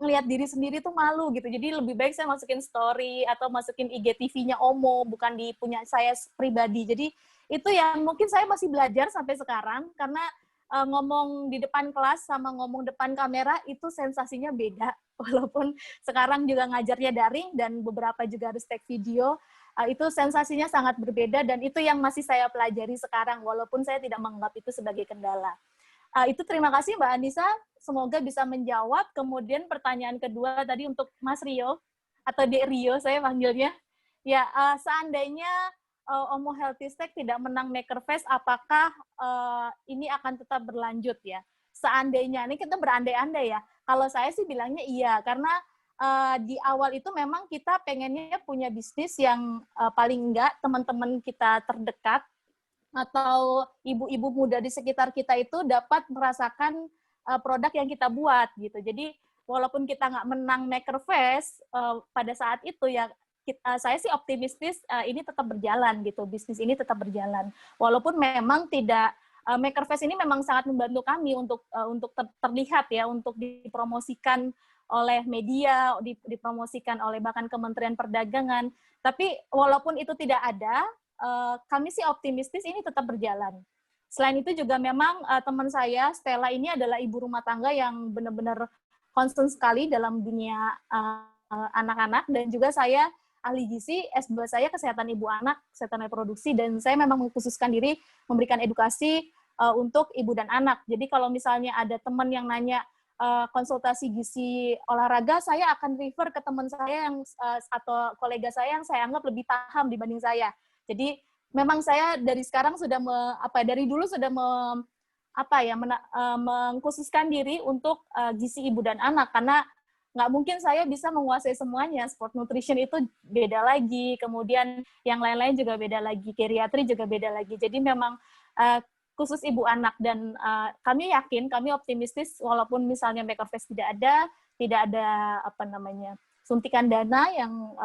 ngelihat diri sendiri tuh malu gitu. Jadi lebih baik saya masukin story atau masukin IGTV-nya OMO, bukan di punya saya pribadi. Jadi itu yang mungkin saya masih belajar sampai sekarang, karena ngomong di depan kelas sama ngomong depan kamera itu sensasinya beda. Walaupun sekarang juga ngajarnya daring dan beberapa juga harus take video, itu sensasinya sangat berbeda, dan itu yang masih saya pelajari sekarang, walaupun saya tidak menganggap itu sebagai kendala. Itu terima kasih Mbak Anissa, semoga bisa menjawab. Kemudian pertanyaan kedua tadi untuk Mas Rio, atau Dek Rio saya panggilnya. Ya, seandainya OMO Healthy Snack tidak menang Makerfest, apakah ini akan tetap berlanjut ya? Seandainya, ini kita berandai-andai ya. Kalau saya sih bilangnya iya, karena di awal itu memang kita pengennya punya bisnis yang paling enggak teman-teman kita terdekat atau ibu-ibu muda di sekitar kita itu dapat merasakan produk yang kita buat gitu. Jadi walaupun kita nggak menang Makerfest pada saat itu ya, saya sih optimistis ini tetap berjalan gitu, bisnis ini tetap berjalan. Walaupun memang tidak, Makerfest ini memang sangat membantu kami untuk terlihat ya, untuk dipromosikan oleh media, dipromosikan oleh bahkan Kementerian Perdagangan. Tapi walaupun itu tidak ada, kami sih optimistis ini tetap berjalan. Selain itu juga memang teman saya, Stella ini adalah ibu rumah tangga yang benar-benar concern sekali dalam dunia anak-anak, dan juga saya ahli gizi, S2 saya kesehatan ibu anak, kesehatan reproduksi, dan saya memang mengkhususkan diri memberikan edukasi untuk ibu dan anak. Jadi kalau misalnya ada teman yang nanya konsultasi gizi olahraga, saya akan refer ke teman saya yang atau kolega saya yang saya anggap lebih paham dibanding saya. Jadi memang saya dari sekarang sudah dari dulu sudah mengkhususkan diri untuk gizi ibu dan anak, karena nggak mungkin saya bisa menguasai semuanya. Sport nutrition itu beda lagi, kemudian yang lain-lain juga beda lagi, geriatri juga beda lagi. Jadi memang khusus ibu anak, dan kami yakin, kami optimistis walaupun misalnya Makerfest tidak ada suntikan dana yang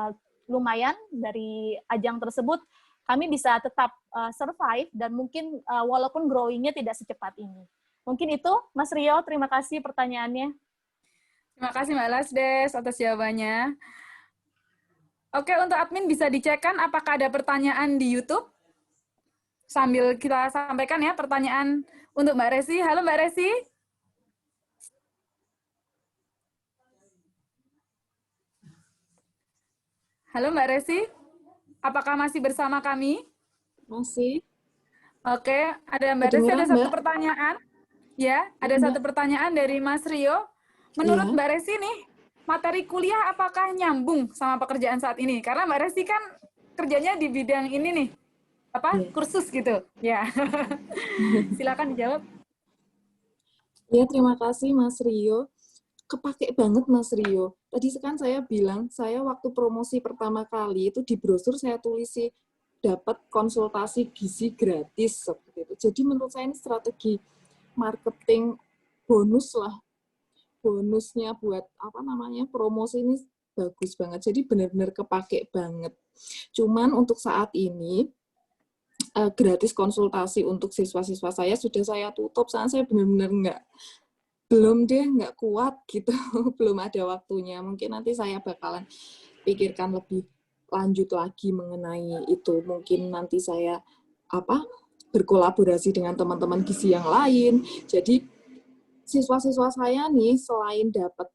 lumayan dari ajang tersebut, kami bisa tetap survive dan mungkin walaupun growing-nya tidak secepat ini. Mungkin itu, Mas Rio, terima kasih pertanyaannya. Terima kasih Mbak Lasdes atas jawabannya. Oke, untuk admin bisa dicekkan apakah ada pertanyaan di YouTube? Sambil kita sampaikan ya pertanyaan untuk Mbak Resi. Halo Mbak Resi. Halo Mbak Resi, apakah masih bersama kami? Masih. Oke, ada Mbak Resi, ada satu pertanyaan. Ya, ada satu pertanyaan dari Mas Rio. Menurut Mbak Resi nih, materi kuliah apakah nyambung sama pekerjaan saat ini? Karena Mbak Resi kan kerjanya di bidang ini nih, kursus gitu. Ya, silakan dijawab. Ya, terima kasih Mas Rio. Kepake banget Mas Rio. Tadi kan saya bilang, saya waktu promosi pertama kali itu di brosur saya tulis sih dapat konsultasi gizi gratis seperti itu. Jadi menurut saya ini strategi marketing bonus lah. Bonusnya buat promosi ini bagus banget. Jadi benar-benar kepake banget. Cuman untuk saat ini gratis konsultasi untuk siswa-siswa saya sudah saya tutup, soalnya saya benar-benar nggak kuat gitu, belum ada waktunya. Mungkin nanti saya bakalan pikirkan lebih lanjut lagi mengenai itu. Mungkin nanti saya berkolaborasi dengan teman-teman gizi yang lain. Jadi siswa-siswa saya nih selain dapat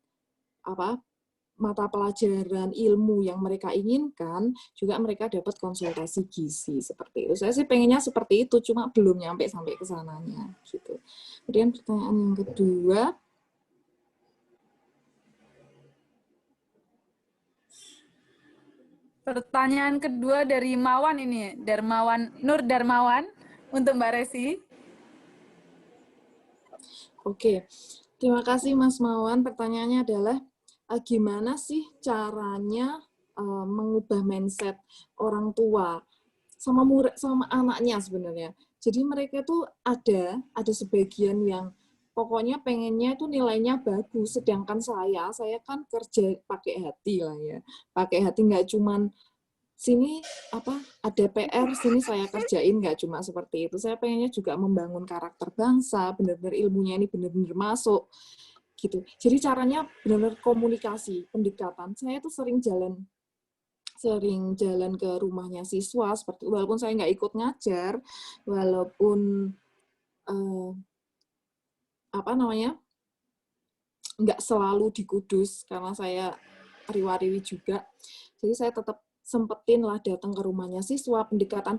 mata pelajaran ilmu yang mereka inginkan, juga mereka dapat konsultasi gizi seperti itu. Saya sih pengennya seperti itu, cuma belum sampai ke sananya gitu. Kemudian pertanyaan yang kedua, pertanyaan kedua dari Mawan ini, Nur Darmawan untuk Mbak Resi. Oke, terima kasih Mas Mawan. Pertanyaannya adalah gimana sih caranya mengubah mindset orang tua sama murid sama anaknya sebenarnya. Jadi mereka tuh ada sebagian yang pokoknya pengennya itu nilainya bagus, sedangkan saya kan kerja pakai hati lah ya. Pakai hati, nggak cuman sini ada PR, sini saya kerjain, nggak cuma seperti itu. Saya pengennya juga membangun karakter bangsa, benar-benar ilmunya ini benar-benar masuk gitu. Jadi caranya benar-benar komunikasi, pendekatan. Saya tuh sering jalan ke rumahnya siswa, seperti walaupun saya nggak ikut ngajar, walaupun nggak selalu di Kudus karena saya riwa-riwi juga. Jadi saya tetap sempetin lah datang ke rumahnya siswa, pendekatan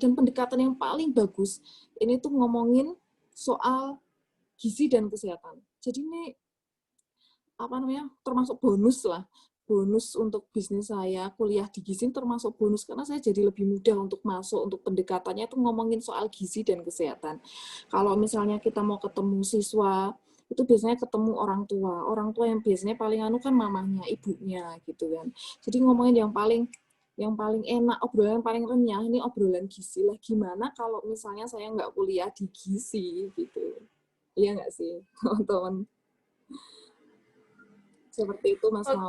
yang paling bagus ini tuh ngomongin soal gizi dan kesehatan. Jadi ini termasuk bonus lah. Bonus untuk bisnis saya, kuliah di gizi termasuk bonus karena saya jadi lebih mudah untuk masuk, untuk pendekatannya itu ngomongin soal gizi dan kesehatan. Kalau misalnya kita mau ketemu siswa, itu biasanya ketemu orang tua yang biasanya paling kan mamahnya, ibunya gitu kan. Jadi ngomongin yang paling enak, obrolan yang paling renyah, ini obrolan gizi lah. Gimana kalau misalnya saya nggak kuliah di gizi gitu. Iya nggak sih, teman-teman? Seperti itu, Mas Mawan.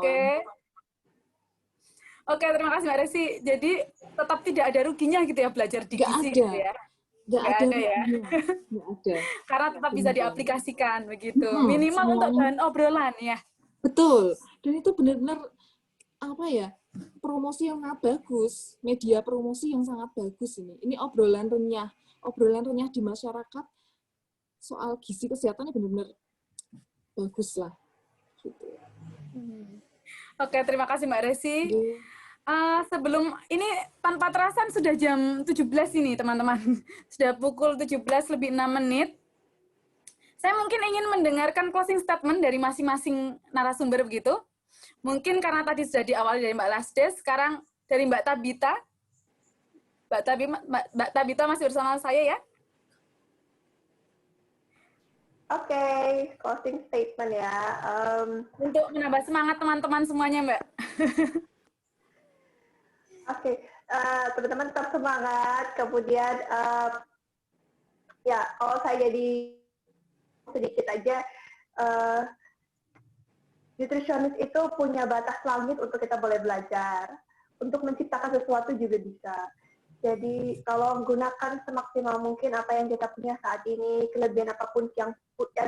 Oke, terima kasih Mbak Resi. Jadi tetap tidak ada ruginya gitu ya belajar di gizi gitu ya? Nggak ada ya? Nggak ada. Karena tetap bisa diaplikasikan begitu. Minimal semuanya, untuk bahan obrolan ya. Betul. Dan itu benar-benar promosi yang sangat bagus, media promosi yang sangat bagus ini. Ini obrolan renyah di masyarakat soal gizi kesehatannya benar-benar bagus lah. Gitu. Oke, terima kasih Mbak Resi. Sebelum ini tanpa terasa sudah jam 17 ini teman-teman. Sudah pukul 17 lebih 6 menit. Saya mungkin ingin mendengarkan closing statement dari masing-masing narasumber begitu. Mungkin karena tadi sudah diawali dari Mbak Lasdes, sekarang dari Mbak Tabita. Mbak Tabita masih bersama saya ya? Oke, closing statement ya. Untuk menambah semangat teman-teman semuanya, Mbak. Oke, teman-teman tetap semangat. Kemudian, ya kalau saya jadi sedikit aja, nutritionist itu punya batas langit untuk kita boleh belajar. Untuk menciptakan sesuatu juga bisa. Jadi kalau gunakan semaksimal mungkin apa yang kita punya saat ini, kelebihan apapun yang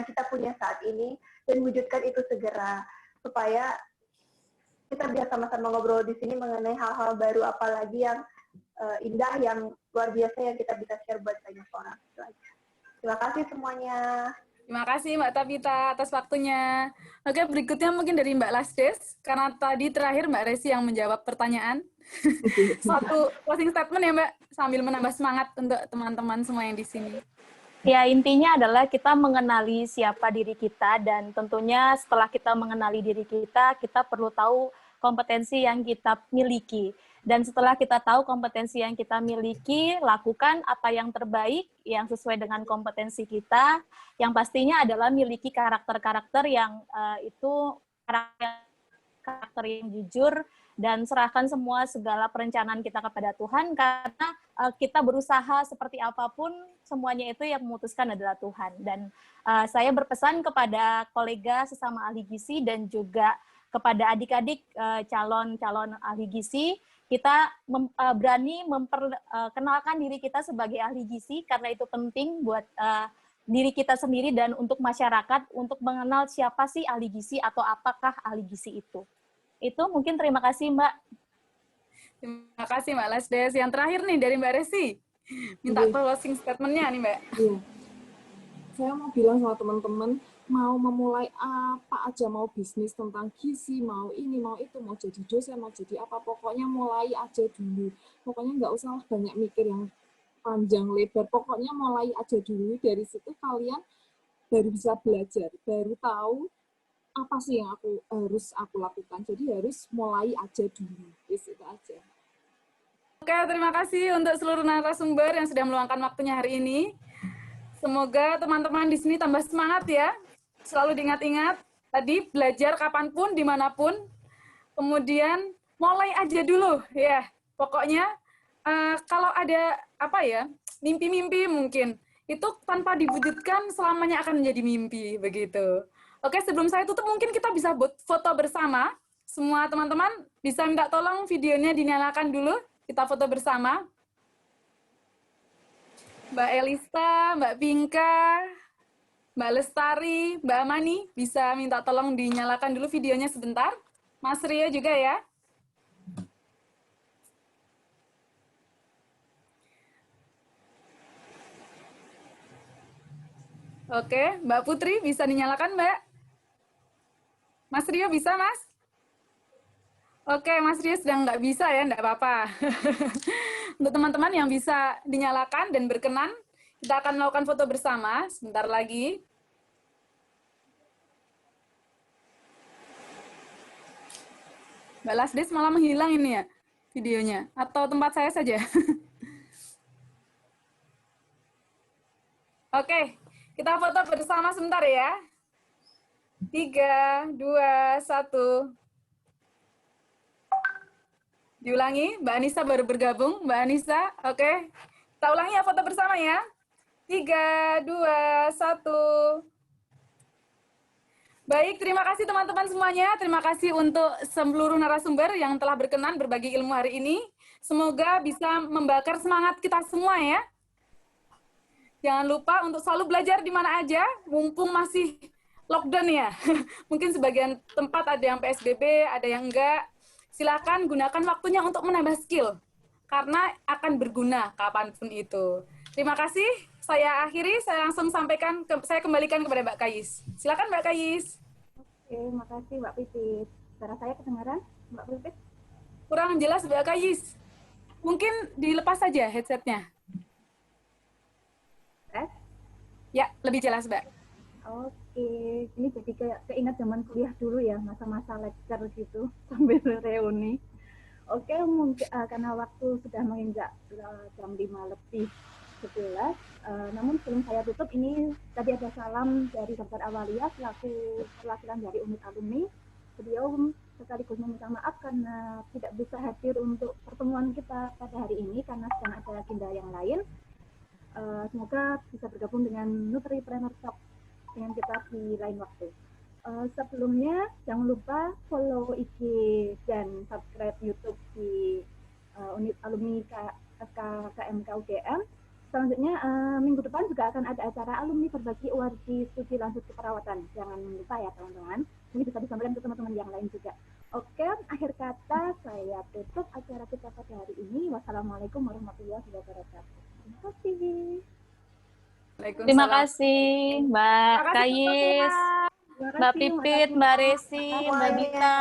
kita punya saat ini, dan wujudkan itu segera. Supaya kita bisa sama-sama ngobrol di sini mengenai hal-hal baru apalagi yang indah, yang luar biasa yang kita bisa share buat banyak orang. Itu aja. Terima kasih semuanya. Terima kasih Mbak Tabita atas waktunya. Oke, berikutnya mungkin dari Mbak Lasdes, karena tadi terakhir Mbak Resi yang menjawab pertanyaan. Satu closing statement ya Mbak, sambil menambah semangat untuk teman-teman semua yang di sini. Ya, intinya adalah kita mengenali siapa diri kita, dan tentunya setelah kita mengenali diri kita perlu tahu kompetensi yang kita miliki. Dan setelah kita tahu kompetensi yang kita miliki, lakukan apa yang terbaik, yang sesuai dengan kompetensi kita, yang pastinya adalah miliki karakter-karakter yang itu karakter yang jujur, dan serahkan semua segala perencanaan kita kepada Tuhan, karena kita berusaha seperti apapun, semuanya itu yang memutuskan adalah Tuhan. Dan saya berpesan kepada kolega sesama ahli gizi dan juga kepada adik-adik calon-calon ahli gizi, kita berani memperkenalkan diri kita sebagai ahli gizi, karena itu penting buat diri kita sendiri dan untuk masyarakat, untuk mengenal siapa sih ahli gizi atau apakah ahli gizi itu. Itu mungkin, terima kasih Mbak. Terima kasih Mbak Lasdes. Yang terakhir nih dari Mbak Resi, minta closing statement-nya nih Mbak. Iya. Saya mau bilang sama teman-teman, mau memulai apa aja, mau bisnis tentang gizi, mau ini, mau itu, mau jadi dosen, mau jadi apa, pokoknya mulai aja dulu. Pokoknya nggak usah banyak mikir yang panjang lebar, pokoknya mulai aja dulu. Dari situ kalian baru bisa belajar, baru tahu apa sih yang harus aku lakukan. Jadi harus mulai aja dulu. Itu aja. Oke, terima kasih untuk seluruh narasumber yang sudah meluangkan waktunya hari ini. Semoga teman-teman di sini tambah semangat ya. Selalu diingat-ingat, tadi belajar kapanpun, dimanapun. Kemudian mulai aja dulu ya. Pokoknya kalau ada mimpi-mimpi mungkin, itu tanpa diwujudkan selamanya akan menjadi mimpi, begitu. Oke, sebelum saya tutup mungkin kita bisa buat foto bersama. Semua teman-teman bisa minta tolong videonya dinyalakan dulu, kita foto bersama. Mbak Elista, Mbak Pinka, Mbak Lestari, Mbak Amani, bisa minta tolong dinyalakan dulu videonya sebentar. Mas Rio juga ya. Oke, Mbak Putri bisa dinyalakan Mbak? Mas Rio bisa Mas? Oke, Mas Rio sedang nggak bisa ya, nggak apa-apa. Untuk teman-teman yang bisa dinyalakan dan berkenan, kita akan melakukan foto bersama sebentar lagi. Mbak Lasdes malah menghilang ini ya, videonya. Atau tempat saya saja? Oke, kita foto bersama sebentar ya. 3, 2, 1. Diulangi, Mbak Anissa baru bergabung. Mbak Anissa, oke. Kita ulangi ya foto bersama ya. 3, 2, 1. Baik, terima kasih teman-teman semuanya. Terima kasih untuk seluruh narasumber yang telah berkenan berbagi ilmu hari ini. Semoga bisa membakar semangat kita semua ya. Jangan lupa untuk selalu belajar di mana aja, mumpung masih lockdown ya. Mungkin sebagian tempat ada yang PSBB, ada yang enggak. Silakan gunakan waktunya untuk menambah skill, karena akan berguna kapanpun itu. Terima kasih, saya akhiri, saya langsung sampaikan, saya kembalikan kepada Mbak Kayis. Silakan Mbak Kayis. Oke, makasih Mbak Pipit. Suara saya kedengaran, Mbak Pipit? Kurang jelas Mbak Kayis. Mungkin dilepas saja headsetnya. Ya, lebih jelas Mbak. Oke, ini jadi kayak keingat zaman kuliah dulu ya, masa-masa lecture gitu, sambil reuni. Oke, mungkin karena waktu sudah menginjak jam 5:11, namun sebelum saya tutup, ini tadi ada salam dari Dr. Awalia, selaku perwakilan dari unit alumni. Beliau sekaligus meminta maaf karena tidak bisa hadir untuk pertemuan kita pada hari ini, karena sedang ada agenda yang lain. Semoga bisa bergabung dengan Nutripreneur Talk dengan kita di lain waktu. Sebelumnya jangan lupa follow IG dan subscribe YouTube di unit alumni KMK UGM. Selanjutnya minggu depan juga akan ada acara alumni berbagi award studi lanjut keperawatan. Jangan lupa ya teman-teman. Ini bisa disampaikan ke teman-teman yang lain juga. Oke, akhir kata saya tutup acara kita pada hari ini. Wassalamualaikum warahmatullahi wabarakatuh. Terima kasih. Terima kasih Mbak Kayis, Mbak Pipit, Mbak Resi, Mbak Dita.